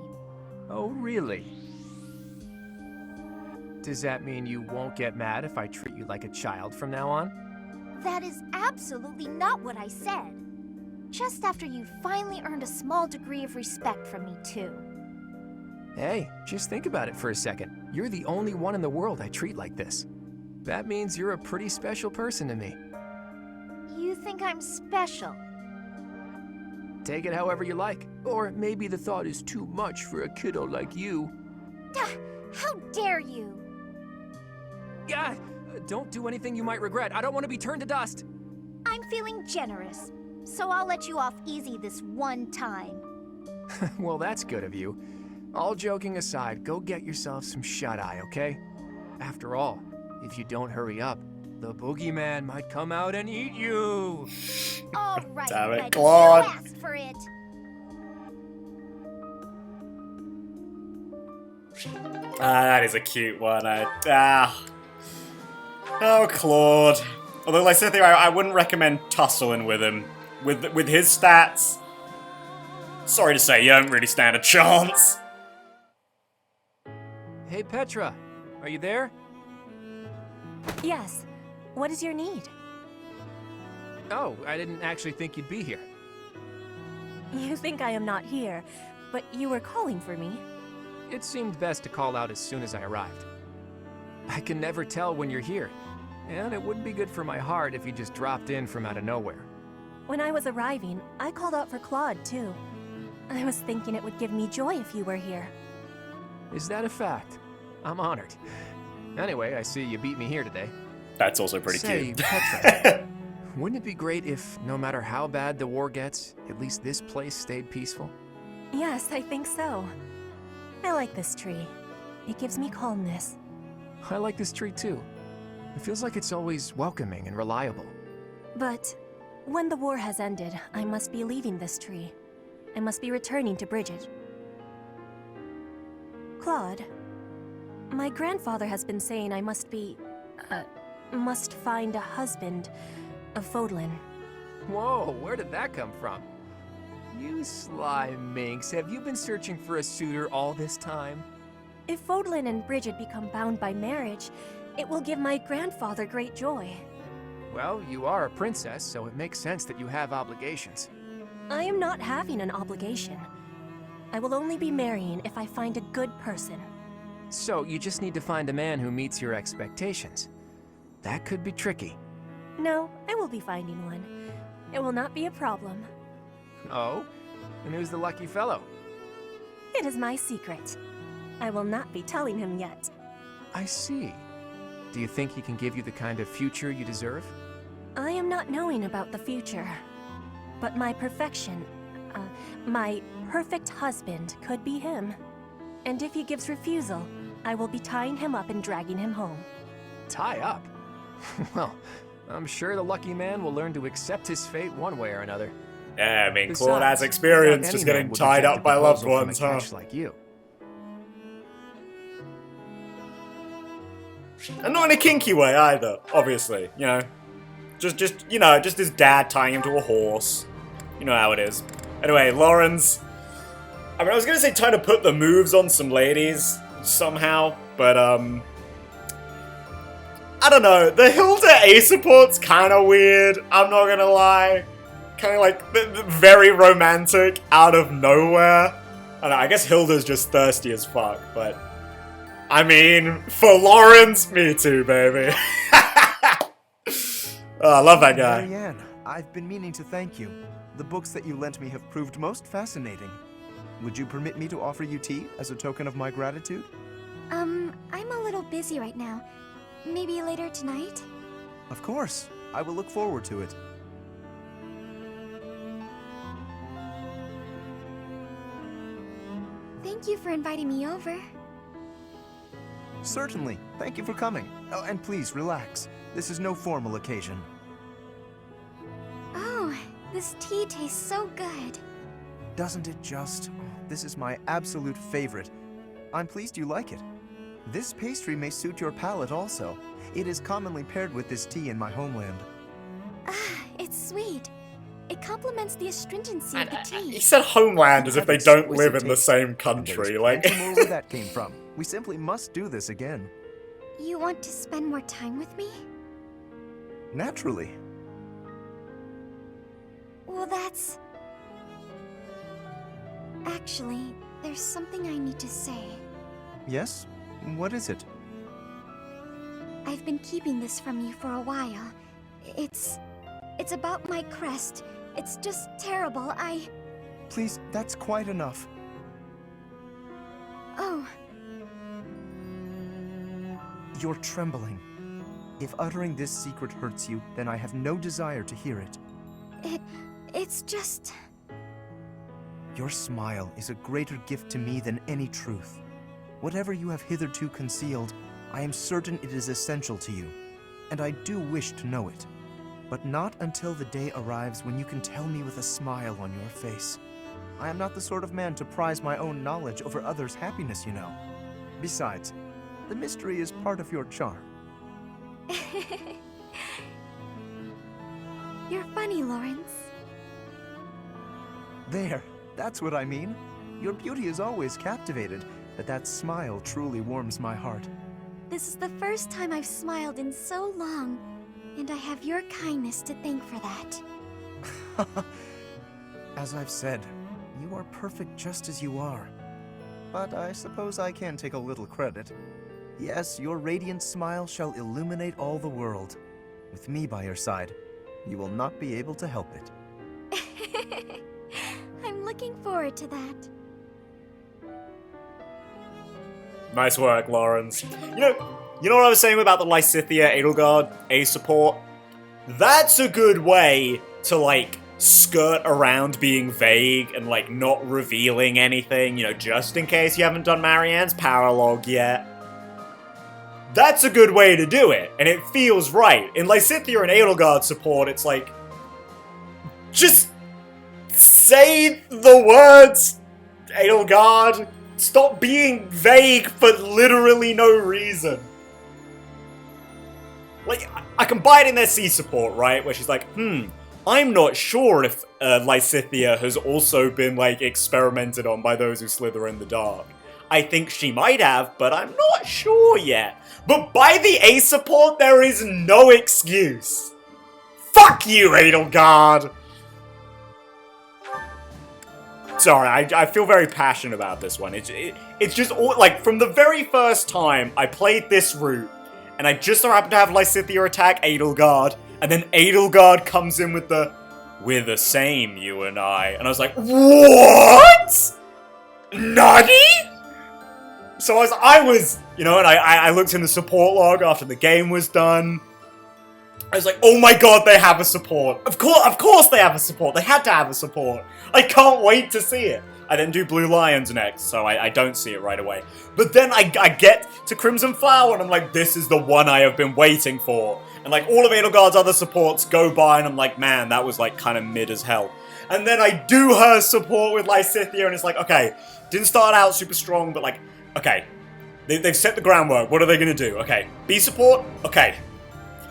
Speaker 6: Oh, really? Does that mean you won't get mad if I treat you like a child from now on?
Speaker 7: That is absolutely not what I said. Just after you finally earned a small degree of respect from me, too.
Speaker 6: Hey, just think about it for a second. You're the only one in the world I treat like this. That means you're a pretty special person to me.
Speaker 7: You think I'm special?
Speaker 6: Take it however you like. Or maybe the thought is too much for a kiddo like you.
Speaker 7: How dare you?
Speaker 6: Yeah, don't do anything you might regret. I don't want to be turned to dust.
Speaker 7: I'm feeling generous, so I'll let you off easy this one time.
Speaker 6: Well, that's good of you. All joking aside, go get yourself some shut-eye, okay? After all, if you don't hurry up, the boogeyman might come out and eat you.
Speaker 7: All right,
Speaker 1: Damn it,
Speaker 7: Red,
Speaker 1: Claude.
Speaker 7: you asked for it.
Speaker 1: That is a cute one. Oh, Claude. Although, like I said, I wouldn't recommend tussling with him. With his stats, sorry to say, you don't really stand a chance.
Speaker 6: Hey, Petra, are you there?
Speaker 16: Yes. What is your need?
Speaker 6: Oh, I didn't actually think you'd be here.
Speaker 16: You think I am not here, but you were calling for me.
Speaker 6: It seemed best to call out as soon as I arrived. I can never tell when you're here, and it wouldn't be good for my heart if you just dropped in from out of nowhere.
Speaker 16: When I was arriving, I called out for Claude, too. I was thinking it would give me joy if you were here.
Speaker 6: Is that a fact? I'm honored. Anyway, I see you beat me here today.
Speaker 1: That's also pretty
Speaker 6: cute. Petra, wouldn't it be great if, no matter how bad the war gets, at least this place stayed peaceful?
Speaker 16: Yes, I think so. I like this tree. It gives me calmness.
Speaker 6: I like this tree too. It feels like it's always welcoming and reliable.
Speaker 16: But when the war has ended, I must be leaving this tree. I must be returning to Bridget. Claude, my grandfather has been saying I must find a husband of Fodlan.
Speaker 6: Whoa, where did that come from? You sly minx, have you been searching for a suitor all this time?
Speaker 16: If Fodlan and Bridget become bound by marriage, it will give my grandfather great joy.
Speaker 6: Well, you are a princess, so it makes sense that you have obligations.
Speaker 16: I am not having an obligation. I will only be marrying if I find a good person.
Speaker 6: So, you just need to find a man who meets your expectations. That could be tricky.
Speaker 16: No, I will be finding one. It will not be a problem.
Speaker 6: Oh? And who's the lucky fellow?
Speaker 16: It is my secret. I will not be telling him yet.
Speaker 6: I see. Do you think he can give you the kind of future you deserve?
Speaker 16: I am not knowing about the future. But my perfection, my perfect husband could be him. And if he gives refusal, I will be tying him up and dragging him home.
Speaker 6: Tie up? Well, I'm sure the lucky man will learn to accept his fate one way or another.
Speaker 1: Yeah, I mean,
Speaker 6: Besides,
Speaker 1: Claude has experience
Speaker 6: not
Speaker 1: just
Speaker 6: any
Speaker 1: getting
Speaker 6: man would
Speaker 1: tied
Speaker 6: reject
Speaker 1: up
Speaker 6: a
Speaker 1: by loved
Speaker 6: proposal from
Speaker 1: ones,
Speaker 6: a
Speaker 1: huh?
Speaker 6: catch like you.
Speaker 1: And not in a kinky way either, obviously, you know. Just his dad tying him to a horse. You know how it is. Anyway, Lorenz. I mean, I was gonna say trying to put the moves on some ladies somehow, but I don't know. The Hilda A support's kind of weird. I'm not gonna lie. Kind of like very romantic out of nowhere. I don't know. I guess Hilda's just thirsty as fuck, but I mean, for Lorenz, me too, baby. Oh, I love that guy.
Speaker 3: Marianne, I've been meaning to thank you. The books that you lent me have proved most fascinating. Would you permit me to offer you tea as a token of my gratitude?
Speaker 7: I'm a little busy right now. Maybe later tonight?
Speaker 3: Of course. I will look forward to it.
Speaker 7: Thank you for inviting me over.
Speaker 3: Certainly. Thank you for coming. Oh, and please, relax. This is no formal occasion.
Speaker 7: Oh, this tea tastes so good.
Speaker 3: Doesn't it just? This is my absolute favorite. I'm pleased you like it. This pastry may suit your palate also. It is commonly paired with this tea in my homeland.
Speaker 7: It's sweet. It complements the astringency of the tea.
Speaker 1: He said homeland as if they don't live in the same country. Like,
Speaker 3: Where that came from. We simply must do this again.
Speaker 7: You want to spend more time with me?
Speaker 3: Naturally.
Speaker 7: Well, that's... Actually, there's something I need to say.
Speaker 3: Yes? What is it?
Speaker 7: I've been keeping this from you for a while. It's about my crest. It's just terrible.
Speaker 3: Please, that's quite enough.
Speaker 7: Oh.
Speaker 3: You're trembling. If uttering this secret hurts you, then I have no desire to hear it.
Speaker 7: It's just...
Speaker 3: Your smile is a greater gift to me than any truth. Whatever you have hitherto concealed, I am certain it is essential to you, and I do wish to know it. But not until the day arrives when you can tell me with a smile on your face. I am not the sort of man to prize my own knowledge over others' happiness, you know. Besides, the mystery is part of your charm.
Speaker 7: You're funny, Lorenz.
Speaker 3: There, that's what I mean. Your beauty is always captivated, but that smile truly warms my heart.
Speaker 7: This is the first time I've smiled in so long, and I have your kindness to thank for that.
Speaker 3: As I've said, you are perfect just as you are. But I suppose I can take a little credit. Yes, your radiant smile shall illuminate all the world. With me by your side, you will not be able to help it.
Speaker 7: I'm looking forward to that.
Speaker 1: nice work, Lorenz. You know what I was saying about the Lysithea Edelgard A support? That's a good way to, like, skirt around being vague and, like, not revealing anything, you know, just in case you haven't done Marianne's Paralogue yet. That's a good way to do it, and it feels right. In Lysithea and Edelgard support, it's like, just say the words, Edelgard. Stop being vague for literally no reason. Like, I can buy it in their C support, right? Where she's like, I'm not sure if Lysithea has also been, like, experimented on by those who slither in the dark. I think she might have, but I'm not sure yet. But by the A support, there is no excuse. Fuck you, Edelgard! Sorry, I feel very passionate about this one. It's just, like, from the very first time I played this route, and I just so happened to have Lysithea attack Edelgard, and then Edelgard comes in with the, we're the same, you and I. And I was like, what? Nutty? So I was, you know, and I looked in the support log after the game was done. I was like, oh my god, they have a support. Of course they have a support. They had to have a support. I can't wait to see it. I didn't do Blue Lions next, so I don't see it right away. But then I get to Crimson Flower, and I'm like, this is the one I have been waiting for. And, like, all of Edelgard's other supports go by, and I'm like, man, that was, like, kind of mid as hell. And then I do her support with Lysithea, and it's like, okay, didn't start out super strong, but, like, okay, they've set the groundwork. What are they going to do? Okay, B support? Okay.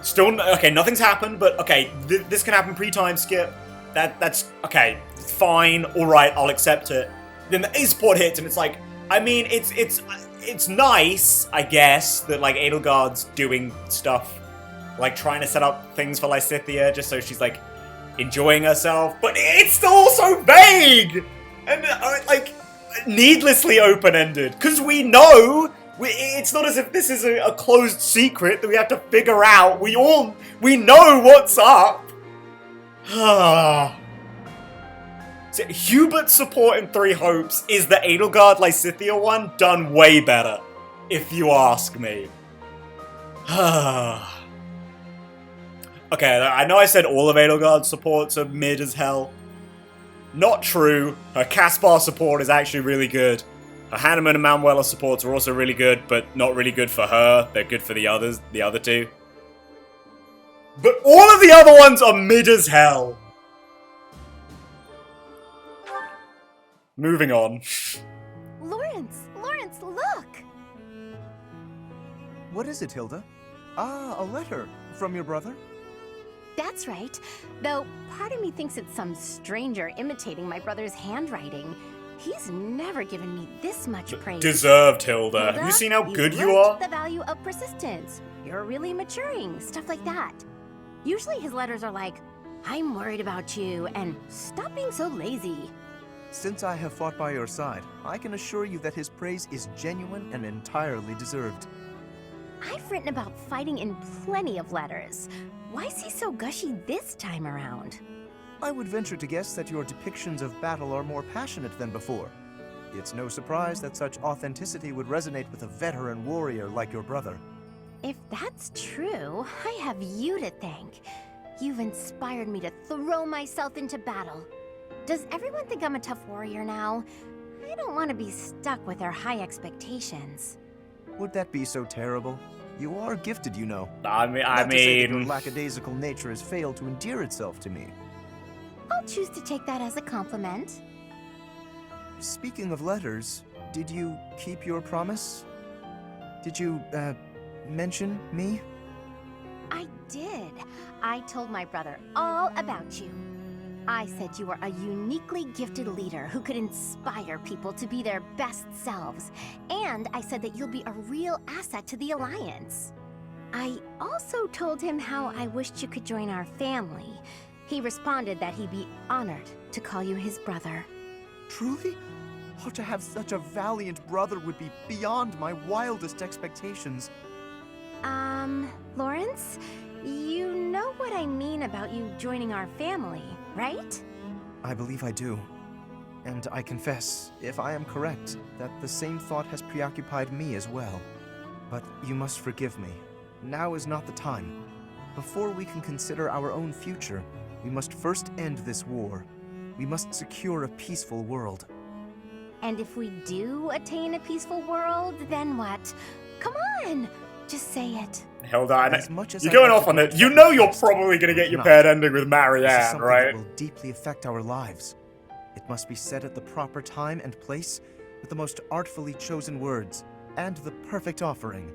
Speaker 1: Still, okay, nothing's happened, but, okay, this can happen pre-time skip. That's, okay, fine, alright, I'll accept it. Then the A support hits, and it's like, I mean, it's nice, I guess, that, like, Edelgard's doing stuff, like, trying to set up things for Lysithea, just so she's, like, enjoying herself, but it's still also vague! And, like, needlessly open-ended, because we know, it's not as if this is a closed secret that we have to figure out, we know what's up! So Hubert's support in Three Hopes is the Edelgard Lysithea one done way better. if you ask me. Okay, I know I said all of Edelgard's supports are mid as hell. Not true. Her Caspar support is actually really good. Her Hanneman and Manuela supports are also really good, but not really good for her. They're good for the others, the other two. But all of the other ones are mid as hell. Moving on.
Speaker 7: Lawrence, look!
Speaker 3: What is it, Hilda? Ah, a letter from your brother?
Speaker 17: That's right. Though part of me thinks it's some stranger imitating my brother's handwriting. He's never given me this much praise.
Speaker 1: Deserved, Hilda. Have you seen how good you are?
Speaker 17: The value of persistence. You're really maturing. Stuff like that. Usually his letters are like, I'm worried about you, and stop being so lazy.
Speaker 3: Since I have fought by your side, I can assure you that his praise is genuine and entirely deserved.
Speaker 17: I've written about fighting in plenty of letters. Why is he so gushy this time around?
Speaker 3: I would venture to guess that your depictions of battle are more passionate than before. It's no surprise that such authenticity would resonate with a veteran warrior like your brother.
Speaker 17: If that's true, I have you to thank. You've inspired me to throw myself into battle. Does everyone think I'm a tough warrior now? I don't want to be stuck with their high expectations.
Speaker 3: Would that be so terrible? You are gifted, you know.
Speaker 1: I
Speaker 3: Not to say that your
Speaker 1: mean...
Speaker 3: lackadaisical nature has failed to endear itself to me.
Speaker 17: I'll choose to take that as a compliment.
Speaker 3: Speaking of letters, did you keep your promise? Did you, mention me?
Speaker 17: I did. I told my brother all about you. I said you were a uniquely gifted leader who could inspire people to be their best selves. And I said that you'll be a real asset to the Alliance. I also told him how I wished you could join our family. He responded that he'd be honored to call you his brother.
Speaker 3: Truly? Oh, to have such a valiant brother would be beyond my wildest expectations.
Speaker 17: Lorenz? You know what I mean about you joining our family, right?
Speaker 3: I believe I do. And I confess, if I am correct, that the same thought has preoccupied me as well. But you must forgive me. Now is not the time. Before we can consider our own future, we must first end this war. We must secure a peaceful world.
Speaker 17: And if we do attain a peaceful world, then what? Come on! Just say it.
Speaker 1: Hilda, you're going off on it. You know you're probably going to get your paired ending with
Speaker 3: This is
Speaker 1: Marianne,
Speaker 3: something
Speaker 1: right?
Speaker 3: that will deeply affect our lives. It must be said at the proper time and place, with the most artfully chosen words, and the perfect offering.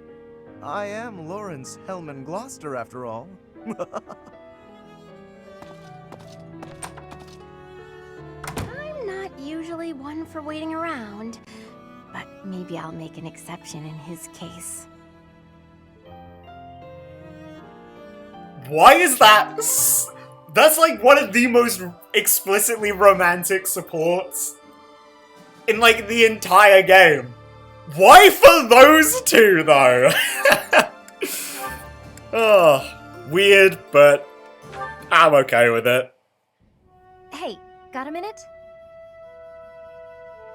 Speaker 3: I am Lorenz Hellman Gloucester, after all.
Speaker 17: I'm not usually one for waiting around, but maybe I'll make an exception in his case.
Speaker 1: Why is that? That's like one of the most explicitly romantic supports in like the entire game. Why for those two though? Oh, weird, but I'm okay with it.
Speaker 16: Hey, got a minute?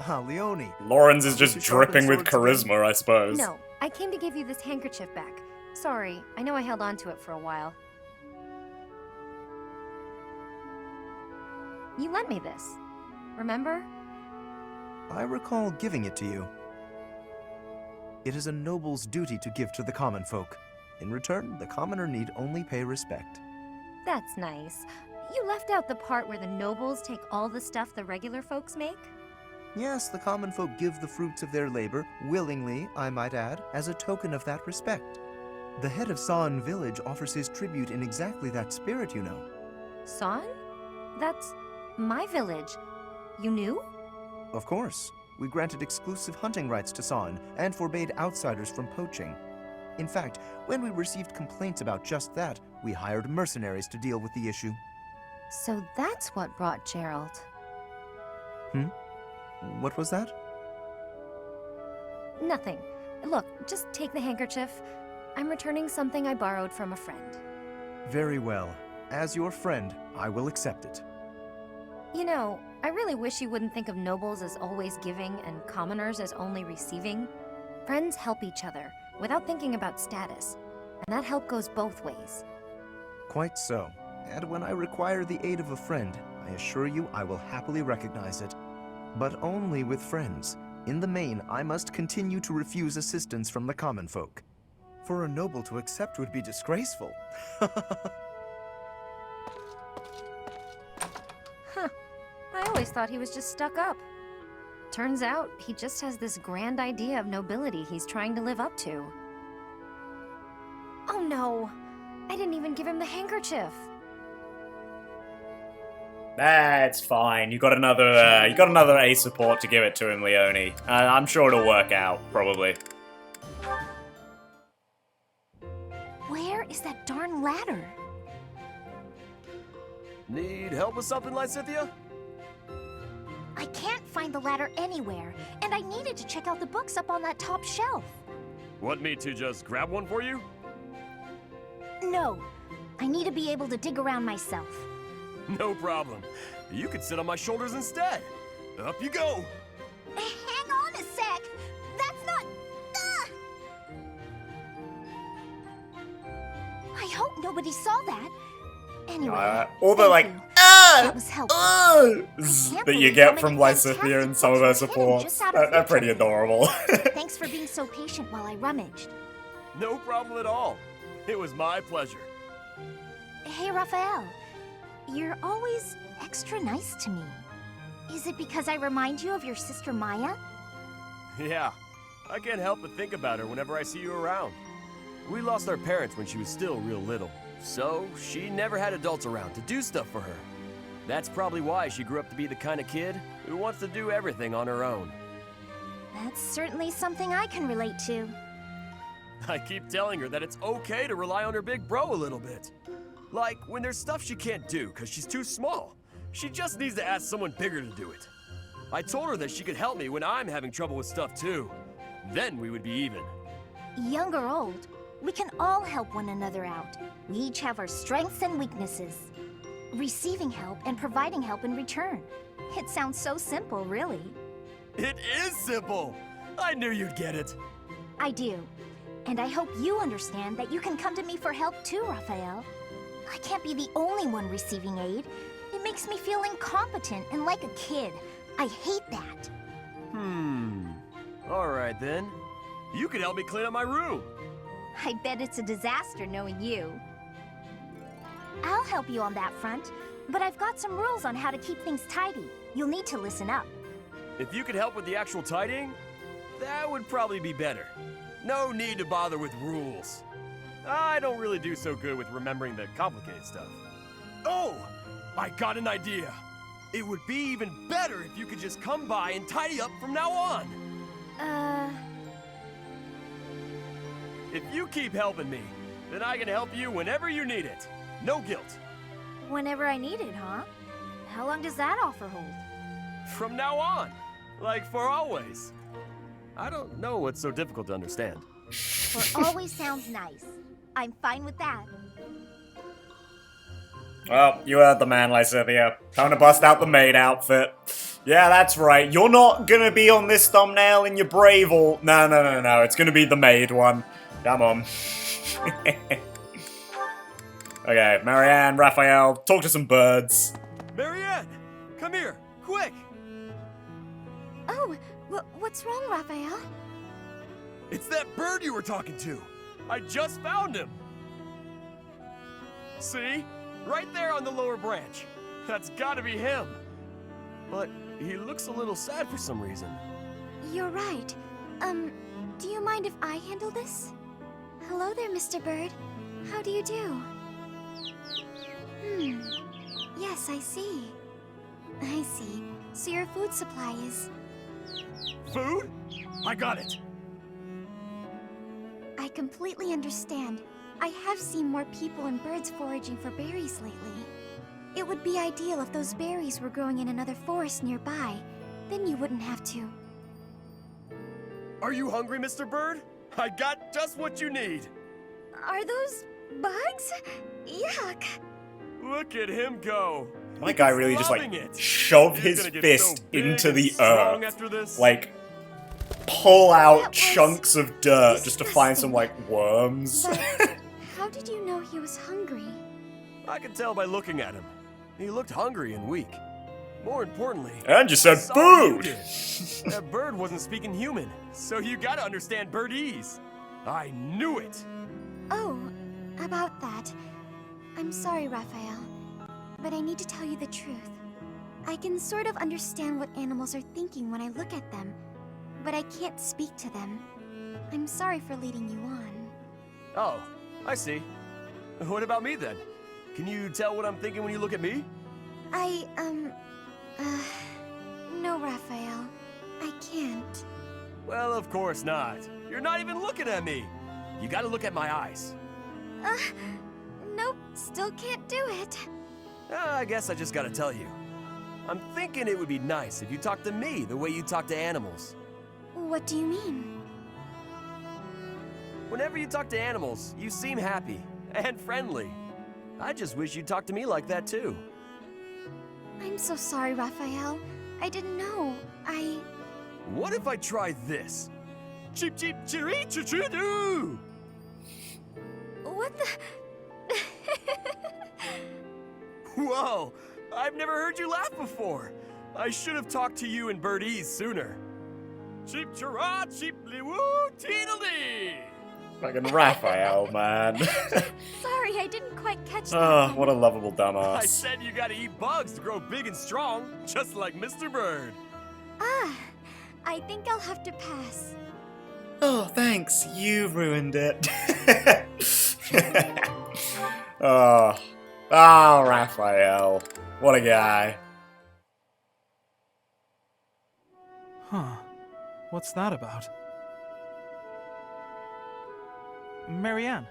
Speaker 3: Ah, Leone.
Speaker 1: Lorenz is just dripping with charisma, I suppose.
Speaker 16: No, I came to give you this handkerchief back. Sorry, I know I held on to it for a while. You lent me this, remember?
Speaker 3: I recall giving it to you. It is a noble's duty to give to the common folk. In return, the commoner need only pay respect.
Speaker 16: That's nice. You left out the part where the nobles take all the stuff the regular folks make?
Speaker 3: Yes, the common folk give the fruits of their labor, willingly, I might add, as a token of that respect. The head of San village offers his tribute in exactly that spirit, you know.
Speaker 16: San? That's my village. You knew?
Speaker 3: Of course. We granted exclusive hunting rights to San and forbade outsiders from poaching. In fact, when we received complaints about just that, we hired mercenaries to deal with the issue.
Speaker 16: So that's what brought Gerald.
Speaker 3: What was that?
Speaker 16: Nothing. Look, just take the handkerchief. I'm returning something I borrowed from a friend.
Speaker 3: Very well. As your friend, I will accept it.
Speaker 16: You know, I really wish you wouldn't think of nobles as always giving and commoners as only receiving.
Speaker 7: Friends help each other, without thinking about status. And that help goes both ways.
Speaker 3: Quite so. And when I require the aid of a friend, I assure you I will happily recognize it. But only with friends. In the main, I must continue to refuse assistance from the common folk. For a noble to accept would be disgraceful.
Speaker 7: Huh. I always thought he was just stuck up. Turns out, he just has this grand idea of nobility he's trying to live up to. Oh no! I didn't even give him the handkerchief.
Speaker 1: That's fine. You got another A support to give it to him, Leone. I'm sure it'll work out, probably.
Speaker 7: Where is that darn ladder?
Speaker 13: Need help with something, Lysithea?
Speaker 17: I can't find the ladder anywhere, and I needed to check out the books up on that top shelf.
Speaker 13: Want me to just grab one for you?
Speaker 17: No, I need to be able to dig around myself.
Speaker 13: No problem. You could sit on my shoulders instead. Up you go.
Speaker 17: Hang on a sec. That's not... I hope nobody saw that. Anyway,
Speaker 1: all the like
Speaker 17: that was helpful.
Speaker 1: that you get from Lysithea and some of her supports. They're pretty adorable.
Speaker 17: Thanks for being so patient while I rummaged.
Speaker 13: No problem at all. It was my pleasure.
Speaker 17: Hey, Raphael. You're always extra nice to me. Is it because I remind you of your sister Maya?
Speaker 13: Yeah, I can't help but think about her whenever I see you around. We lost our parents when she was still real little, so she never had adults around to do stuff for her. That's probably why she grew up to be the kind of kid who wants to do everything on her own.
Speaker 17: That's certainly something I can relate to.
Speaker 13: I keep telling her that it's okay to rely on her big bro a little bit. Like, when there's stuff she can't do because she's too small. She just needs to ask someone bigger to do it. I told her that she could help me when I'm having trouble with stuff too. Then we would be even.
Speaker 17: Young or old, we can all help one another out. We each have our strengths and weaknesses. Receiving help and providing help in return. It sounds so simple, really.
Speaker 13: It is simple! I knew you'd get it.
Speaker 17: I do. And I hope you understand that you can come to me for help too, Raphael. I can't be the only one receiving aid. It makes me feel incompetent and like a kid. I hate that.
Speaker 13: Alright then. You could help me clean up my room.
Speaker 17: I bet it's a disaster knowing you. I'll help you on that front, but I've got some rules on how to keep things tidy. You'll need to listen up.
Speaker 13: If you could help with the actual tidying, that would probably be better. No need to bother with rules. I don't really do so good with remembering the complicated stuff. Oh! I got an idea! It would be even better if you could just come by and tidy up from now on! If you keep helping me, then I can help you whenever you need it. No guilt.
Speaker 7: Whenever I need it, huh? How long does that offer hold?
Speaker 13: From now on. Like for always. I don't know what's so difficult to understand.
Speaker 17: For always sounds nice. I'm fine with that.
Speaker 1: Well, you heard the man, Lysithea. Time to bust out the maid outfit. Yeah, that's right. You're not gonna be on this thumbnail in your brave or... No. It's gonna be the maid one. Come on. Okay, Marianne, Raphael, talk to some birds.
Speaker 13: Marianne! Come here, quick!
Speaker 7: Oh, what's wrong, Raphael?
Speaker 13: It's that bird you were talking to! I just found him! See? Right there on the lower branch. That's gotta be him. But he looks a little sad for some reason.
Speaker 7: You're right. Do you mind if I handle this? Hello there, Mr. Bird. How do you do? Yes, I see. I see. So your food supply is...
Speaker 13: Food? I got it!
Speaker 7: I completely understand. I have seen more people and birds foraging for berries lately. It would be ideal if those berries were growing in another forest nearby. Then you wouldn't have to.
Speaker 13: Are you hungry, Mr. Bird? I got just what you need.
Speaker 7: Are those bugs? Yuck.
Speaker 13: Look at him go.
Speaker 1: My guy really just, like,
Speaker 13: Loving it.
Speaker 1: shove
Speaker 13: He's
Speaker 1: his
Speaker 13: gonna get
Speaker 1: fist
Speaker 13: so big
Speaker 1: into
Speaker 13: and
Speaker 1: the
Speaker 13: strong
Speaker 1: earth.
Speaker 13: after this.
Speaker 1: Like, pull out
Speaker 7: That was
Speaker 1: chunks of dirt just to find some, like, worms.
Speaker 7: But how did you know he was hungry?
Speaker 13: I could tell by looking at him. He looked hungry and weak. More importantly,
Speaker 1: And you said
Speaker 13: I saw what you
Speaker 1: food!
Speaker 13: did. That bird wasn't speaking human, so you gotta understand birdese. I knew it!
Speaker 7: Oh, about that. I'm sorry, Raphael, but I need to tell you the truth. I can sort of understand what animals are thinking when I look at them, but I can't speak to them. I'm sorry for leading you on.
Speaker 13: Oh, I see. What about me then? Can you tell what I'm thinking when you look at me?
Speaker 7: No, Raphael. I can't.
Speaker 13: Well, of course not. You're not even looking at me. You gotta look at my eyes.
Speaker 7: Nope, still can't do it.
Speaker 13: I guess I just gotta tell you. I'm thinking it would be nice if you talked to me the way you talk to animals.
Speaker 7: What do you mean?
Speaker 13: Whenever you talk to animals, you seem happy and friendly. I just wish you'd talk to me like that too.
Speaker 7: I'm so sorry, Raphael. I didn't know.
Speaker 13: What if I try this? Cheep cheep chiree choo doo!
Speaker 7: What the?
Speaker 13: Whoa! I've never heard you laugh before. I should have talked to you in birdese sooner. Cheep chirah cheep woo teedledee!
Speaker 1: Fucking Raphael, man.
Speaker 7: Sorry, I didn't quite catch that.
Speaker 1: Oh, what a lovable
Speaker 13: I
Speaker 1: dumbass.
Speaker 13: said you gotta eat bugs to grow big and strong, just like Mr. Bird.
Speaker 7: I think I'll have to pass.
Speaker 1: Oh, thanks. You ruined it. Oh, Raphael. What a guy.
Speaker 8: Huh. What's that about? Marianne,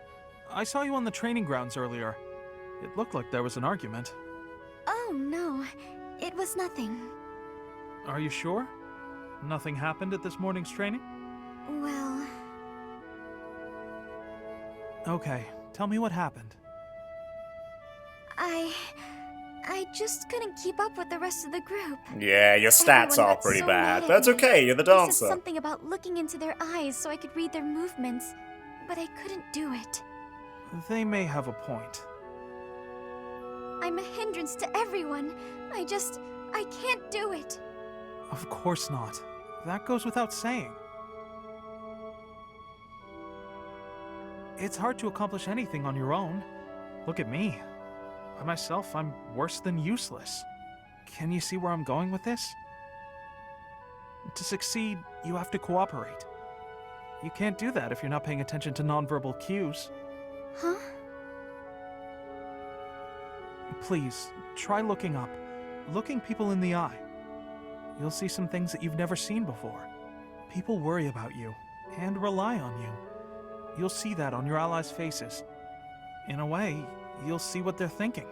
Speaker 8: I saw you on the training grounds earlier. It looked like there was an argument.
Speaker 7: Oh, no. It was nothing.
Speaker 8: Are you sure? Nothing happened at this morning's training?
Speaker 7: Well...
Speaker 8: Okay, tell me what happened.
Speaker 7: I just couldn't keep up with the rest of the group.
Speaker 1: Yeah, your stats
Speaker 7: Everyone
Speaker 1: are
Speaker 7: got
Speaker 1: pretty
Speaker 7: so
Speaker 1: bad.
Speaker 7: mad at
Speaker 1: That's
Speaker 7: me.
Speaker 1: okay, you're the
Speaker 7: They said
Speaker 1: dancer.
Speaker 7: something about looking into their eyes so I could read their movements, but I couldn't do it.
Speaker 8: They may have a point.
Speaker 7: I'm a hindrance to everyone. I can't do it.
Speaker 8: Of course not. That goes without saying. It's hard to accomplish anything on your own. Look at me. By myself, I'm worse than useless. Can you see where I'm going with this? To succeed, you have to cooperate. You can't do that if you're not paying attention to nonverbal cues.
Speaker 7: Huh?
Speaker 8: Please, try looking up. Looking people in the eye. You'll see some things that you've never seen before. People worry about you, and rely on you. You'll see that on your allies' faces. In a way, you'll see what they're thinking.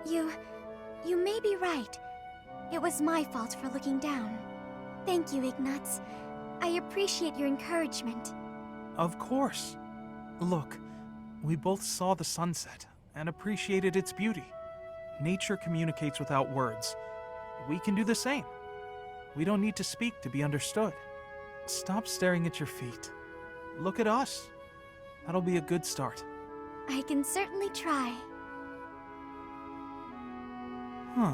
Speaker 7: You may be right. It was my fault for looking down. Thank you, Ignatz. I appreciate your encouragement.
Speaker 8: Of course. Look, we both saw the sunset and appreciated its beauty. Nature communicates without words. We can do the same. We don't need to speak to be understood. Stop staring at your feet. Look at us. That'll be a good start.
Speaker 7: I can certainly try.
Speaker 8: Huh.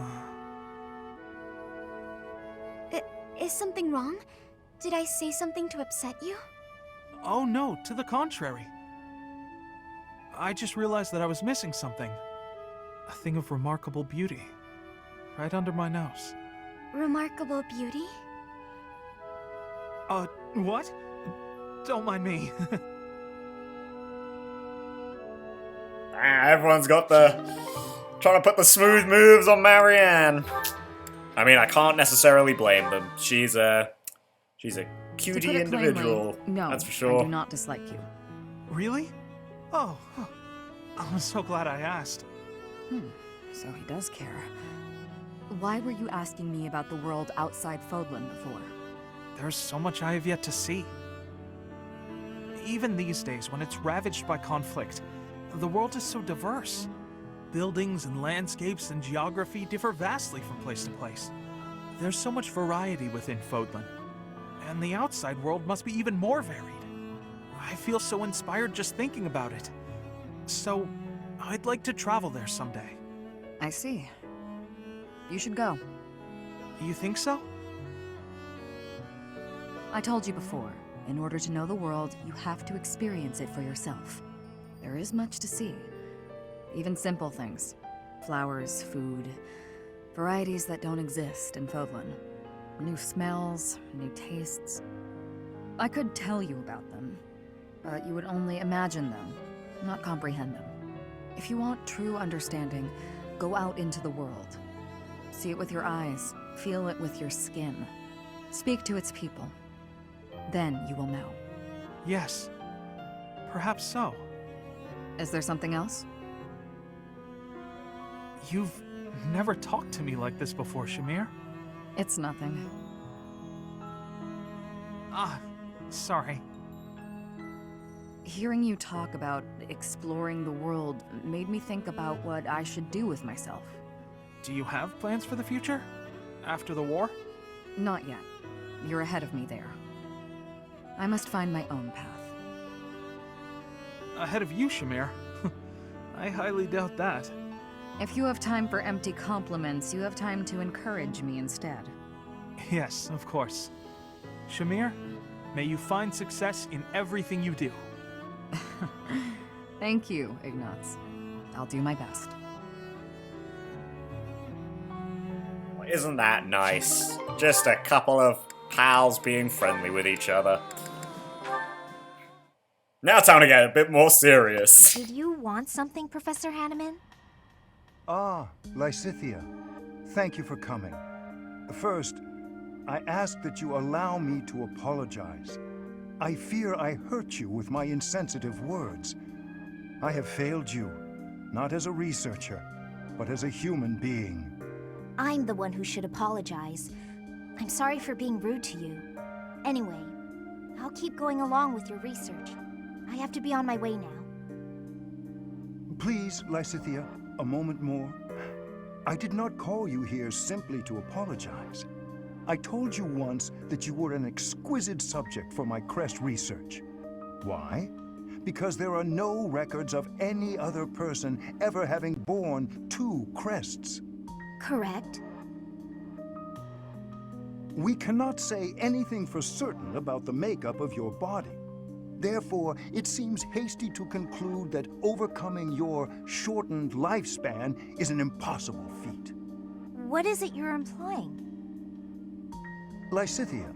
Speaker 7: Is something wrong? Did I say something to upset you?
Speaker 8: Oh no, to the contrary. I just realized that I was missing something. A thing of remarkable beauty. Right under my nose.
Speaker 7: Remarkable beauty?
Speaker 8: What? Don't mind me.
Speaker 1: Everyone's got trying to put the smooth moves on Marianne. I mean, I can't necessarily blame them. She's a cutie
Speaker 15: To put it
Speaker 1: individual.
Speaker 15: plainly, no,
Speaker 1: that's for sure.
Speaker 15: I do not dislike you.
Speaker 8: Really? Oh, I'm so glad I asked.
Speaker 15: So he does care. Why were you asking me about the world outside Fodlan before?
Speaker 8: There's so much I have yet to see. Even these days, when it's ravaged by conflict, the world is so diverse. Buildings and landscapes and geography differ vastly from place to place. There's so much variety within Fodlan.
Speaker 18: And the outside world must be even more varied. I feel so inspired just thinking about it. So, I'd like to travel there someday.
Speaker 15: I see. You should go.
Speaker 18: You think so?
Speaker 15: I told you before, in order to know the world, you have to experience it for yourself. There is much to see. Even simple things. Flowers, food, varieties that don't exist in Fodlan. New smells, new tastes. I could tell you about them, but you would only imagine them, not comprehend them. If you want true understanding, go out into the world. See it with your eyes, feel it with your skin. Speak to its people. Then you will know.
Speaker 18: Yes. Perhaps so.
Speaker 15: Is there something else?
Speaker 18: You've never talked to me like this before, Shamir.
Speaker 15: It's nothing.
Speaker 18: Sorry.
Speaker 15: Hearing you talk about exploring the world made me think about what I should do with myself.
Speaker 18: Do you have plans for the future? After the war?
Speaker 15: Not yet. You're ahead of me there. I must find my own path.
Speaker 18: Ahead of you, Shamir? I highly doubt that.
Speaker 15: If you have time for empty compliments, you have time to encourage me instead.
Speaker 18: Yes, of course. Shamir, may you find success in everything you do.
Speaker 15: Thank you, Ignatz. I'll do my best.
Speaker 1: Isn't that nice? Just a couple of pals being friendly with each other. Now it's time to get a bit more serious.
Speaker 17: Did you want something, Professor Hanneman?
Speaker 19: Ah, Lysithea. Thank you for coming. First, I ask that you allow me to apologize. I fear I hurt you with my insensitive words. I have failed you, not as a researcher, but as a human being.
Speaker 17: I'm the one who should apologize. I'm sorry for being rude to you. Anyway, I'll keep going along with your research. I have to be on my way now.
Speaker 19: Please, Lysithea, a moment more. I did not call you here simply to apologize. I told you once that you were an exquisite subject for my crest research. Why? Because there are no records of any other person ever having borne 2 crests.
Speaker 17: Correct.
Speaker 19: We cannot say anything for certain about the makeup of your body. Therefore, it seems hasty to conclude that overcoming your shortened lifespan is an impossible feat.
Speaker 17: What is it you're implying?
Speaker 19: Lysithea,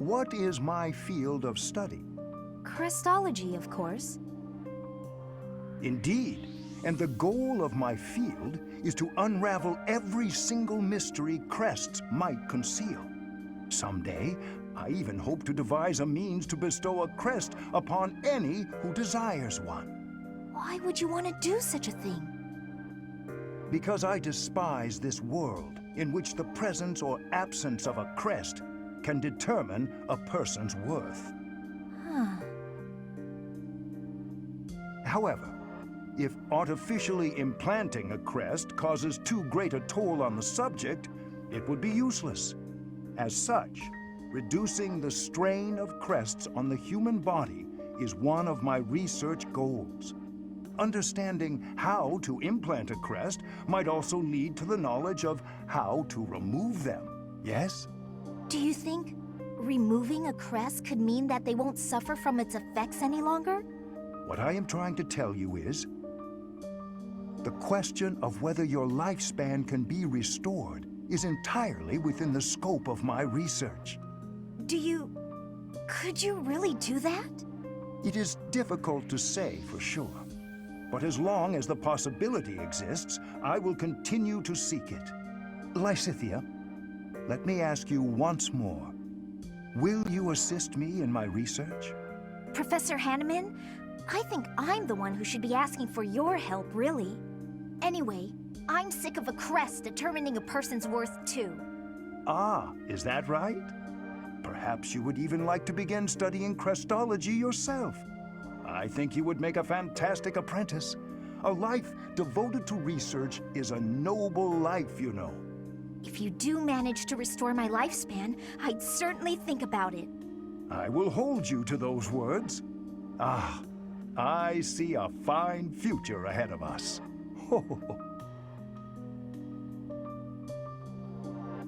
Speaker 19: what is my field of study?
Speaker 17: Crestology, of course.
Speaker 19: Indeed, and the goal of my field is to unravel every single mystery crests might conceal. Someday, I even hope to devise a means to bestow a crest upon any who desires one.
Speaker 17: Why would you want to do such a thing?
Speaker 19: Because I despise this world in which the presence or absence of a crest can determine a person's worth.
Speaker 17: Huh.
Speaker 19: However, if artificially implanting a crest causes too great a toll on the subject, it would be useless. As such, reducing the strain of crests on the human body is one of my research goals. Understanding how to implant a crest might also lead to the knowledge of how to remove them, yes?
Speaker 17: Do you think removing a crest could mean that they won't suffer from its effects any longer?
Speaker 19: What I am trying to tell you is, the question of whether your lifespan can be restored is entirely within the scope of my research.
Speaker 17: Could you really do that?
Speaker 19: It is difficult to say for sure. But as long as the possibility exists, I will continue to seek it. Lysithea, let me ask you once more. Will you assist me in my research?
Speaker 17: Professor Hanneman, I think I'm the one who should be asking for your help, really. Anyway, I'm sick of a crest determining a person's worth, too.
Speaker 19: Ah, is that right? Perhaps you would even like to begin studying crestology yourself. I think you would make a fantastic apprentice. A life devoted to research is a noble life, you know.
Speaker 17: If you do manage to restore my lifespan, I'd certainly think about it.
Speaker 19: I will hold you to those words. Ah, I see a fine future ahead of us.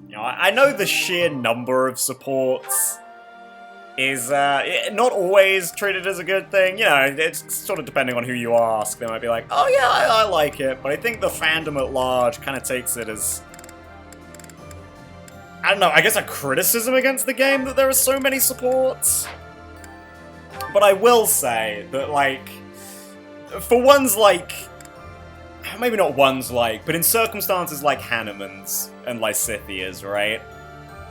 Speaker 1: You know, I know the sheer number of supports is not always treated as a good thing. You know, it's sort of depending on who you ask. They might be like, oh yeah, I like it. But I think the fandom at large kind of takes it as, I don't know, I guess a criticism against the game that there are so many supports. But I will say that, like, for ones like, maybe not ones like, but in circumstances like Hanneman's and Lysithia's, right?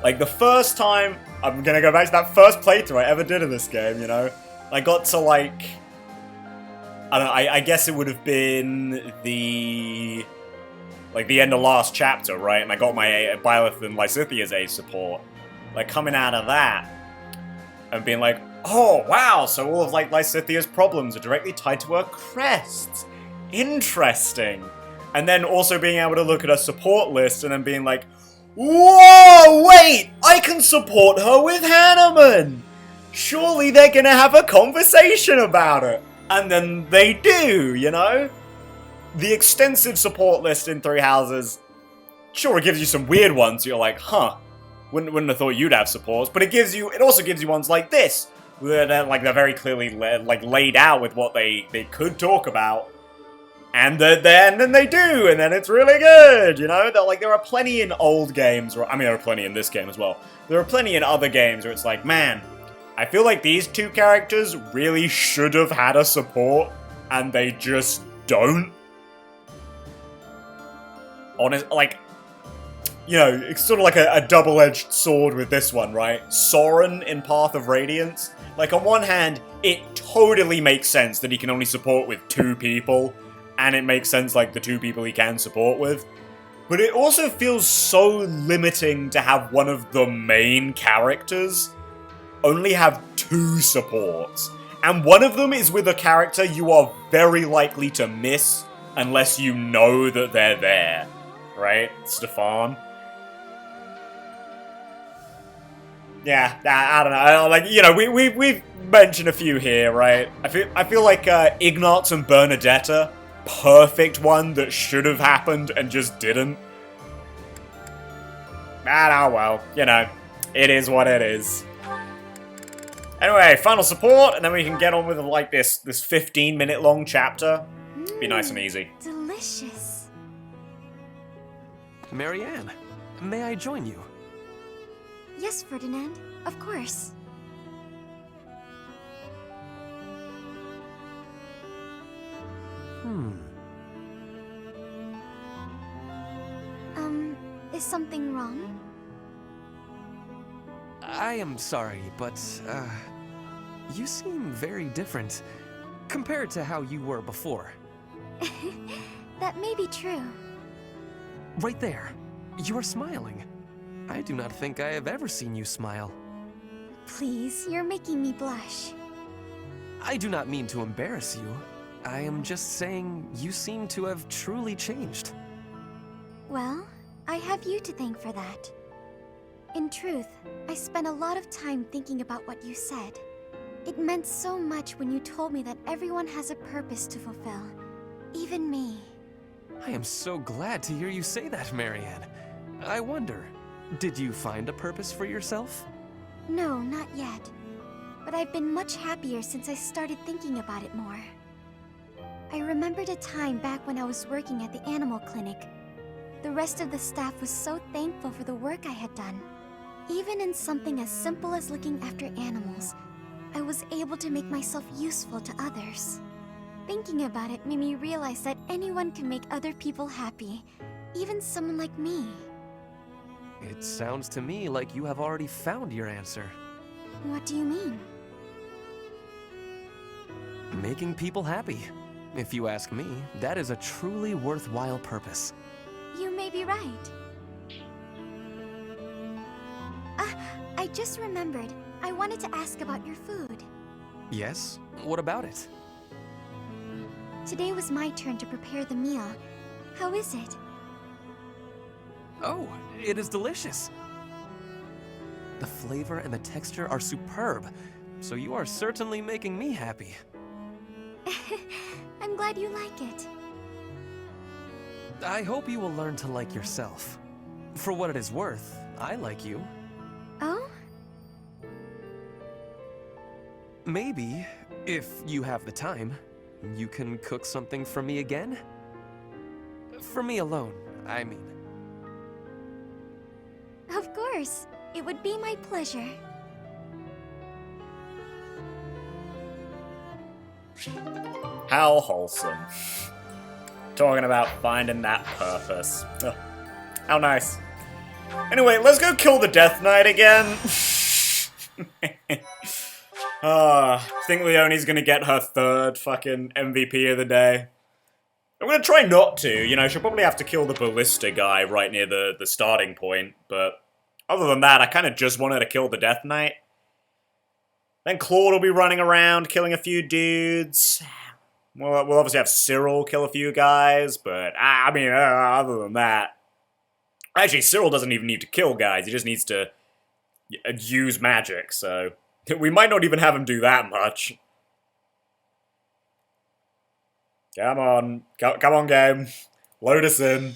Speaker 1: Like, the first time, I'm gonna go back to that first playthrough I ever did of this game, you know? I got to, like, I don't know, I guess it would have been the end of last chapter, right? And I got my Byleth and Lysithia's A support. Like, coming out of that, and being like, oh, wow, so all of, like, Lysithia's problems are directly tied to her crests. Interesting. And then also being able to look at her support list and then being like, whoa, wait, I can support her with Hanneman. Surely they're gonna have a conversation about it. And then they do, you know? The extensive support list in Three Houses, sure, it gives you some weird ones. You're like, huh, wouldn't have thought you'd have supports. But it also gives you ones like this, where they're very clearly laid out with what they could talk about. And then they do, and then it's really good, you know? There are plenty in old games, I mean, there are plenty in this game as well. There are plenty in other games where it's like, man, I feel like these two characters really should have had a support, and they just don't. You know, it's sort of like a double-edged sword with this one, right? Soren in Path of Radiance. Like, on one hand, it totally makes sense that he can only support with 2 people, and it makes sense, like, the 2 people he can support with. But it also feels so limiting to have one of the main characters only have 2 supports. And one of them is with a character you are very likely to miss unless you know that they're there. Right, Stefan? Yeah, I don't know. Like, you know, we've mentioned a few here, right? I feel like Ignatz and Bernadetta, perfect one that should have happened and just didn't. Oh well, you know, it is what it is. Anyway, final support, and then we can get on with like this 15-minute long chapter. Be nice and easy.
Speaker 7: Delicious.
Speaker 4: Marianne, may I join you?
Speaker 7: Yes, Ferdinand, of course. Is something wrong?
Speaker 4: I am sorry, but, you seem very different compared to how you were before.
Speaker 7: That may be true.
Speaker 4: Right there. You are smiling. I do not think I have ever seen you smile.
Speaker 7: Please, you're making me blush.
Speaker 4: I do not mean to embarrass you. I am just saying you seem to have truly changed.
Speaker 7: Well, I have you to thank for that. In truth, I spent a lot of time thinking about what you said. It meant so much when you told me that everyone has a purpose to fulfill. Even me.
Speaker 4: I am so glad to hear you say that, Marianne. I wonder, did you find a purpose for yourself?
Speaker 7: No, not yet. But I've been much happier since I started thinking about it more. I remembered a time back when I was working at the animal clinic. The rest of the staff was so thankful for the work I had done. Even in something as simple as looking after animals, I was able to make myself useful to others. Thinking about it made me realize that anyone can make other people happy, even someone like me.
Speaker 4: It sounds to me like you have already found your answer.
Speaker 7: What do you mean?
Speaker 4: Making people happy. If you ask me, that is a truly worthwhile purpose.
Speaker 7: You may be right. I just remembered. I wanted to ask about your food.
Speaker 4: Yes? What about it?
Speaker 7: Today was my turn to prepare the meal. How is it?
Speaker 4: Oh, it is delicious. The flavor and the texture are superb, so you are certainly making me happy.
Speaker 7: I'm glad you like it.
Speaker 4: I hope you will learn to like yourself. For what it is worth, I like you.
Speaker 7: Oh?
Speaker 4: Maybe, if you have the time, you can cook something for me again? For me alone, I mean.
Speaker 7: Of course. It would be my pleasure.
Speaker 1: How wholesome. Talking about finding that purpose. Oh, how nice. Anyway, let's go kill the Death Knight again. I think Leonie's gonna get her third fucking MVP of the day. I'm gonna try not to, you know, she'll probably have to kill the ballista guy right near the starting point, but other than that, I kind of just wanted to kill the Death Knight. Then Claude will be running around, killing a few dudes. We'll obviously have Cyril kill a few guys, but, I mean, other than that... Actually, Cyril doesn't even need to kill guys, he just needs to use magic, so... We might not even have him do that much. Come on. Come on, game. Load us in.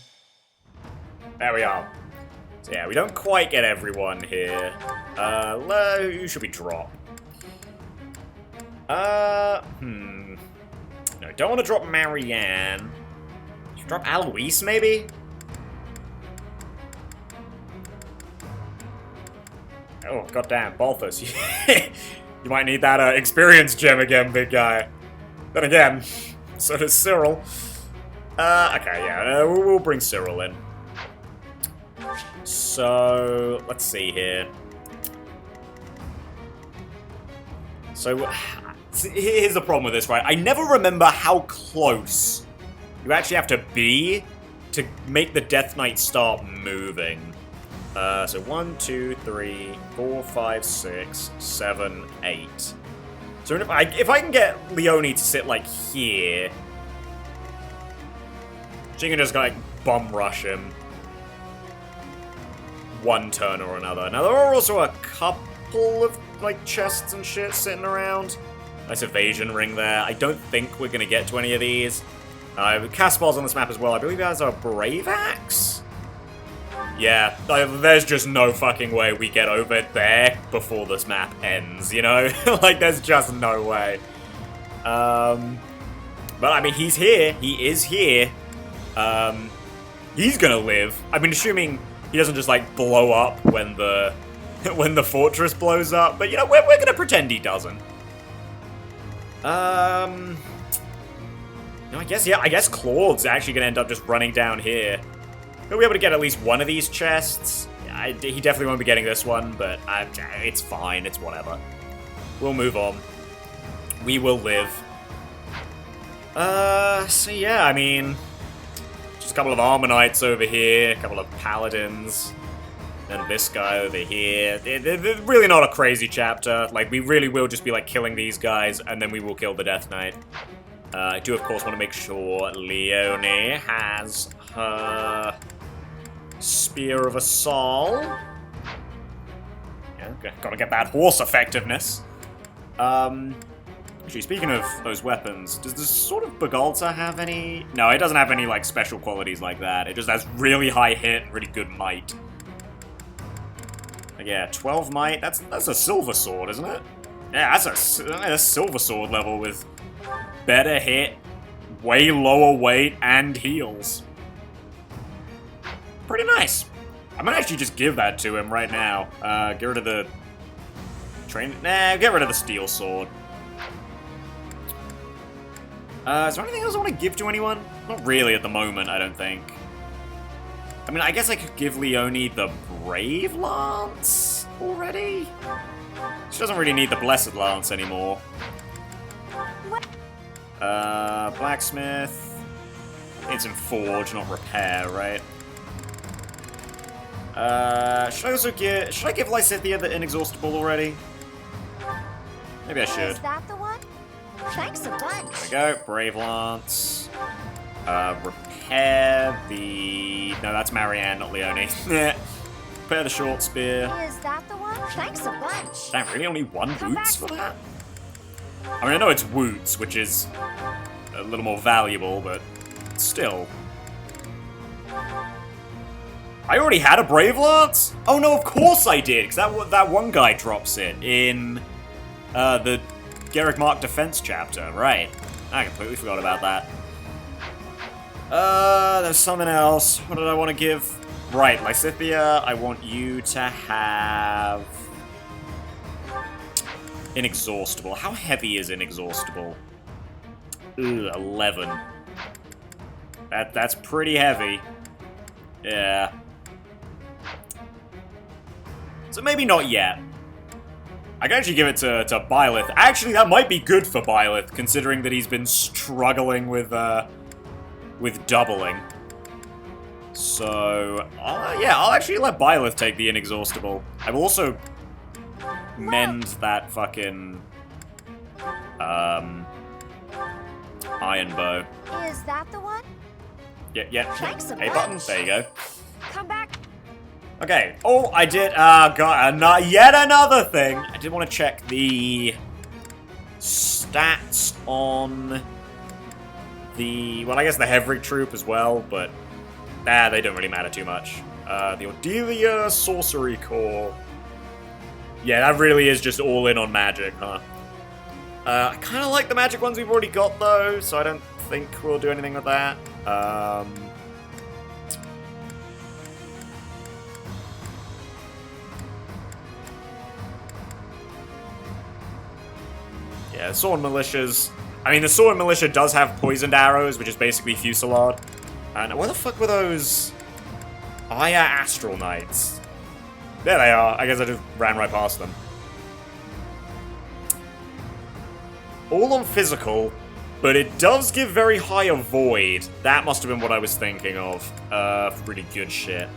Speaker 1: There we are. So yeah, we don't quite get everyone here. Who should we drop? No, don't want to drop Marianne. Should we drop Alois, maybe? Oh, goddamn, Balthus. You might need that experience gem again, big guy. Then again, so does Cyril. Okay, yeah, we'll bring Cyril in. So, let's see here. So, here's the problem with this, right? I never remember how close you actually have to be to make the Death Knight start moving. So 1, 2, 3, 4, 5, 6, 7, 8. So if I can get Leonie to sit like here, she can just like bum rush him one turn or another. Now there are also a couple of like chests and shit sitting around. Nice evasion ring there. I don't think we're gonna get to any of these. Caspar's on this map as well. I believe he has a Brave Axe. Yeah, there's just no fucking way we get over there before this map ends, you know? Like, there's just no way. But, I mean, he's here. He is here. He's gonna live. I mean, assuming he doesn't just, like, blow up when the when the fortress blows up. But, you know, we're gonna pretend he doesn't. No, I guess Claude's actually gonna end up just running down here. He'll be able to get at least one of these chests. He definitely won't be getting this one, but it's fine. It's whatever. We'll move on. We will live. So yeah, I mean... Just a couple of Armor Knights over here, a couple of Paladins, and this guy over here. They're really not a crazy chapter. Like, we really will just be, like, killing these guys, and then we will kill the Death Knight. I do, of course, want to make sure Leonie has her... Spear of Assault. Yeah, gotta get that horse effectiveness. Actually, speaking of those weapons, does the Sword of Bagalta have any... No, it doesn't have any, like, special qualities like that. It just has really high hit and really good might. Like, yeah, 12 might. That's a silver sword, isn't it? Yeah, that's a silver sword level with better hit, way lower weight, and heals. Pretty nice. I might actually just give that to him right now. Get rid of the... get rid of the steel sword. Is there anything else I want to give to anyone? Not really at the moment, I don't think. I mean, I guess I could give Leonie the Brave Lance already? She doesn't really need the Blessed Lance anymore. Blacksmith. It's in Forge, not Repair, right? Should I give Lysithea the Inexhaustible already? Maybe I should.
Speaker 17: Is that the one? Thanks a bunch.
Speaker 1: There we go, Brave Lance. Repair the... No, that's Marianne, not Leonie. Repair the Short Spear.
Speaker 17: Is that the one? Thanks a bunch.
Speaker 1: Damn, really only one Woots for that? I mean, I know it's Woots, which is a little more valuable, but still. I already had a Brave Lance? Oh no, of course I did, because that one guy drops it in the Garrick Mark Defense chapter, right. I completely forgot about that. There's something else. What did I want to give? Right, Lysithea, I want you to have... Inexhaustible. How heavy is Inexhaustible? Ugh, 11. That's pretty heavy. Yeah. So maybe not yet. I can actually give it to Byleth. Actually, that might be good for Byleth, considering that he's been struggling with doubling. So, yeah, I'll actually let Byleth take the Inexhaustible. I will also mend that fucking iron bow.
Speaker 17: Is that the one?
Speaker 1: Yeah.
Speaker 17: Thanks a
Speaker 1: A button.
Speaker 17: bunch.
Speaker 1: There you go.
Speaker 17: Come back.
Speaker 1: Okay. Oh, I did. Got yet another thing. I did want to check the stats on the. Well, I guess the Hevrig troop as well, but they don't really matter too much. The Ordelia Sorcery Corps. Yeah, that really is just all in on magic, huh? I kind of like the magic ones we've already got, though, so I don't think we'll do anything with that. Yeah, Sword Militias. I mean, the Sword Militia does have poisoned arrows, which is basically Fusillade. And where the fuck were those Aya Astral Knights? There they are. I guess I just ran right past them. All on physical, but it does give very high avoid. That must have been what I was thinking of. Pretty good shit.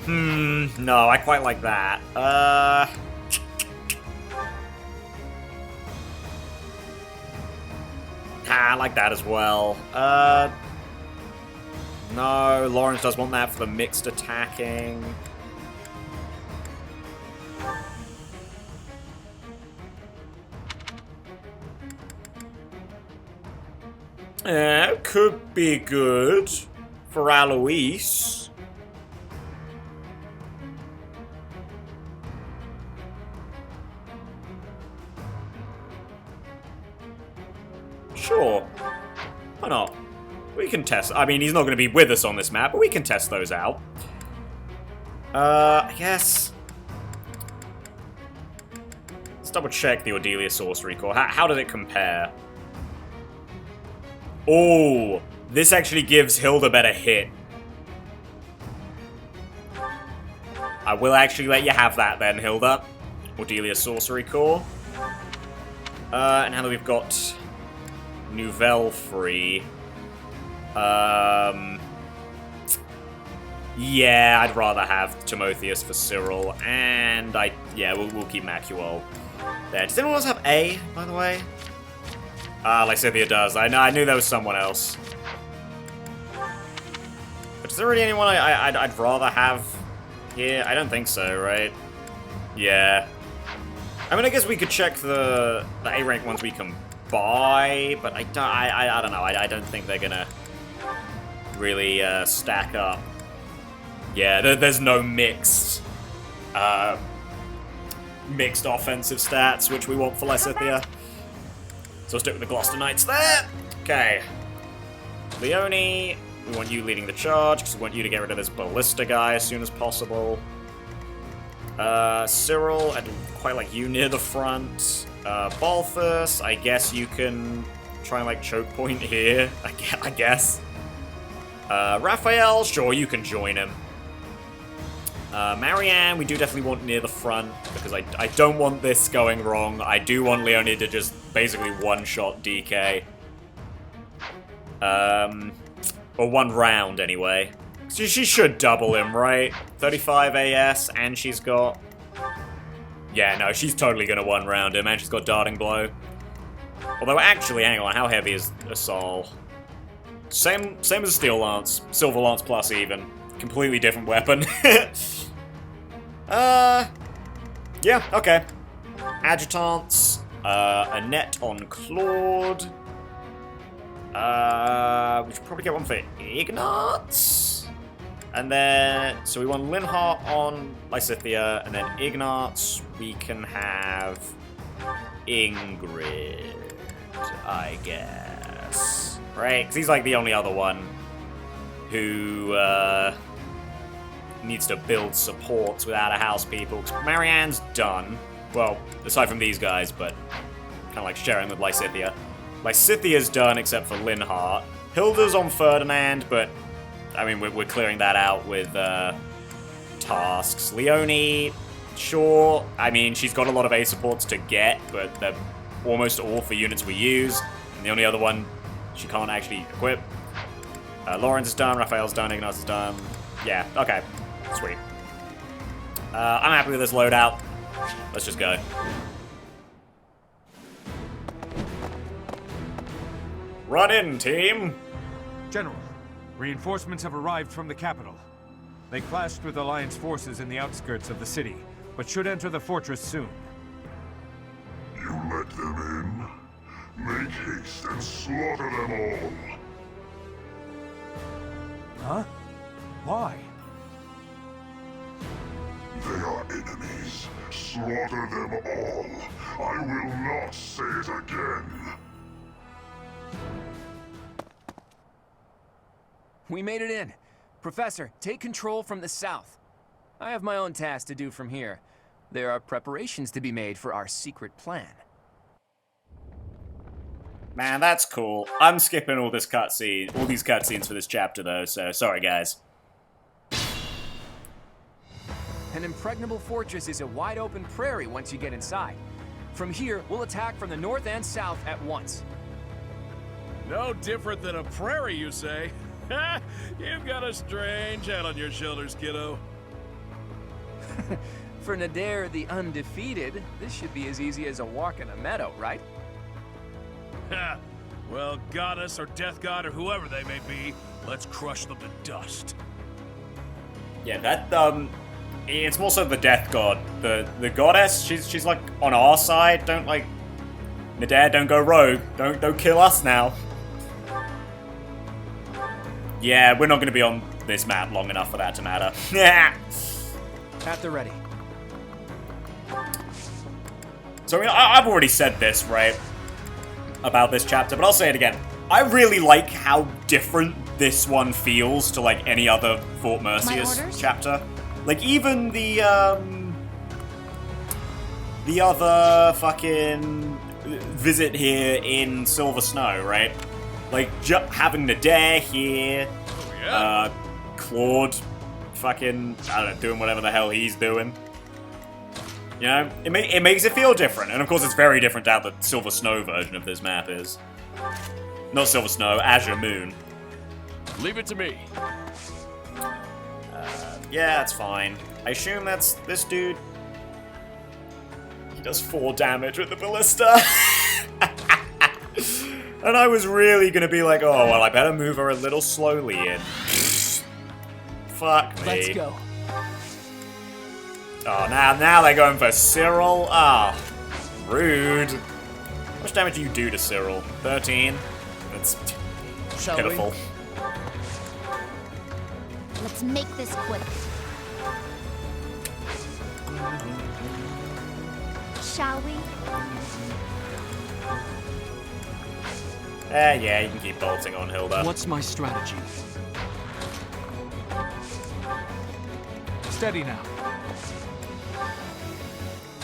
Speaker 1: No, I quite like that. I like that as well. No, Lorenz does want that for the mixed attacking. Could be good for Alois. Sure. Why not? We can test. I mean, he's not going to be with us on this map, but we can test those out. I guess. Let's double check the Ordelia Sorcery Corps. How did it compare? Oh, this actually gives Hilda better hit. I will actually let you have that then, Hilda. Ordelia Sorcery Corps. And now that we've got Nouvelle free. Yeah, I'd rather have Timotheus for Cyril, and we'll keep Macuol there. Does anyone else have A, by the way? Lysithea does. I knew there was someone else. But is there really anyone I'd rather have here? I don't think so, right? Yeah. I mean, I guess we could check the A rank ones we can buy, but I don't know. I don't think they're gonna really stack up. Yeah, there's no mixed offensive stats, which we want for Lysithea. So we'll stick with the Gloucester Knights there. Okay. Leone, we want you leading the charge, because we want you to get rid of this Ballista guy as soon as possible. Cyril, I'd quite like you near the front. Balthus, I guess you can try and, like, choke point here, I guess. Raphael, sure, you can join him. Marianne, we do definitely want near the front, because I don't want this going wrong. I do want Leone to just basically one-shot DK. Or one round, anyway. So she should double him, right? 35 AS, and she's got... Yeah, no, she's totally gonna one-round him, and she's got Darting Blow. Although, actually, hang on, how heavy is Assault? Same as a Steel Lance. Silver Lance plus even. Completely different weapon. Yeah, okay. Adjutants. Annette on Claude. We should probably get one for Ignatz. And then, so we want Linhardt on Lysithea, and then Ignatz, we can have Ingrid, I guess. Right? Because he's like the only other one who needs to build supports without a house people. Because Marianne's done. Well, aside from these guys, but kind of like sharing with Lysithea. Lysithea's done except for Linhardt. Hilda's on Ferdinand, but I mean, we're clearing that out with tasks. Leonie, sure. I mean, she's got a lot of A supports to get, but they're almost all for units we use. And the only other one she can't actually equip. Lorenz is done, Raphael's done, Ignaz is done. Yeah, okay. Sweet. I'm happy with this loadout. Let's just go. Run in, team!
Speaker 2: General, reinforcements have arrived from the capital. They clashed with Alliance forces in the outskirts of the city, but should enter the fortress soon.
Speaker 9: You let them in? Make haste and slaughter them all.
Speaker 2: Huh? Why?
Speaker 9: They are enemies. Slaughter them all. I will not say it again.
Speaker 6: We made it in. Professor, take control from the south. I have my own task to do from here. There are preparations to be made for our secret plan.
Speaker 1: Man, that's cool. I'm skipping all these cutscenes for this chapter, though, so sorry, guys.
Speaker 6: An impregnable fortress is a wide-open prairie once you get inside. From here, we'll attack from the north and south at once.
Speaker 13: No different than a prairie, you say? You've got a strange head on your shoulders, kiddo.
Speaker 6: For Nadir the Undefeated, this should be as easy as a walk in a meadow, right?
Speaker 13: Well, goddess or death god or whoever they may be, let's crush them to dust.
Speaker 1: Yeah, that, it's more so the death god. The goddess, she's like on our side. Don't like Nadir, don't go rogue. Don't kill us now. Yeah, we're not gonna be on this map long enough for that to matter. Yeah.
Speaker 6: At the ready.
Speaker 1: So I mean, I've already said this, right, about this chapter, but I'll say it again. I really like how different this one feels to like any other Fort Mercius chapter. Like even the other fucking visit here in Silver Snow, right? Like having Nadir here, Claude, fucking I don't know, doing whatever the hell he's doing. You know, it makes it feel different, and of course it's very different to how the Silver Snow version of this map is. Not Silver Snow, Azure Moon.
Speaker 13: Leave it to me.
Speaker 1: Yeah, that's fine. I assume that's this dude. He does 4 damage with the ballista. And I was really gonna be like, oh, well, I better move her a little slowly in. Fuck me.
Speaker 6: Let's go.
Speaker 1: Oh, now they're going for Cyril? Ah, rude. How much damage do you do to Cyril? 13? That's pitiful.
Speaker 17: Let's make this quick. Shall we?
Speaker 1: Yeah, you can keep bolting on Hilda.
Speaker 8: What's my strategy? Steady now.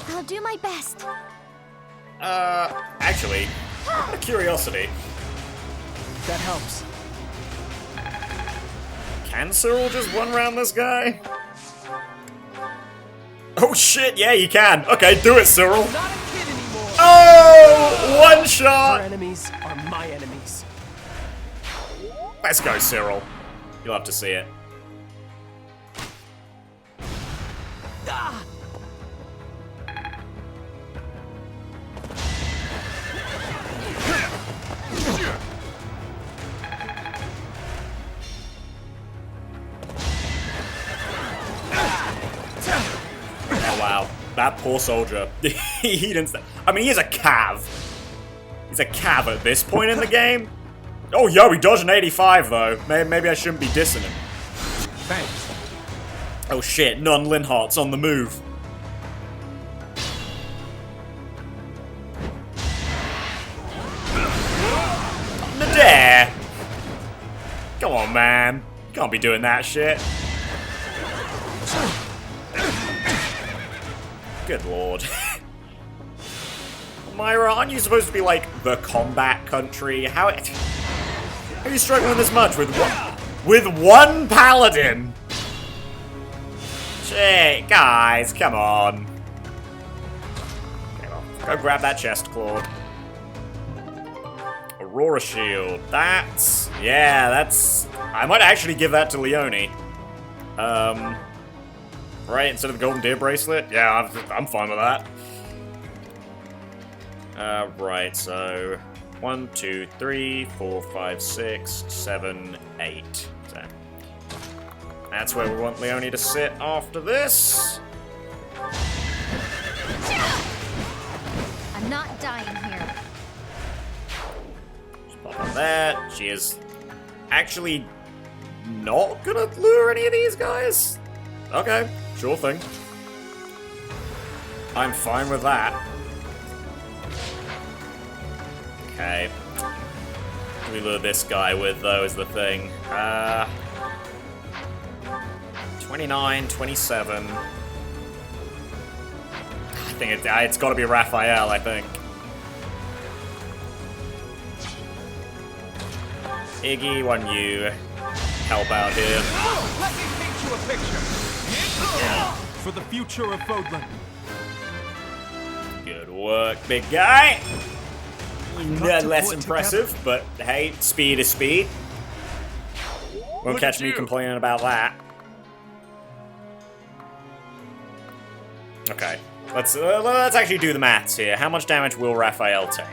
Speaker 7: I'll do my best.
Speaker 1: Actually, out of curiosity.
Speaker 6: That helps.
Speaker 1: Can Cyril just one-round this guy? Oh shit, yeah, you can. Okay, do it, Cyril.
Speaker 6: Not a kid anymore.
Speaker 1: Oh, one shot.
Speaker 6: Your enemies are my enemies.
Speaker 1: Let's go, Cyril. You'll have to see it.
Speaker 6: Ah!
Speaker 1: That poor soldier. He didn't... I mean, he is a cav. He's a cav at this point in the game. Oh, yo, he dodged an 85, though. Maybe I shouldn't be dissing him.
Speaker 2: Thanks.
Speaker 1: Oh, shit. Non-Linhardt's on the move. Nadir! Come on, man. Can't be doing that shit. Good lord. Myra, aren't you supposed to be like the combat country? How are you struggling this much with one paladin? Shit, guys, come on. Okay, well, go grab that chest, Claude. Aurora shield. That's. I might actually give that to Leone. Right, instead of the golden deer bracelet? Yeah, I'm fine with that. Right, so 1, 2, 3, 4, 5, 6, 7, 8. So that's where we want Leone to sit after this.
Speaker 17: I'm not dying here.
Speaker 1: Just pop on that. She is actually not gonna lure any of these guys? Okay, sure thing. I'm fine with that. Okay. What do we lure this guy with, though, is the thing. 29, 27. I think it's got to be Raphael, I think. Iggy, why don't you help out here?
Speaker 10: Let me paint you a picture.
Speaker 18: For the future of Fodlan.
Speaker 1: Good work, big guy. Less impressive, but hey, speed is speed. Won't catch me complaining about that. Okay, let's actually do the maths here. How much damage will Raphael take?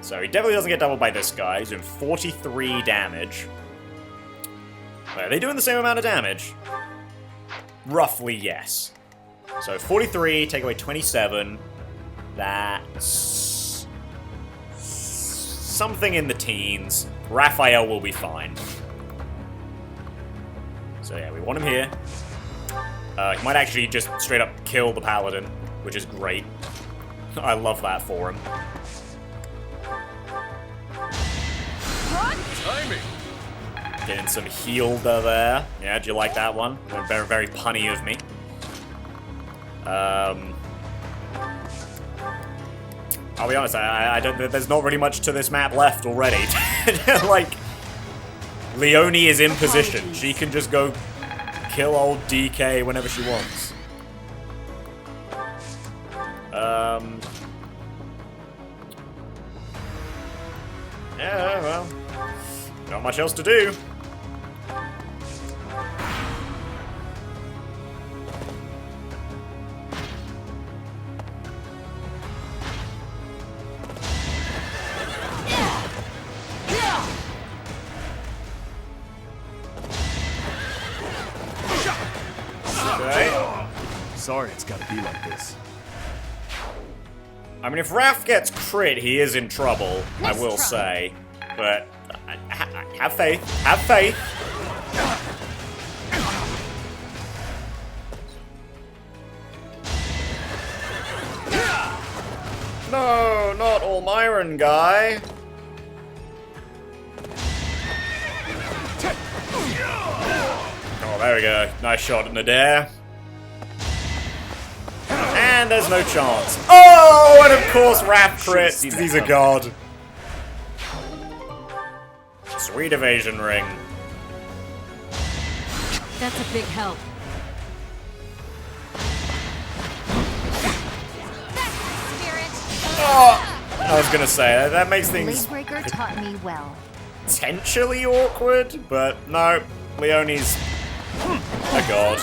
Speaker 1: So he definitely doesn't get doubled by this guy. He's doing 43 damage. Wait, are they doing the same amount of damage? Roughly, yes. So 43, take away 27. That's something in the teens. Raphael will be fine. So yeah, we want him here. He might actually just straight up kill the paladin, which is great. I love that for him.
Speaker 13: Timing.
Speaker 1: Getting some healed there. Yeah, do you like that one? Very, very punny of me. I'll be honest, I don't. There's not really much to this map left already. Like, Leone is in position. She can just go kill old DK whenever she wants. Yeah, well, not much else to do.
Speaker 13: Sorry it's gotta be like this.
Speaker 1: I mean, if Raph gets crit, he is in trouble, I will say. But, have faith. Have faith. No, not all Myron guy. Oh, there we go. Nice shot in the dare. And there's no chance. Oh, and of course Raph crits, because he's a god. Sweet evasion ring.
Speaker 15: That's a big help.
Speaker 1: Oh, I was gonna say, that makes things
Speaker 17: Bladebreaker taught me well.
Speaker 1: potentially awkward, but no, Leone's a god.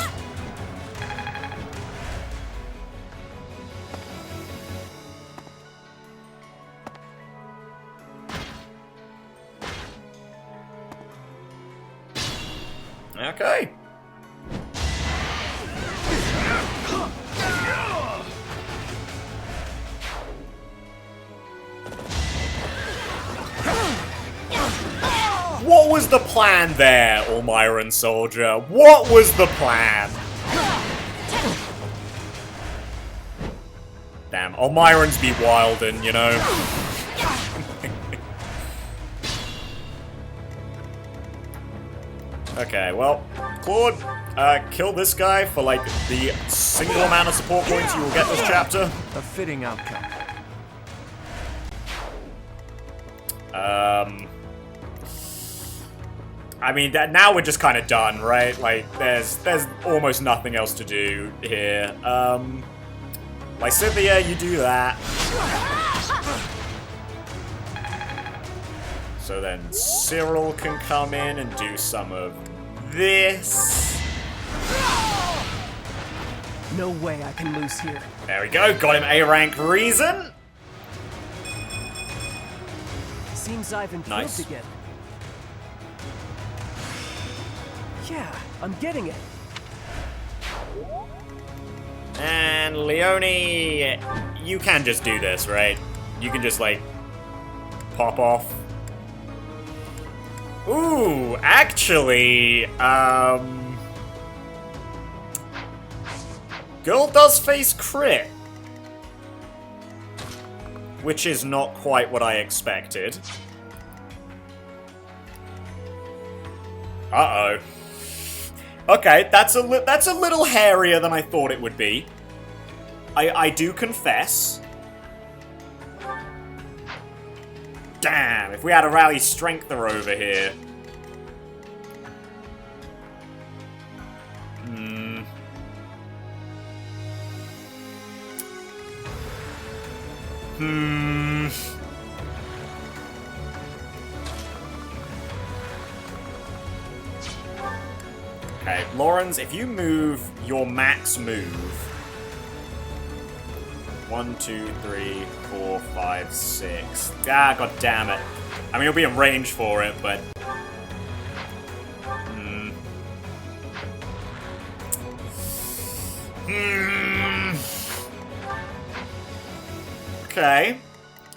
Speaker 1: Okay. What was the plan there, Almiron Soldier? What was the plan? Damn, Almirons be wildin', you know? Okay, well, Claude, kill this guy for, like, the single amount of support points you will get this chapter.
Speaker 6: A fitting outcome.
Speaker 1: I mean, now we're just kind of done, right? Like, there's almost nothing else to do here. Lysithea, you do that. So then Cyril can come in and do some of this.
Speaker 11: No way I can lose here.
Speaker 1: There we go, got him A rank reason.
Speaker 11: Seems I've improved
Speaker 1: Nice.
Speaker 11: again. Yeah, I'm getting it.
Speaker 1: And Leone, you can just do this, right? You can just, like, pop off. Ooh, actually, girl does face crit. Which is not quite what I expected. Uh-oh. Okay, that's a little hairier than I thought it would be. I do confess. Damn, if we had a rally strengther over here. Okay, Lorenz, if you move your max move. 1, 2, 3, 4, 5, 6. Ah, god damn it. I mean, you'll be in range for it, but... Okay.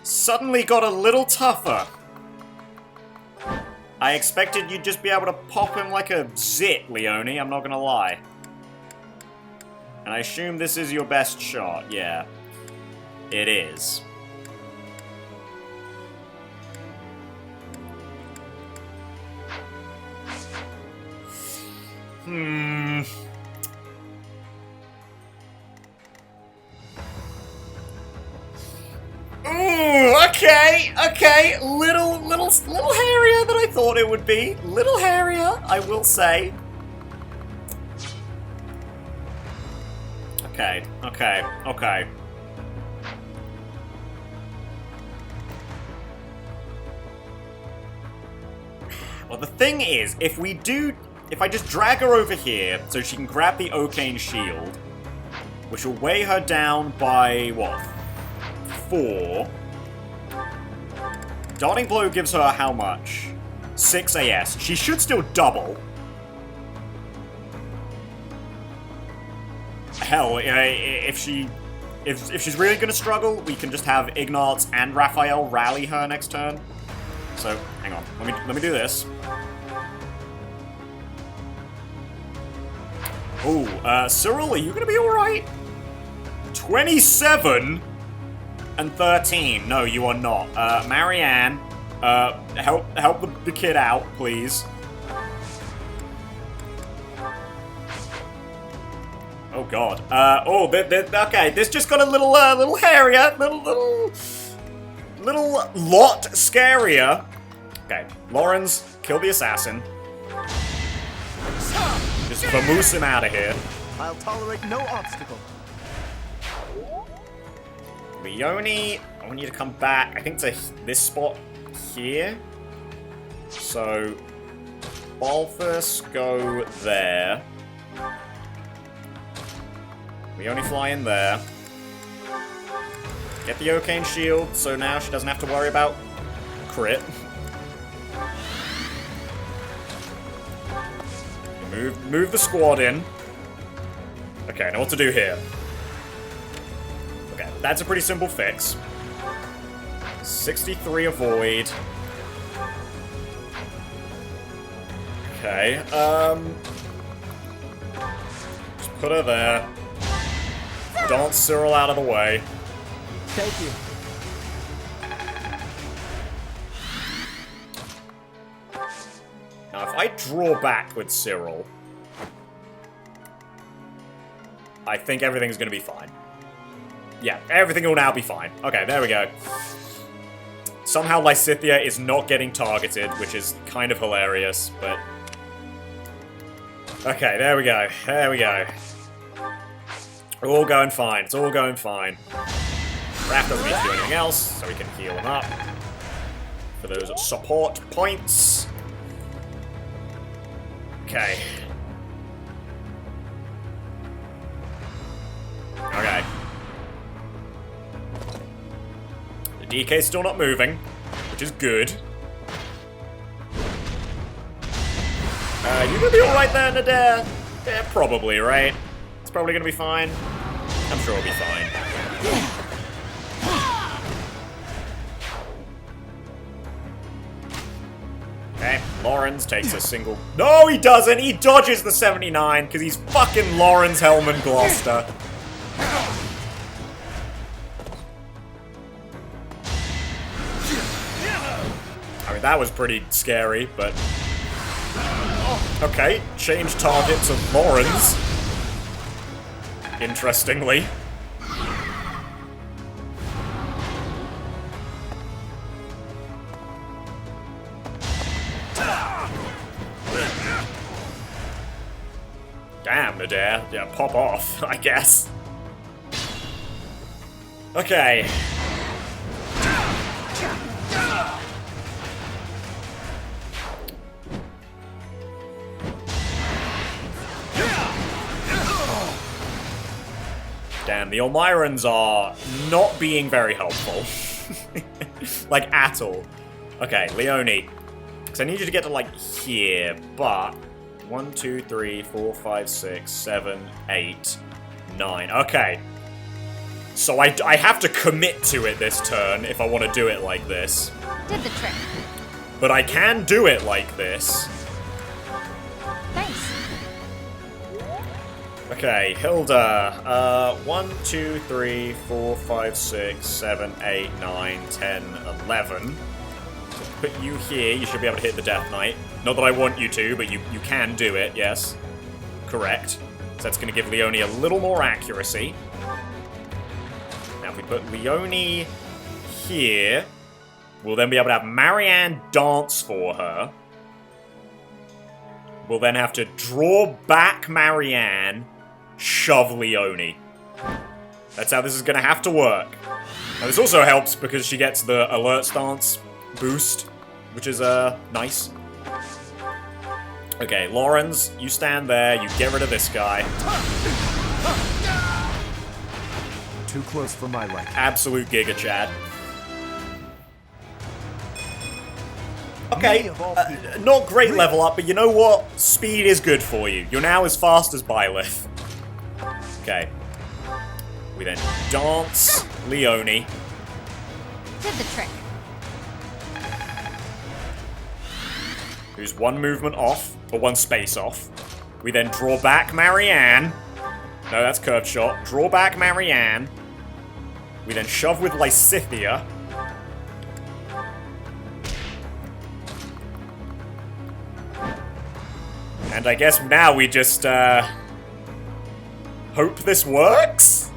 Speaker 1: Suddenly got a little tougher. I expected you'd just be able to pop him like a zit, Leone, I'm not gonna lie. And I assume this is your best shot, yeah. It is. Ooh, okay. Little hairier than I thought it would be. Little hairier, I will say. Okay. Well, the thing is, if I just drag her over here so she can grab the Arcane Shield, which will weigh her down by, what, 4. Darting Blow gives her how much? 6 AS. She should still double. Hell, if she's really gonna struggle, we can just have Ignatz and Raphael rally her next turn. So, hang on. Let me do this. Ooh, Cyril, are you gonna be alright? 27 and 13. No, you are not. Marianne, help the kid out, please. Oh god. Okay, this just got a little hairier, little lot scarier. Okay, Lorenz, kill the assassin. Just vamoose him out of here.
Speaker 10: I'll tolerate no obstacle.
Speaker 1: Leone, I want you to come back, I think to this spot here. So, Balthus, go there. Leone, fly in there. Get the Arcane Shield, so now she doesn't have to worry about crit. Move the squad in. Okay, I know what to do here. Okay, that's a pretty simple fix. 63 avoid. Okay, just put her there. Dance Cyril out of the way.
Speaker 11: Thank you.
Speaker 1: Now, if I draw back with Cyril, I think everything's gonna be fine. Yeah, everything will now be fine. Okay, there we go. Somehow Lysithea is not getting targeted, which is kind of hilarious, but... Okay, there we go. There we go. All going fine. It's all going fine. Raph doesn't need to do anything else, so we can heal him up. For those support points. Okay. Okay. The DK's still not moving, which is good. You gonna be alright there, Nadir? Yeah, probably, right? It's probably gonna be fine. I'm sure it'll be fine. Okay, Lorenz takes a single... No, he doesn't! He dodges the 79, because he's fucking Lorenz Hellman Gloucester. I mean, that was pretty scary, but... Okay, change target to Lorenz. Interestingly. Damn, Nadir. Yeah, pop off, I guess. Okay. Damn, the Elmyrans are not being very helpful. Like, at all. Okay, Leone. Because I need you to get to, like, here, but... 1, 2, 3, 4, 5, 6, 7, 8, 9. Okay. So I have to commit to it this turn if I want to do it like this.
Speaker 17: Did the trick.
Speaker 1: But I can do it like this.
Speaker 17: Thanks.
Speaker 1: Okay, Hilda. 1, 2, 3, 4, 5, 6, 7, 8, 9, 10, 11. So put you here, you should be able to hit the Death Knight. Not that I want you to, but you can do it, yes. Correct. So that's going to give Leone a little more accuracy. Now if we put Leone here, we'll then be able to have Marianne dance for her. We'll then have to draw back Marianne, shove Leone. That's how this is going to have to work. Now this also helps because she gets the alert stance boost, which is nice. Okay, Lorenz, you stand there, you get rid of this guy.
Speaker 3: Too close for my liking.
Speaker 1: Absolute Giga Chad. Okay, not great level up, but you know what? Speed is good for you. You're now as fast as Byleth. Okay. We then dance Leone.
Speaker 17: Did the trick.
Speaker 1: Who's one movement off, or one space off. We then draw back Marianne. No, that's curved shot. Draw back Marianne. We then shove with Lysithea. And I guess now we just, hope this works?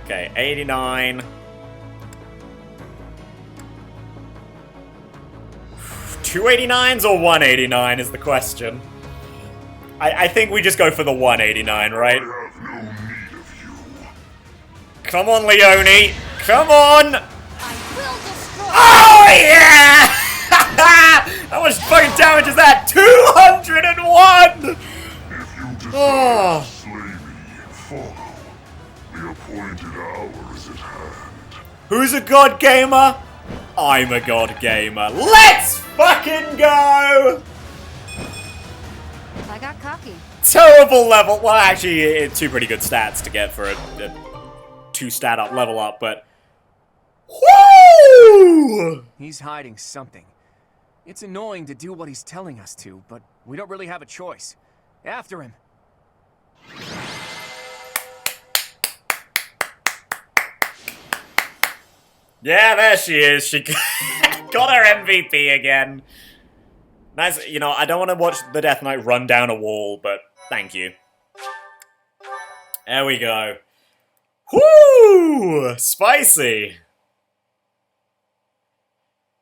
Speaker 1: Okay, 89. 289s or 189 is the question. I think we just go for the 189, right? Come on, Leone! Come on! Oh, yeah! How much fucking damage is that? 201! Oh.
Speaker 9: The appointed hour is at hand.
Speaker 1: Who's a god gamer? I'm a god gamer. Let's fucking go!
Speaker 15: I got cocky.
Speaker 1: Terrible level. Well, actually, it's two pretty good stats to get for a 2-stat up level up, but... Woo!
Speaker 6: He's hiding something. It's annoying to do what he's telling us to, but We don't really have a choice. After him.
Speaker 1: Yeah, there she is. She got her MVP again. Nice. You know, I don't want to watch the Death Knight run down a wall, but thank you. There we go. Whoo! Spicy.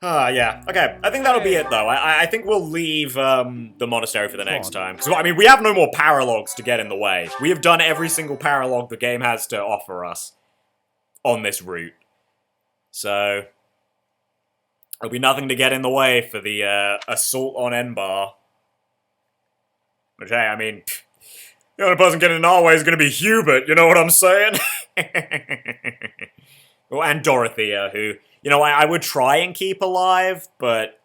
Speaker 1: Yeah. Okay, I think that'll be it, though. I think we'll leave the monastery for the next time. Because, I mean, we have no more paralogs to get in the way. We have done every single paralog the game has to offer us on this route. So, there'll be nothing to get in the way for the assault on Enbar. Which, hey, I mean, the only person getting in our way is going to be Hubert, you know what I'm saying? Oh, and Dorothea, who, you know, I would try and keep alive, but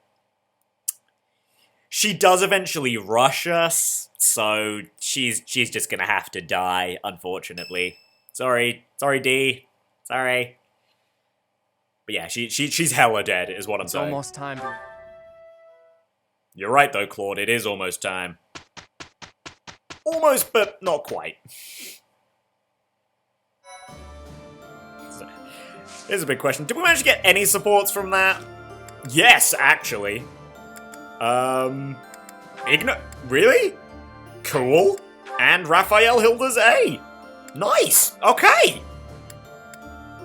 Speaker 1: she does eventually rush us, so she's just going to have to die, unfortunately. Sorry, D. Sorry. But yeah, she's hella dead, is what I'm saying.
Speaker 6: It's almost time to...
Speaker 1: You're right, though, Claude. It is almost time. Almost, but not quite. So, here's a big question. Did we manage to get any supports from that? Yes, actually. Really? Cool. And Raphael Hilda's A. Nice. Okay.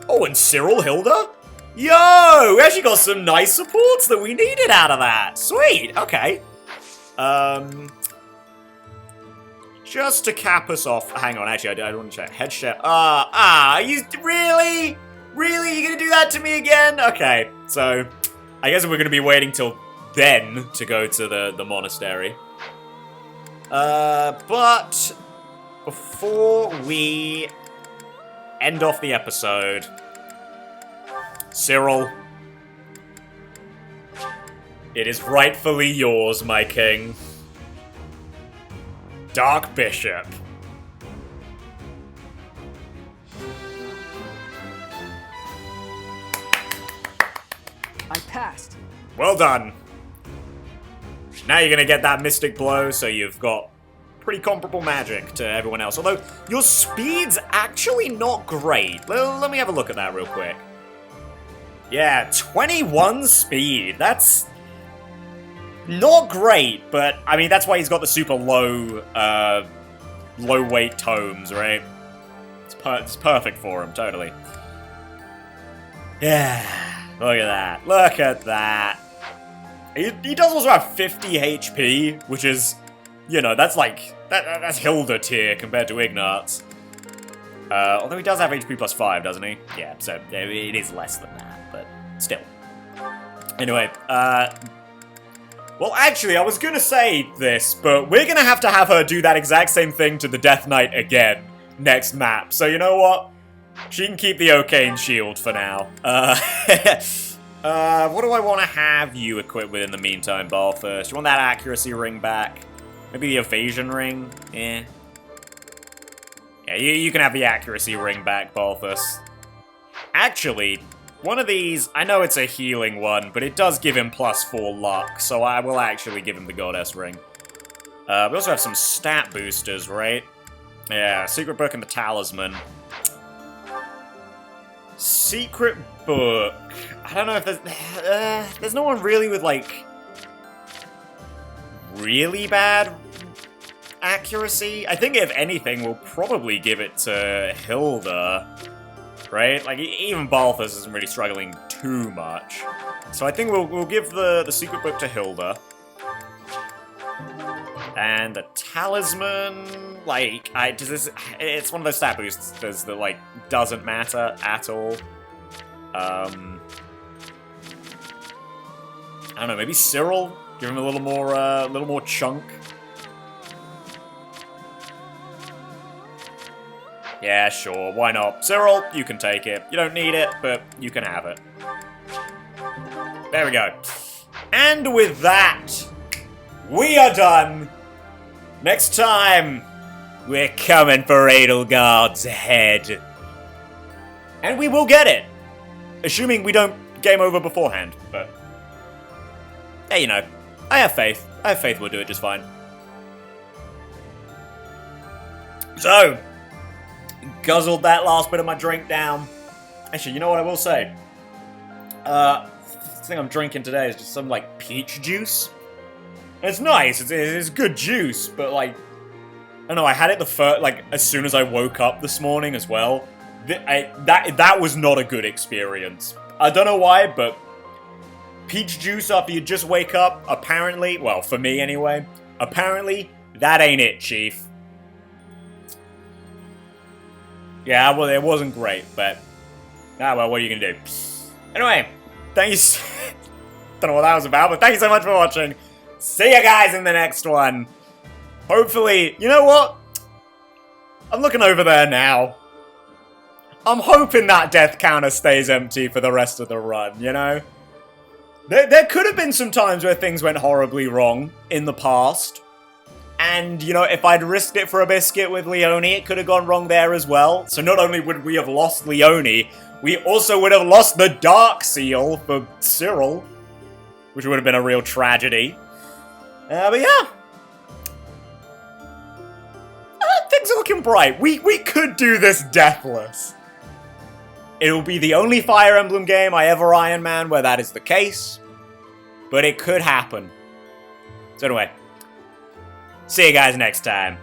Speaker 1: Oh, and Cyril Hilda? Yo, we actually got some nice supports that we needed out of that. Sweet, okay. Just to cap us off, hang on, actually, I don't want to check. Head chef, you, really? Really, you gonna do that to me again? Okay, so, I guess we're gonna be waiting till then to go to the monastery. But, before we end off the episode... Cyril, it is rightfully yours, my king. Dark Bishop.
Speaker 11: I passed.
Speaker 1: Well done. Now you're gonna get that Mystic Blow, so you've got pretty comparable magic to everyone else. Although, your speed's actually not great. Let me have a look at that real quick. Yeah, 21 speed. That's not great, but I mean that's why he's got the super low, low weight tomes, right? It's perfect for him, totally. Yeah, look at that. Look at that. He does also have 50 HP, which is, you know, that's like that's Hilda tier compared to Ignat's. Although he does have HP plus 5, doesn't he? Yeah, so it is less than that. Still. Anyway, well, actually, I was gonna say this, but we're gonna have to have her do that exact same thing to the Death Knight again next map. So, you know what? She can keep the Arcane Shield for now. What do I want to have you equipped with in the meantime, Balthus? You want that accuracy ring back? Maybe the evasion ring? Yeah. Yeah, you can have the accuracy ring back, Balthus. Actually... one of these, I know it's a healing one, but it does give him +4 luck, so I will actually give him the Goddess Ring. We also have some stat boosters, right? Yeah, Secret Book and the Talisman. Secret Book. I don't know if there's no one really with, like, really bad accuracy. I think, if anything, we'll probably give it to Hilda. Right? Like, even Balthus isn't really struggling too much. So I think we'll give the Secret Book to Hilda. And the Talisman, like, it's one of those stat boosters that, like, doesn't matter at all. I don't know, maybe Cyril? Give him a little more chunk. Yeah, sure, why not? Cyril, you can take it. You don't need it, but you can have it. There we go. And with that, we are done. Next time, we're coming for Edelgard's head. And we will get it. Assuming we don't game over beforehand, but... hey, you know, I have faith. I have faith we'll do it just fine. So, guzzled that last bit of my drink down. Actually, you know what I will say? This thing I'm drinking today is just some, like, peach juice. And it's nice, it's good juice, but, like, I don't know, I had it as soon as I woke up this morning as well. That was not a good experience. I don't know why, but peach juice after you just wake up, apparently, well, for me anyway, apparently, that ain't it, Chief. Yeah, well, it wasn't great, but, well, what are you gonna do? Anyway, thanks. Don't know what that was about, but thank you so much for watching. See you guys in the next one. Hopefully, you know what? I'm looking over there now. I'm hoping that death counter stays empty for the rest of the run, you know? There could have been some times where things went horribly wrong in the past. And, you know, if I'd risked it for a biscuit with Leone, it could have gone wrong there as well. So not only would we have lost Leone, we also would have lost the Dark Seal for Cyril, which would have been a real tragedy. But yeah. Things are looking bright. We could do this deathless. It'll be the only Fire Emblem game I ever Ironman where that is the case. But it could happen. So anyway, see you guys next time.